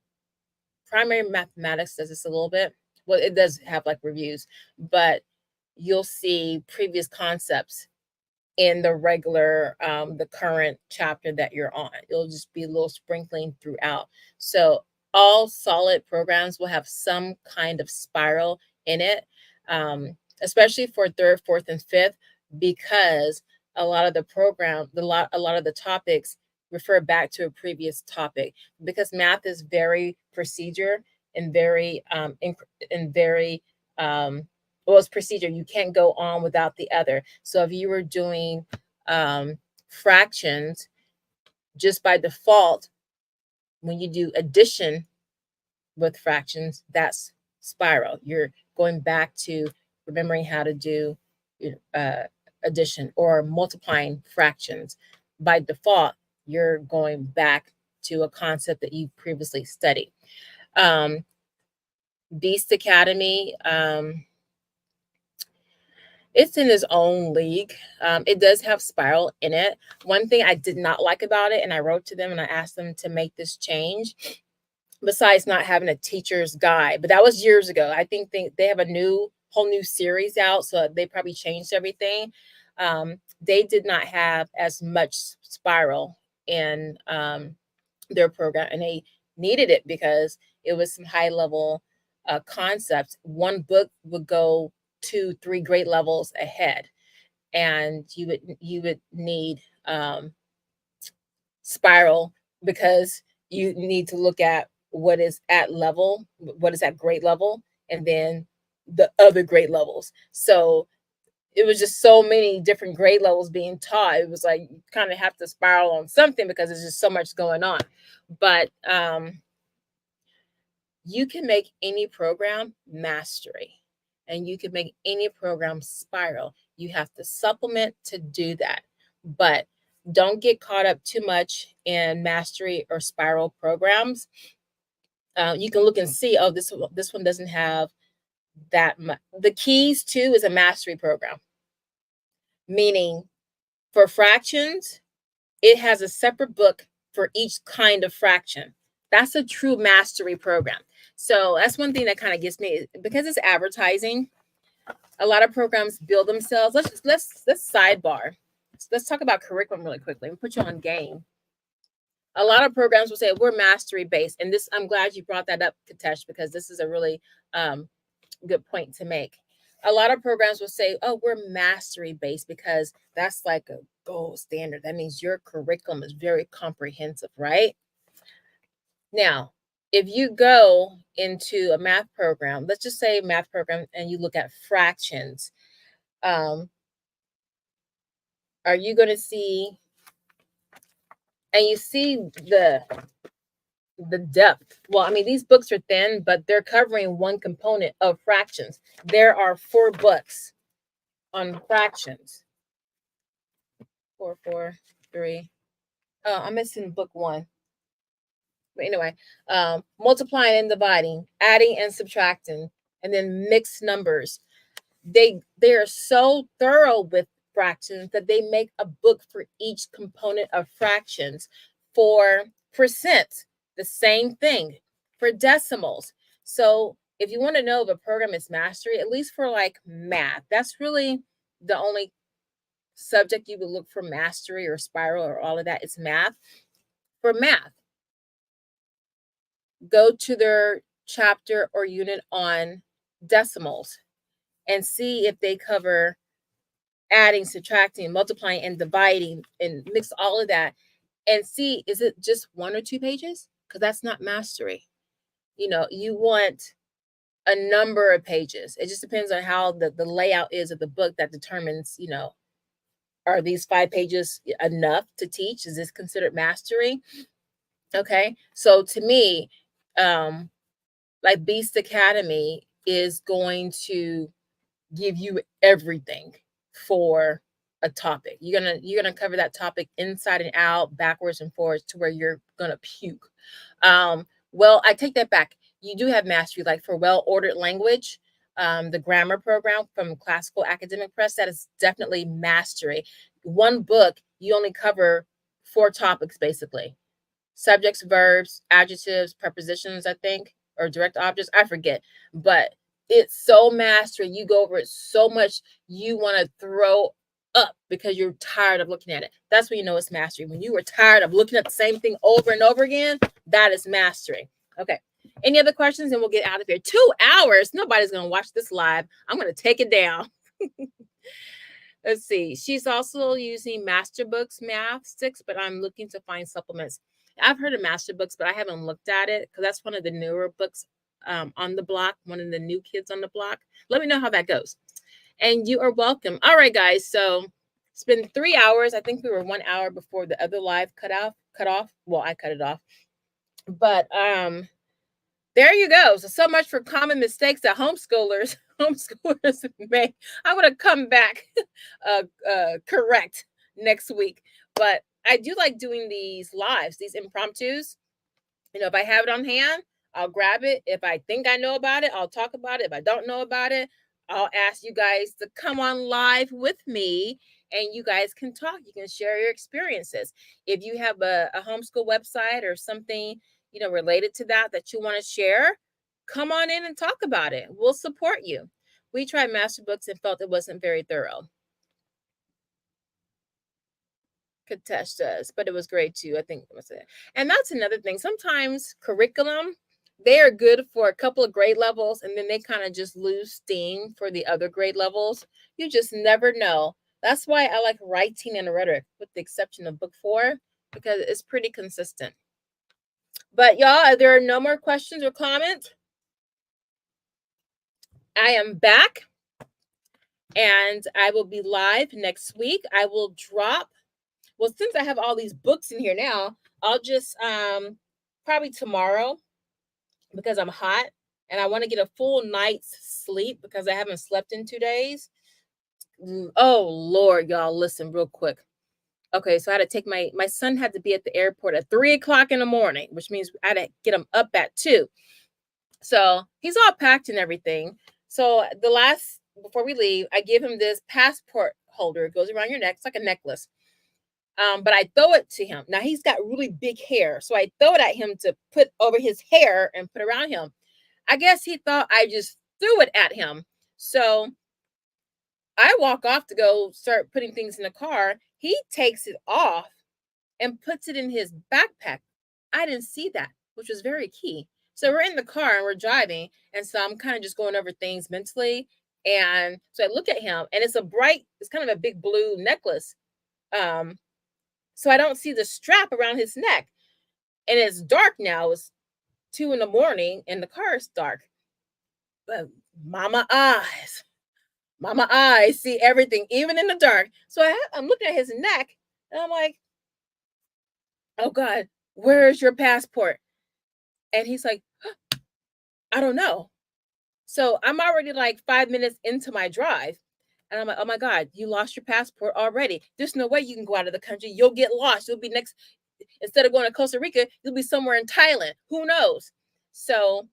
mathematics does this a little bit. Well, it does have like reviews, but you'll see previous concepts in the current chapter that you're on. It'll just be a little sprinkling throughout. So all solid programs will have some kind of spiral in it, especially for 3rd, 4th, and 5th, because a lot of a lot of the topics refer back to a previous topic, because math is very procedure and very well, it's procedure. You can't go on without the other. So if you were doing fractions, just by default, when you do addition with fractions, that's spiral. You're going back to remembering how to do addition or multiplying fractions. By default, you're going back to a concept that you previously studied. Beast Academy, it's in its own league. It does have spiral in it. One thing I did not like about it, and I wrote to them and I asked them to make this change, besides not having a teacher's guide, but that was years ago. I think they have a whole new series out, so they probably changed everything. They did not have as much spiral in their program, and they needed it because it was some high level concepts. One book would go 2-3 grade levels ahead, and you would need spiral because you need to look at what is at level, what is at grade level, and then the other grade levels. So it was just so many different grade levels being taught. It was like you kind of have to spiral on something because there's just so much going on. But you can make any program mastery, and you can make any program spiral. You have to supplement to do that. But don't get caught up too much in mastery or spiral programs. You can look and see, oh, this one doesn't have that much. The keys too is a mastery program, meaning for fractions, it has a separate book for each kind of fraction. That's a true mastery program. So that's one thing that kind of gets me, because it's advertising. A lot of programs build themselves. Let's sidebar. Let's talk about curriculum really quickly and put you on game. A lot of programs will say we're mastery based, and this, I'm glad you brought that up, Katesh, because this is a really good point to make. A lot of programs will say, oh, we're mastery based because that's like a gold standard. That means your curriculum is very comprehensive, right? Now, if you go into a math program, let's just say math program, and you look at fractions, are you going to see, and you see the depth. Well, I mean, these books are thin, but they're covering one component of fractions. There are 4 books on fractions. 4, 4, 3. Oh, I'm missing book 1. But anyway, multiplying and dividing, adding and subtracting, and then mixed numbers. They are so thorough with fractions that they make a book for each component of fractions. For percent, the same thing. For decimals. So if you want to know if a program is mastery, at least for like math, that's really the only subject you would look for mastery or spiral or all of that. It's math. For math, go to their chapter or unit on decimals and see if they cover adding, subtracting, multiplying, and dividing, and mix all of that, and see, is it just 1 or 2 pages? Because that's not mastery. You know, you want a number of pages. It just depends on how the layout is of the book that determines, you know, are these 5 pages enough to teach? Is this considered mastery? Okay. So to me, like Beast Academy is going to give you everything for a topic. You're gonna cover that topic inside and out, backwards and forwards, to where you're gonna puke. Well, I take that back. You do have mastery, like for well-ordered language, the grammar program from Classical Academic Press, that is definitely mastery. One book, you only cover 4 topics basically: subjects, verbs, adjectives, prepositions, I think, or direct objects. I forget, but it's so mastery. You go over it so much, you want to throw up because you're tired of looking at it. That's when you know it's mastery. When you were tired of looking at the same thing over and over again, that is mastery. Okay. Any other questions? And we'll get out of here. 2 hours. Nobody's going to watch this live. I'm going to take it down. Let's see. She's also using Masterbooks Math 6, but I'm looking to find supplements. I've heard of Masterbooks, but I haven't looked at it because that's one of the newer books on the block, one of the new kids on the block. Let me know how that goes. And you are welcome. All right, guys. So it's been 3 hours. I think we were 1 hour before the other live cut off. Well, I cut it off. But there you go. So much for common mistakes that homeschoolers make. I'm going to come back correct next week. But I do like doing these lives, these impromptus. If I have it on hand, I'll grab it. If I think I know about it, I'll talk about it. If I don't know about it, I'll ask you guys to come on live with me and you guys can talk. You can share your experiences. If you have a homeschool website or something, related to that you want to share, come on in and talk about it. We'll support you. We tried master books and felt it wasn't very thorough. Katesh does, but it was great too. I think was it. And that's another thing. Sometimes curriculum, they are good for a couple of grade levels, and then they kind of just lose steam for the other grade levels. You just never know. That's why I like writing and rhetoric, with the exception of book 4, because it's pretty consistent. But y'all, there are no more questions or comments. I am back, and I will be live next week. I will drop. Well, since I have all these books in here now, I'll just probably tomorrow, because I'm hot and I want to get a full night's sleep because I haven't slept in 2 days. Oh Lord, y'all, listen real quick. Okay, so I had to take my son had to be at the airport at 3 o'clock in the morning, which means I had to get him up at 2. So he's all packed and everything. So before we leave, I give him this passport holder. It goes around your neck. It's like a necklace. But I throw it to him. Now he's got really big hair, so I throw it at him to put over his hair and put around him. I guess he thought I just threw it at him. So I walk off to go start putting things in the car. He takes it off and puts it in his backpack. I didn't see that, which was very key. So we're in the car and we're driving, and so I'm kind of just going over things mentally. And so I look at him, and it's kind of a big blue necklace. So I don't see the strap around his neck. And it's dark now. It's 2 a.m. and the car is dark. But mama eyes see everything, even in the dark. So I'm looking at his neck, and I'm like, oh God, where's your passport? And he's like, I don't know. So I'm already like 5 minutes into my drive. And I'm like, oh my God, you lost your passport already. There's no way you can go out of the country. You'll get lost. You'll be instead of going to Costa Rica, you'll be somewhere in Thailand. Who knows? So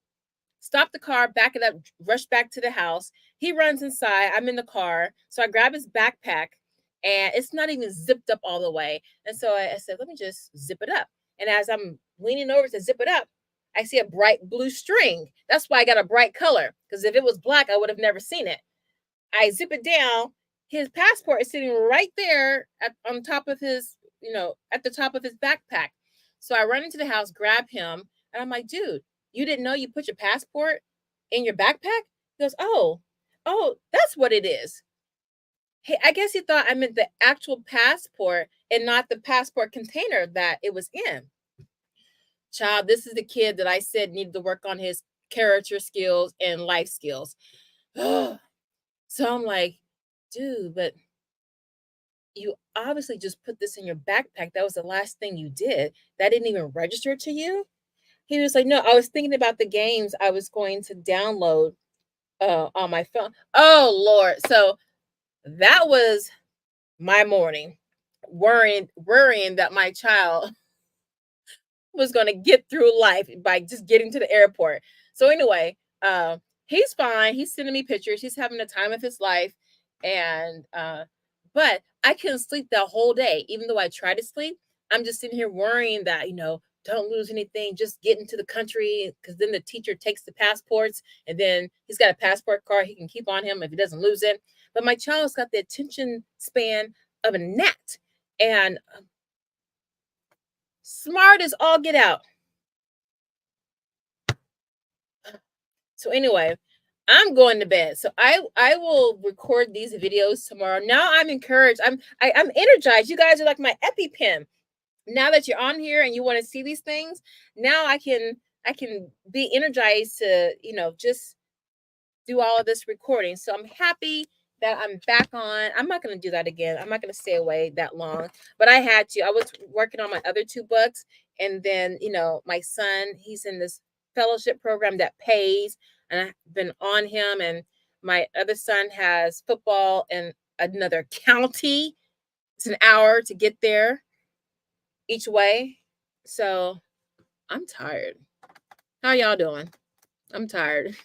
stop the car, back it up, rush back to the house. He runs inside. I'm in the car. So I grab his backpack, and it's not even zipped up all the way. And so I said, let me just zip it up. And as I'm leaning over to zip it up, I see a bright blue string. That's why I got a bright color, because if it was black, I would have never seen it. I zip it down. His passport is sitting right there on top of his, at the top of his backpack. So I run into the house, grab him, and I'm like, dude, you didn't know you put your passport in your backpack? He goes, oh, that's what it is. Hey, I guess he thought I meant the actual passport and not the passport container that it was in. Child, this is the kid that I said needed to work on his character skills and life skills. So I'm like, dude, but you obviously just put this in your backpack. That was the last thing you did. That didn't even register to you. He was like, no, I was thinking about the games I was going to download on my phone. Oh Lord. So that was my morning, worrying that my child was going to get through life by just getting to the airport. So anyway, he's fine. He's sending me pictures. He's having the time of his life. And but I couldn't sleep the whole day. Even though I tried to sleep, I'm just sitting here worrying that, don't lose anything, just get into the country, because then the teacher takes the passports, and then he's got a passport card he can keep on him if he doesn't lose it. But my child's got the attention span of a gnat, and smart as all get out. So anyway, I'm going to bed. So I will record these videos tomorrow. Now I'm encouraged. I'm energized. You guys are like my EpiPen. Now that you're on here and you want to see these things, now I can be energized to, just do all of this recording. So I'm happy that I'm back on. I'm not going to do that again. I'm not going to stay away that long, but I had to. I was working on my other 2 books, and then, my son, he's in this fellowship program that pays, and I've been on him, and my other son has football in another county. It's an hour to get there. each way. So I'm tired. How y'all doing? I'm tired.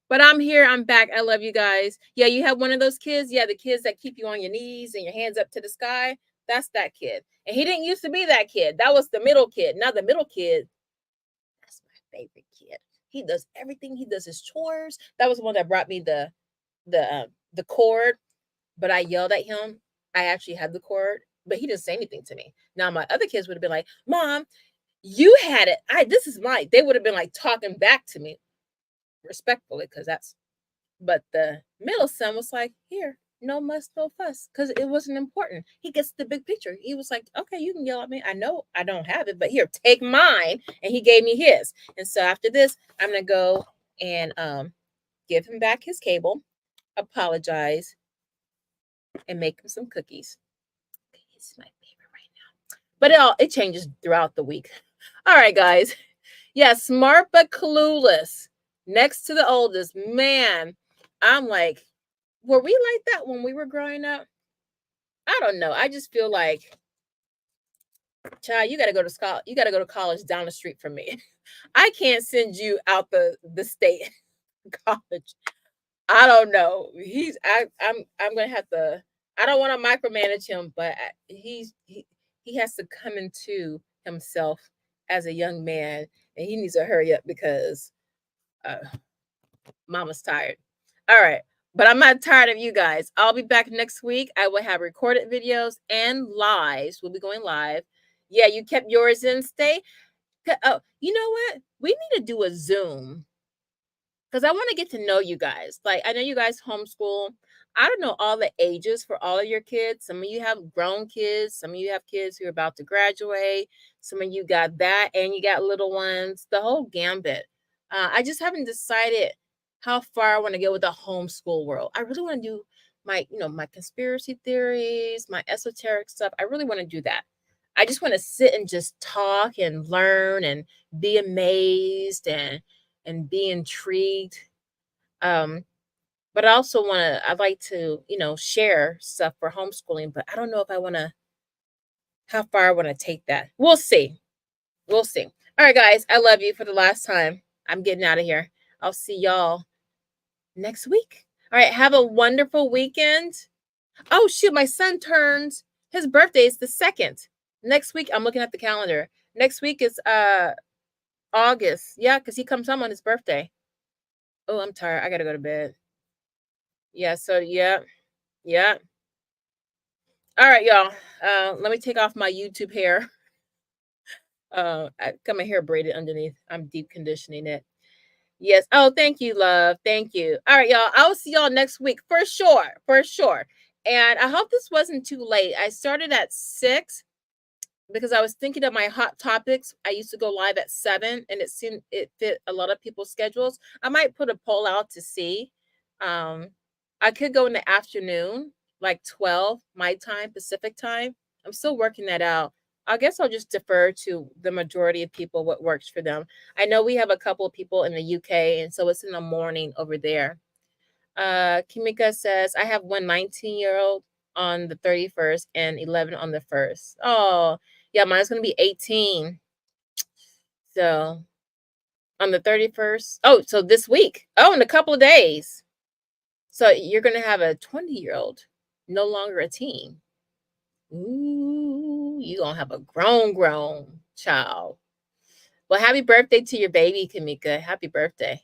But I'm here. I'm back. I love you guys. Yeah, you have one of those kids. Yeah, the kids that keep you on your knees and your hands up to the sky. That's that kid. And he didn't used to be that kid. That was the middle kid. Now the middle kid, that's my favorite kid. He does everything. He does his chores. That was the one that brought me the cord, but I yelled at him. I actually had the cord, but he didn't say anything to me. Now my other kids would have been like, "Mom, you had it. This is mine." They would have been like talking back to me respectfully, because that's. But the middle son was like, "Here, no muss, no fuss," because it wasn't important. He gets the big picture. He was like, "Okay, you can yell at me. I know I don't have it, but here, take mine." And he gave me his. And so after this, I'm gonna go and give him back his cable, apologize, and make him some cookies. It's my favorite right now. But it changes throughout the week. All right, guys. Yeah, smart but clueless. Next to the oldest. Man, I'm like, were we like that when we were growing up? I don't know. I just feel like, child, you got to go to school. You got to go to college down the street from me. I can't send you out the state college. I don't know. I'm gonna have to. I don't want to micromanage him, but he has to come into himself as a young man, and he needs to hurry up because uh, Mama's tired. All right, but I'm not tired of you guys. I'll be back next week. I will have recorded videos and lives. We'll be going live. Yeah, you kept yours in. Stay. Oh, you know what? We need to do a Zoom because I want to get to know you guys. Like, I know you guys homeschool. I don't know all the ages for all of your kids. Some of you have grown kids. Some of you have kids who are about to graduate. Some of you got that, and you got little ones. The whole gambit. I just haven't decided how far I want to go with the homeschool world. I really want to do my conspiracy theories, my esoteric stuff. I really want to do that. I just want to sit and just talk and learn and be amazed and be intrigued. But I also I'd like to, share stuff for homeschooling, but I don't know if I want to, how far I want to take that. We'll see. We'll see. All right, guys, I love you for the last time. I'm getting out of here. I'll see y'all next week. All right, have a wonderful weekend. Oh, shoot, my son turns, his birthday is the 2nd. Next week, I'm looking at the calendar. Next week is August. Yeah, because he comes home on his birthday. Oh, I'm tired. I got to go to bed. Yeah, so yeah. All right, y'all. Let me take off my YouTube hair. I got my hair braided underneath. I'm deep conditioning it. Yes. Oh, thank you, love. Thank you. All right, y'all. I will see y'all next week for sure. For sure. And I hope this wasn't too late. I started at 6 because I was thinking of my hot topics. I used to go live at 7, and it fit a lot of people's schedules. I might put a poll out to see. I could go in the afternoon, like 12 my time, Pacific time. I'm still working that out. I guess I'll just defer to the majority of people what works for them. I know we have a couple of people in the UK, and so it's in the morning over there. Kimika says, I have one 19-year-old on the 31st and 11 on the 1st. Oh, yeah, mine's going to be 18. So on the 31st. Oh, so this week. Oh, in a couple of days. So you're going to have a 20-year-old, no longer a teen. Ooh, you're going to have a grown child. Well, happy birthday to your baby, Kamika. Happy birthday.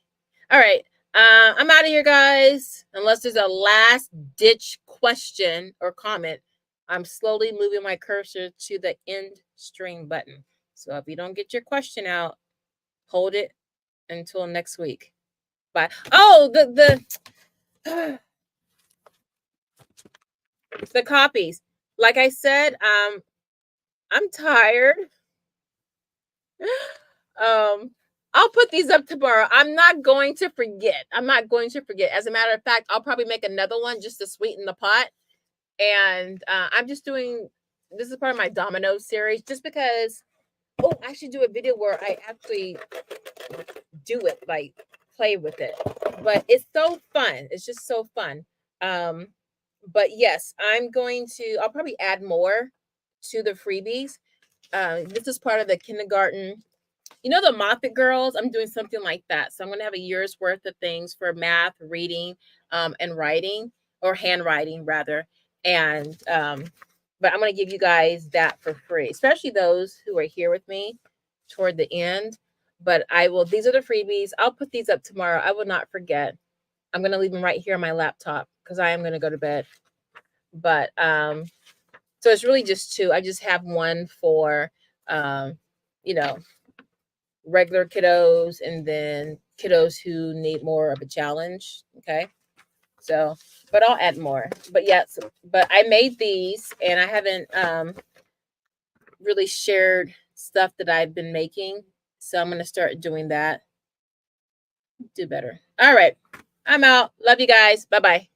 All right. I'm out of here, guys. Unless there's a last ditch question or comment, I'm slowly moving my cursor to the end string button. So if you don't get your question out, hold it until next week. Bye. Oh, the copies. Like I said, I'm tired. I'll put these up tomorrow. I'm not going to forget. As a matter of fact, I'll probably make another one just to sweeten the pot. And I'm just doing, this is part of my domino series, just because, I actually do a video where I actually do it, like play with it. But it's so fun. It's just so fun. But yes, I'll probably add more to the freebies. This is part of the kindergarten. You know, the Moffat girls, I'm doing something like that. So I'm going to have a year's worth of things for math, reading, and writing, or handwriting rather. And, but I'm going to give you guys that for free, especially those who are here with me toward the end. But I will, these are the freebies. I'll put these up tomorrow. I will not forget. I'm going to leave them right here on my laptop because I am going to go to bed. But, so it's really just two. I just have one for, you know, regular kiddos, and then kiddos who need more of a challenge. Okay. So, but I'll add more. But yes, but I made these and I haven't really shared stuff that I've been making. So I'm going to start doing that. Do better. All right. I'm out. Love you guys. Bye bye.